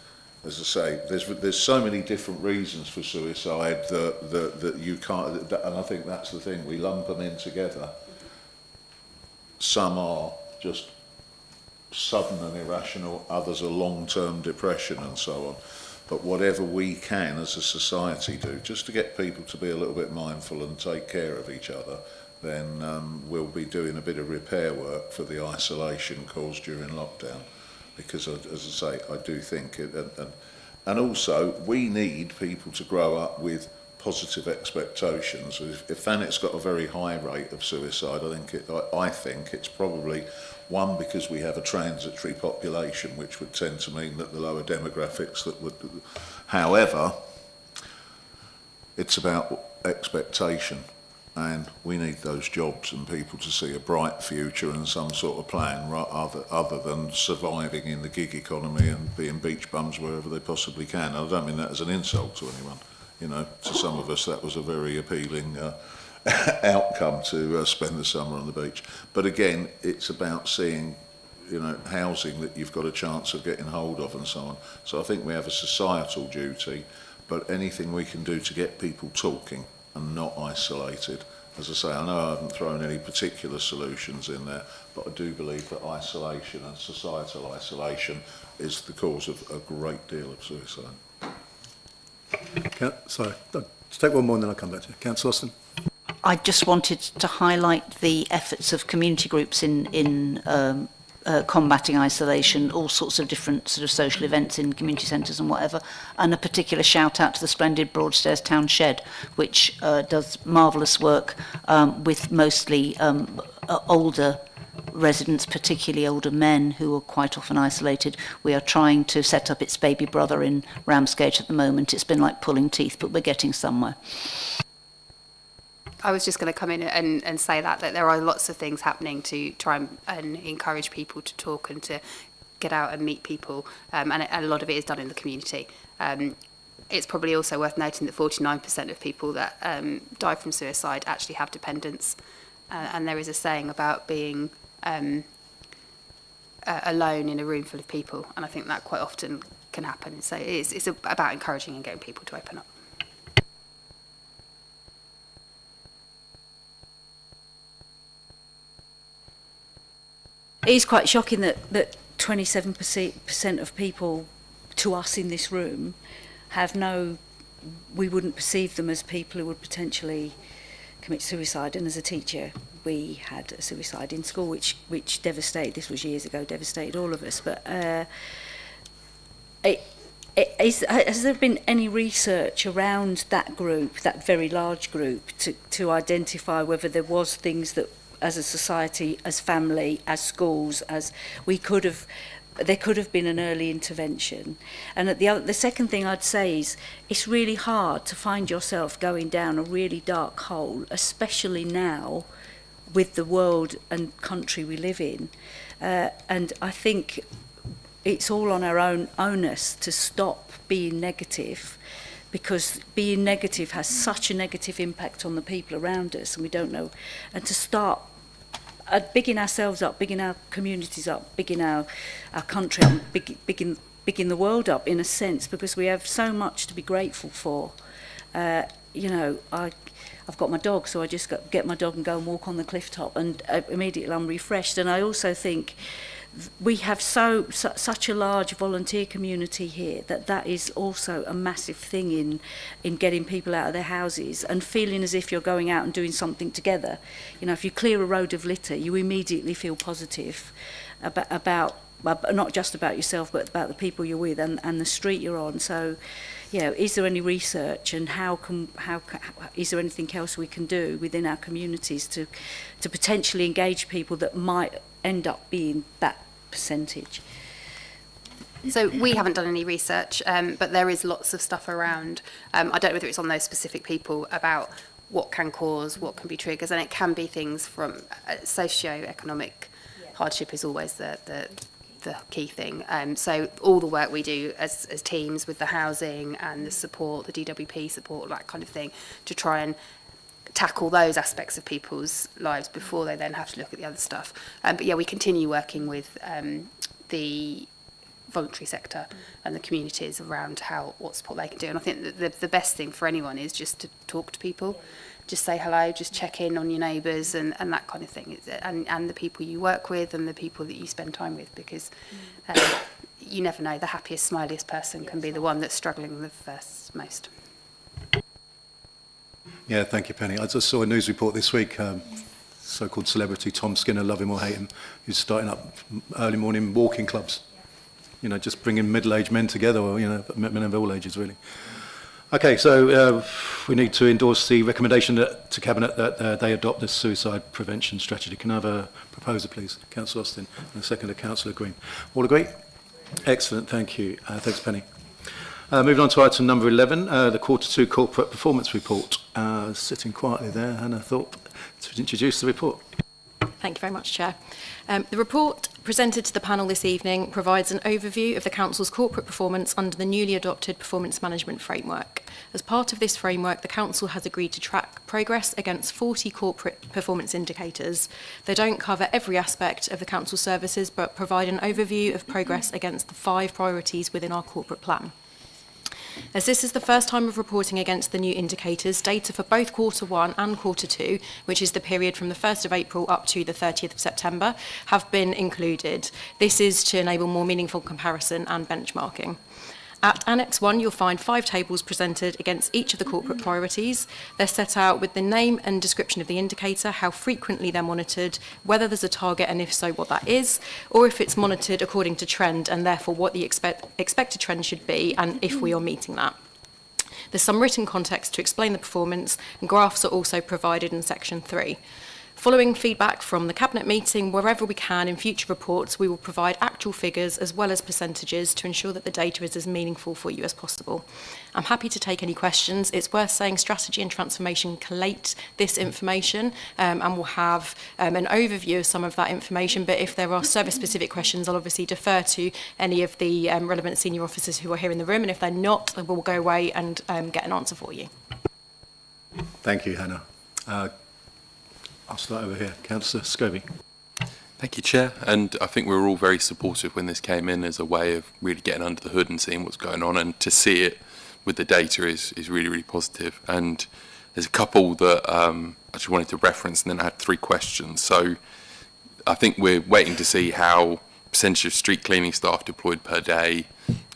as I say, there's so many different reasons for suicide that you can't, and I think that's the thing, we lump them in together. Some are just sudden and irrational, others are long-term depression and so on. But whatever we can as a society do, just to get people to be a little bit mindful and take care of each other, then we'll be doing a bit of repair work for the isolation caused during lockdown. Because, as I say, I do think it, and also we need people to grow up with positive expectations. If Thanet's got a very high rate of suicide, I think it's probably one, because we have a transitory population, which would tend to mean that the lower demographics that would. However, it's about expectation, and we need those jobs and people to see a bright future and some sort of plan, other than surviving in the gig economy and being beach bums wherever they possibly can. I don't mean that as an insult to anyone. You know, to some of us that was a very appealing outcome to spend the summer on the beach. But again, it's about seeing, you know, housing that you've got a chance of getting hold of and so on. So I think we have a societal duty, but anything we can do to get people talking and not isolated. As I say, I know I haven't thrown any particular solutions in there, but I do believe that isolation and societal isolation is the cause of a great deal of suicide. Sorry, I'll just take one more and then I'll come back to you. Councillor Austin. I just wanted to highlight the efforts of community groups in combating isolation, all sorts of different sort of social events in community centres and whatever, and a particular shout out to the splendid Broadstairs Town Shed, which does marvellous work with mostly older residents, particularly older men who are quite often isolated. We are trying to set up its baby brother in Ramsgate at the moment. It's been like pulling teeth, but we're getting somewhere. I was just going to come in and say that there are lots of things happening to try and encourage people to talk and to get out and meet people, and a lot of it is done in the community. It's probably also worth noting that 49% of people that die from suicide actually have dependents, and there is a saying about being alone in a room full of people, and I think that quite often can happen. So it's about encouraging and getting people to open up. It is quite shocking that 27% of people to us in this room we wouldn't perceive them as people who would potentially commit suicide. And as a teacher, we had a suicide in school, which devastated, this was years ago, devastated all of us. But has there been any research around that group, that very large group, to identify whether there was things that, as a society, as family, as schools, there could have been an early intervention? And the second thing I'd say is it's really hard to find yourself going down a really dark hole, especially now with the world and country we live in. And I think it's all on our own onus to stop being negative, because being negative has such a negative impact on the people around us, and we don't know. And to start bigging ourselves up, bigging our communities up, bigging our country up, bigging the world up, in a sense, because we have so much to be grateful for. You know, I've got my dog, so I just get my dog and go and walk on the cliff top, and immediately I'm refreshed. And I also think we have such a large volunteer community here that is also a massive thing in getting people out of their houses and feeling as if you're going out and doing something together. You know, if you clear a road of litter, you immediately feel positive about not just about yourself, but about the people you're with and the street you're on. So, you know, is there any research, and how is there anything else we can do within our communities to potentially engage people that might end up being that percentage? So we haven't done any research, but there is lots of stuff around. I don't know whether it's on those specific people about what can cause, what can be triggers, and it can be things from socio-economic hardship is always the the key thing. So all the work we do as teams with the housing and the support, the DWP support, that kind of thing, to try and tackle those aspects of people's lives before they then have to look at the other stuff. But yeah, we continue working with the voluntary sector and the communities around what support they can do. And I think that the best thing for anyone is just to talk to people, just say hello, just check in on your neighbours and that kind of thing, and the people you work with and the people that you spend time with, because you never know, the happiest, smiliest person can be the one that's struggling the first most. Yeah, thank you, Penny. I just saw a news report this week, so-called celebrity Tom Skinner, love him or hate him, who's starting up early morning walking clubs. You know, just bringing middle-aged men together, or, you know, men of all ages, really. Okay, so we need to endorse the recommendation to Cabinet that they adopt this suicide prevention strategy. Can I have a proposer, please? Councillor Austin, and a second to Councillor Green. All agree? Excellent, thank you. Thanks, Penny. Moving on to item number 11, the Q2 Corporate Performance Report. Sitting quietly there, Hannah Thorpe, to introduce the report. Thank you very much, Chair. The report presented to the panel this evening provides an overview of the Council's corporate performance under the newly adopted Performance Management Framework. As part of this framework, the Council has agreed to track progress against 40 corporate performance indicators. They don't cover every aspect of the Council services, but provide an overview of progress against the 5 priorities within our corporate plan. As this is the first time of reporting against the new indicators, data for both Q1 and Q2, which is the period from the 1st of April up to the 30th of September, have been included. This is to enable more meaningful comparison and benchmarking. At Annex 1, you'll find 5 tables presented against each of the corporate priorities. They're set out with the name and description of the indicator, how frequently they're monitored, whether there's a target and if so, what that is, or if it's monitored according to trend and therefore what the expected trend should be and if we are meeting that. There's some written context to explain the performance, and graphs are also provided in section 3. Following feedback from the Cabinet meeting, wherever we can in future reports, we will provide actual figures as well as percentages to ensure that the data is as meaningful for you as possible. I'm happy to take any questions. It's worth saying Strategy and Transformation collate this information and will have an overview of some of that information, but if there are service-specific questions, I'll obviously defer to any of the relevant senior officers who are here in the room, and if they're not, then we'll go away and get an answer for you. Thank you, Hannah. I'll start over here. Councillor Scobie. Thank you, Chair. And I think we were all very supportive when this came in as a way of really getting under the hood and seeing what's going on. And to see it with the data is really, really positive. And there's a couple that I just wanted to reference, and then I had 3 questions. So I think we're waiting to see how percentage of street cleaning staff deployed per day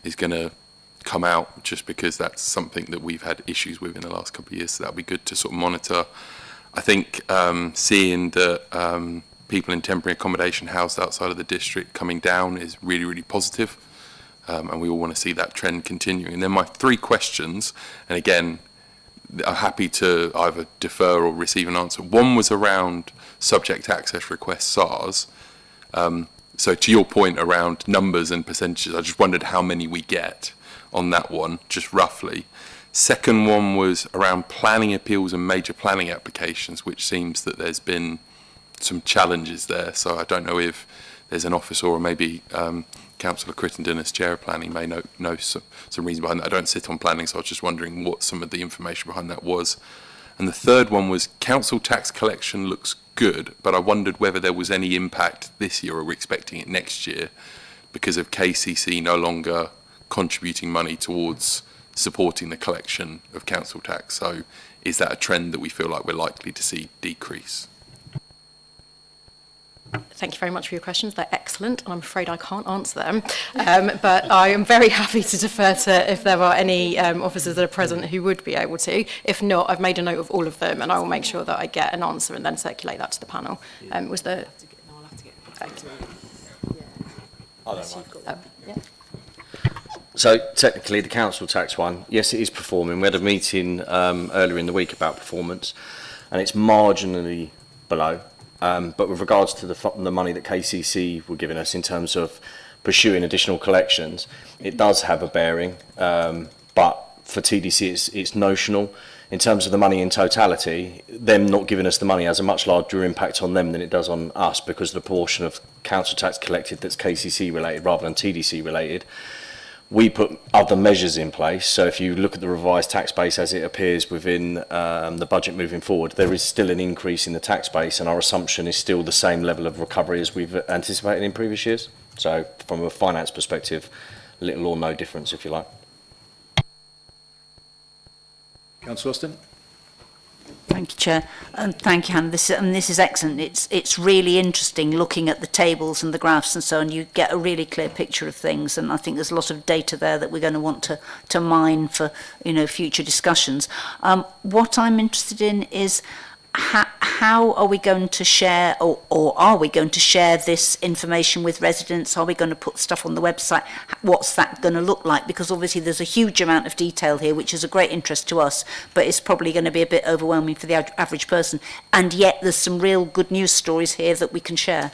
is going to come out, just because that's something that we've had issues with in the last couple of years. So that'll be good to sort of monitor. I think seeing that people in temporary accommodation housed outside of the district coming down is really, really positive, and we all want to see that trend continuing. And then my 3 questions, and again, I'm happy to either defer or receive an answer. One was around subject access request SARS. So to your point around numbers and percentages, I just wondered how many we get on that one, just roughly. Second one was around planning appeals and major planning applications, which seems that there's been some challenges there. So I don't know if there's an officer, or maybe Councillor Crittenden as Chair of Planning may know some reason behind that. I don't sit on planning, so I was just wondering what some of the information behind that was. And the third one was council tax collection looks good, but I wondered whether there was any impact this year, or we're expecting it next year, because of KCC no longer contributing money towards supporting the collection of council tax. So is that a trend that we feel like we're likely to see decrease? Thank you very much for your questions. They're excellent, and I'm afraid I can't answer them. But I am very happy to defer to if there are any officers that are present who would be able to. If not, I've made a note of all of them, and I will make sure that I get an answer and then circulate that to the panel. Was there... So technically the council tax one, yes, it is performing. We had a meeting earlier in the week about performance, and it's marginally below. But with regards to the money that KCC were giving us in terms of pursuing additional collections, it does have a bearing. But for TDC, it's notional. in terms of the money in totality, them not giving us the money has a much larger impact on them than it does on us, because the proportion of council tax collected that's KCC related rather than TDC related. We put other measures in place, so if you look at the revised tax base as it appears within the budget moving forward, there is still an increase in the tax base, and our assumption is still the same level of recovery as we've anticipated in previous years. So from a finance perspective, little or no difference, if you like. Councillor Austin. Thank you, Chair. And thank you, Hannah. This is excellent. It's really interesting looking at the tables and the graphs and so on. You get a really clear picture of things, and I think there's a lot of data there that we're going to want to mine for, you know, future discussions. What I'm interested in is how are we going to share, or are we going to share this information with residents? Are we going to put stuff on the website? What's that going to look like? Because obviously there's a huge amount of detail here, which is a great interest to us, but it's probably going to be a bit overwhelming for the average person. And yet there's some real good news stories here that we can share.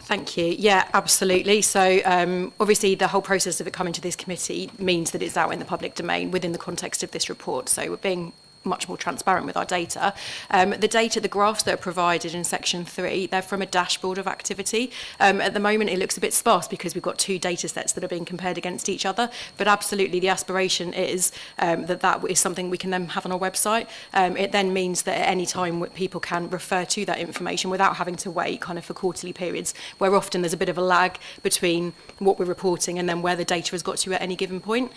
Thank you. Yeah, absolutely. So obviously the whole process of it coming to this committee means that it's out in the public domain within the context of this report. So we're being much more transparent with our data. The graphs that are provided in section 3, they're from a dashboard of activity. At the moment it looks a bit sparse because we've got 2 data sets that are being compared against each other, but absolutely the aspiration is that is something we can then have on our website. It then means that at any time people can refer to that information without having to wait kind of for quarterly periods, where often there's a bit of a lag between what we're reporting and then where the data has got to at any given point.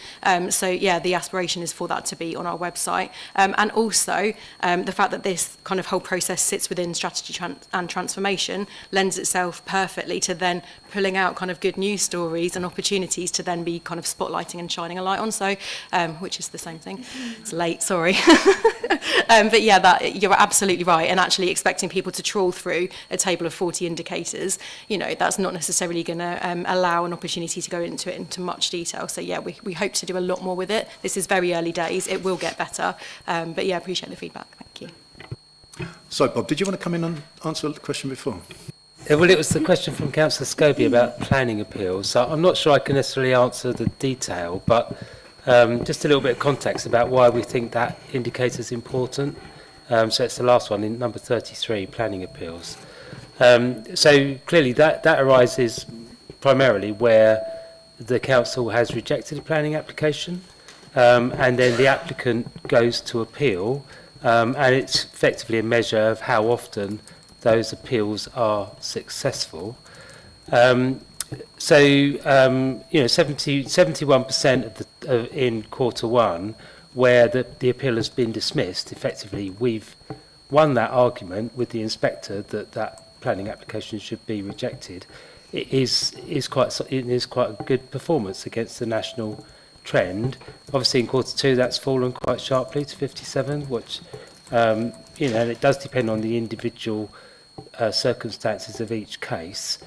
So yeah, the aspiration is for that to be on our website. And also the fact that this kind of whole process sits within strategy and transformation lends itself perfectly to then pulling out kind of good news stories and opportunities to then be kind of spotlighting and shining a light on. So, which is the same thing. It's late, sorry. But yeah, you're absolutely right. And actually expecting people to trawl through a table of 40 indicators, you know, that's not necessarily going to allow an opportunity to go into much detail. So yeah, we hope to do a lot more with it. This is very early days. It will get better. But yeah, I appreciate the feedback. Thank you. So, Bob, did you want to come in and answer the question before? Well, it was the question from Councillor Scobie about planning appeals. So I'm not sure I can necessarily answer the detail, but just a little bit of context about why we think that indicator is important. So it's the last one in number 33, planning appeals. So clearly that arises primarily where the council has rejected a planning application, and then the applicant goes to appeal, and it's effectively a measure of how often those appeals are successful. You know, 71% in quarter one, where the appeal has been dismissed, effectively we've won that argument with the inspector that planning application should be rejected. It is quite a good performance against the national trend. Obviously in quarter two that's fallen quite sharply to 57, which you know, and it does depend on the individual circumstances of each case.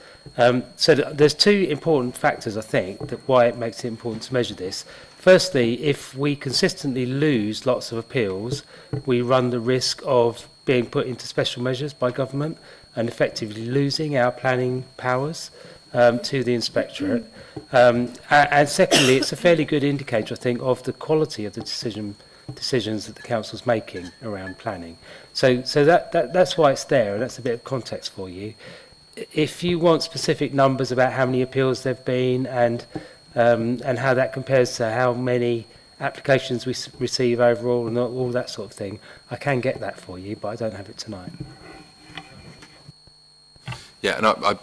So there's 2 important factors, I think, that why it makes it important to measure this. Firstly, if we consistently lose lots of appeals, we run the risk of being put into special measures by government and effectively losing our planning powers to the inspectorate. And secondly, it's a fairly good indicator, I think, of the quality of the decisions that the council's making around planning. So that's why it's there, and that's a bit of context for you. If you want specific numbers about how many appeals there've been and how that compares to how many applications we receive overall and all that sort of thing, I can get that for you, but I don't have it tonight. Yeah, and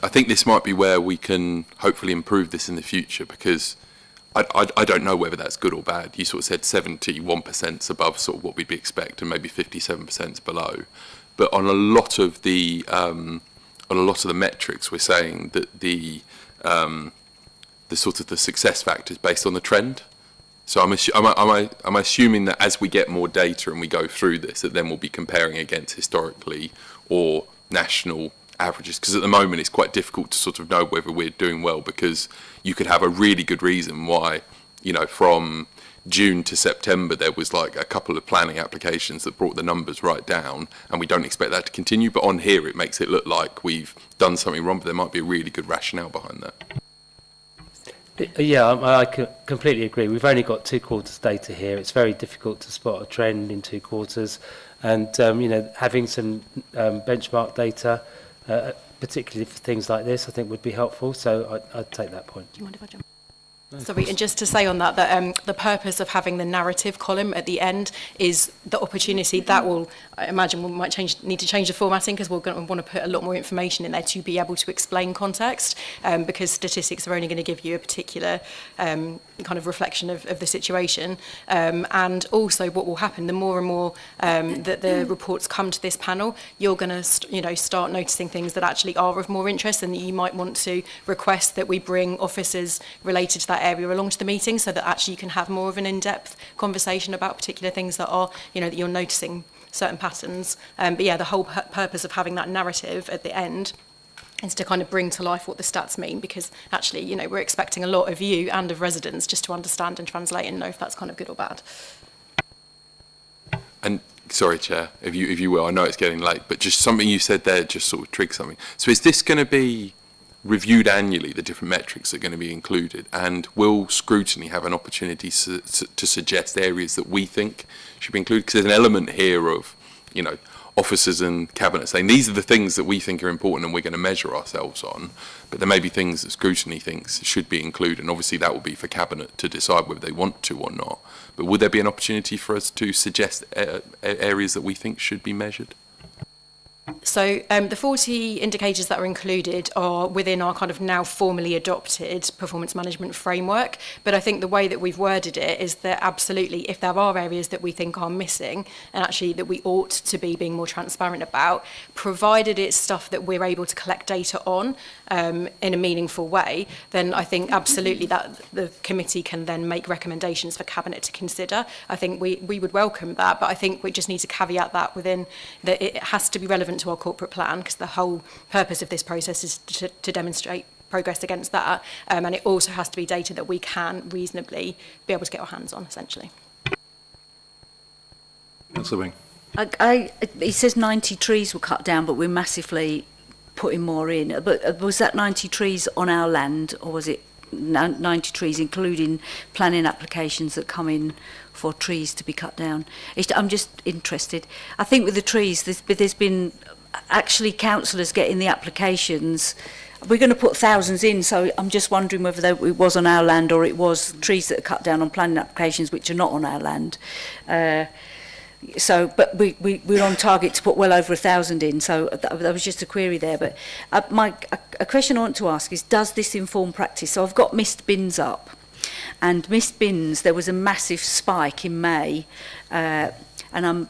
I think this might be where we can hopefully improve this in the future, because I don't know whether that's good or bad. You sort of said 71% above sort of what we'd expect, and maybe 57% below. But on a lot of the metrics, we're saying that the sort of the success factor is based on the trend. So I'm assuming that as we get more data and we go through this, that then we'll be comparing against historically or national averages, because at the moment it's quite difficult to sort of know whether we're doing well, because you could have a really good reason why, you know, from June to September there was like a couple of planning applications that brought the numbers right down, and we don't expect that to continue. But on here it makes it look like we've done something wrong, but there might be a really good rationale behind that. Yeah, completely agree. We've only got 2 quarters data here. It's very difficult to spot a trend in 2 quarters. And, you know, having some benchmark data, particularly for things like this, I think would be helpful. So I'd take that point. Do you mind if I jump? Sorry, and just to say on that, the purpose of having the narrative column at the end is the opportunity that will, I imagine we might need to change the formatting because we're going to want to put a lot more information in there to be able to explain context, because statistics are only going to give you a particular kind of reflection of the situation. And also what will happen, the more and more that the reports come to this panel, you're going to start noticing things that actually are of more interest, and that you might want to request that we bring officers related to that area along to the meeting, so that actually you can have more of an in-depth conversation about particular things that are, that you're noticing certain patterns. But yeah, the whole purpose of having that narrative at the end is to kind of bring to life what the stats mean, because actually, we're expecting a lot of you and of residents just to understand and translate and know if that's kind of good or bad. And sorry, Chair, if you will, I know it's getting late, but just something you said there just sort of triggered something. So is this going to be reviewed annually, the different metrics that are going to be included, and will scrutiny have an opportunity to suggest areas that we think should be included? Because there's an element here of, officers and cabinet saying these are the things that we think are important and we're going to measure ourselves on, but there may be things that scrutiny thinks should be included, and obviously that will be for cabinet to decide whether they want to or not. But would there be an opportunity for us to suggest areas that we think should be measured? So the 40 indicators that are included are within our kind of now formally adopted performance management framework. But I think the way that we've worded it is that absolutely, if there are areas that we think are missing and actually that we ought to be being more transparent about, provided it's stuff that we're able to collect data on in a meaningful way, then I think absolutely that the committee can then make recommendations for Cabinet to consider. I think we would welcome that, but I think we just need to caveat that within that it has to be relevant to our corporate plan, because the whole purpose of this process is to demonstrate progress against that, and it also has to be data that we can reasonably be able to get our hands on, essentially. Councillor Wing. It says 90 trees were cut down, but we're massively putting more in. But was that 90 trees on our land, or was it 90 trees including planning applications that come in for trees to be cut down? I'm just interested. I think with the trees, there's been actually councillors getting the applications. We're going to put thousands in, so I'm just wondering whether it was on our land or it was trees that are cut down on planning applications which are not on our land. But we're on target to put well over 1,000 in, so that was just a query there. But a question I want to ask is, does this inform practice? So I've got missed bins up, and missed bins, there was a massive spike in May, and I'm,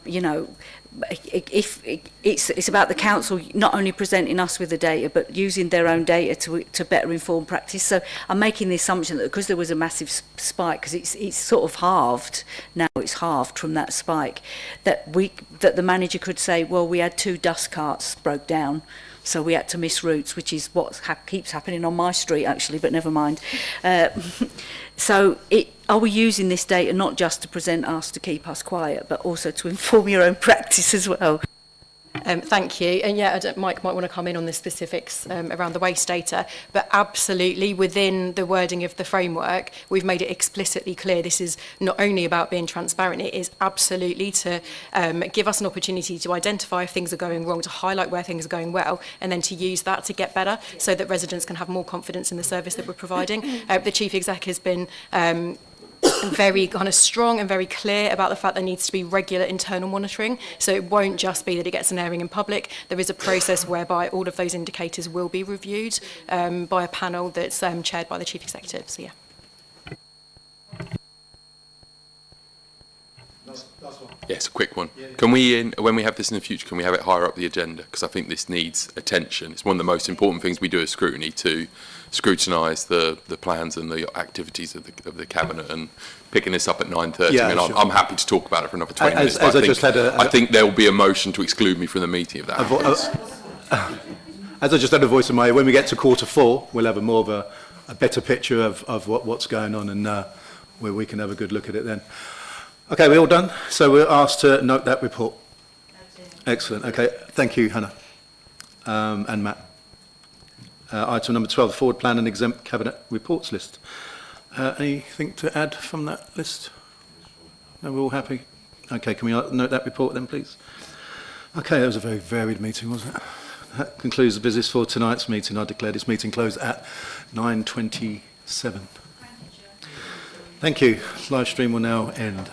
if it's about the council not only presenting us with the data but using their own data to better inform practice. So I'm making the assumption that because there was a massive spike, because it's sort of halved now, it's halved from that spike, that the manager could say, well, we had 2 dust carts broke down, so we had to miss routes, which is what keeps happening on my street actually, but never mind. So are we using this data not just to present us to keep us quiet, but also to inform your own practice as well? Thank you. And yeah, Mike might want to come in on the specifics around the waste data, but absolutely within the wording of the framework, we've made it explicitly clear this is not only about being transparent, it is absolutely to give us an opportunity to identify if things are going wrong, to highlight where things are going well, and then to use that to get better so that residents can have more confidence in the service that we're providing. The Chief Exec has been very kind of strong and very clear about the fact there needs to be regular internal monitoring. So it won't just be that it gets an airing in public. There is a process whereby all of those indicators will be reviewed by a panel that's chaired by the Chief Executive. So yeah. Yes, a quick one. Can we, when we have this in the future, can we have it higher up the agenda? Because I think this needs attention. It's one of the most important things we do as scrutiny, to scrutinise the plans and the activities of the cabinet, and picking this up at 9:30. Yeah, I mean, sure. I'm happy to talk about it for another 20 minutes. I think there will be a motion to exclude me from the meeting if that happens. As I just had a voice in my ear, when we get to Q4, we'll have more of a better picture of what's going on, and where we can have a good look at it then. Okay, we're all done. So we're asked to note that report. Excellent. Okay, thank you, Hannah and Matt. Item number 12, the forward plan and exempt cabinet reports list. Anything to add from that list? No, we're all happy? Okay, can we note that report then, please? Okay, that was a very varied meeting, wasn't it? That concludes the business for tonight's meeting. I declare this meeting closed at 9:27. Thank you. Live stream will now end.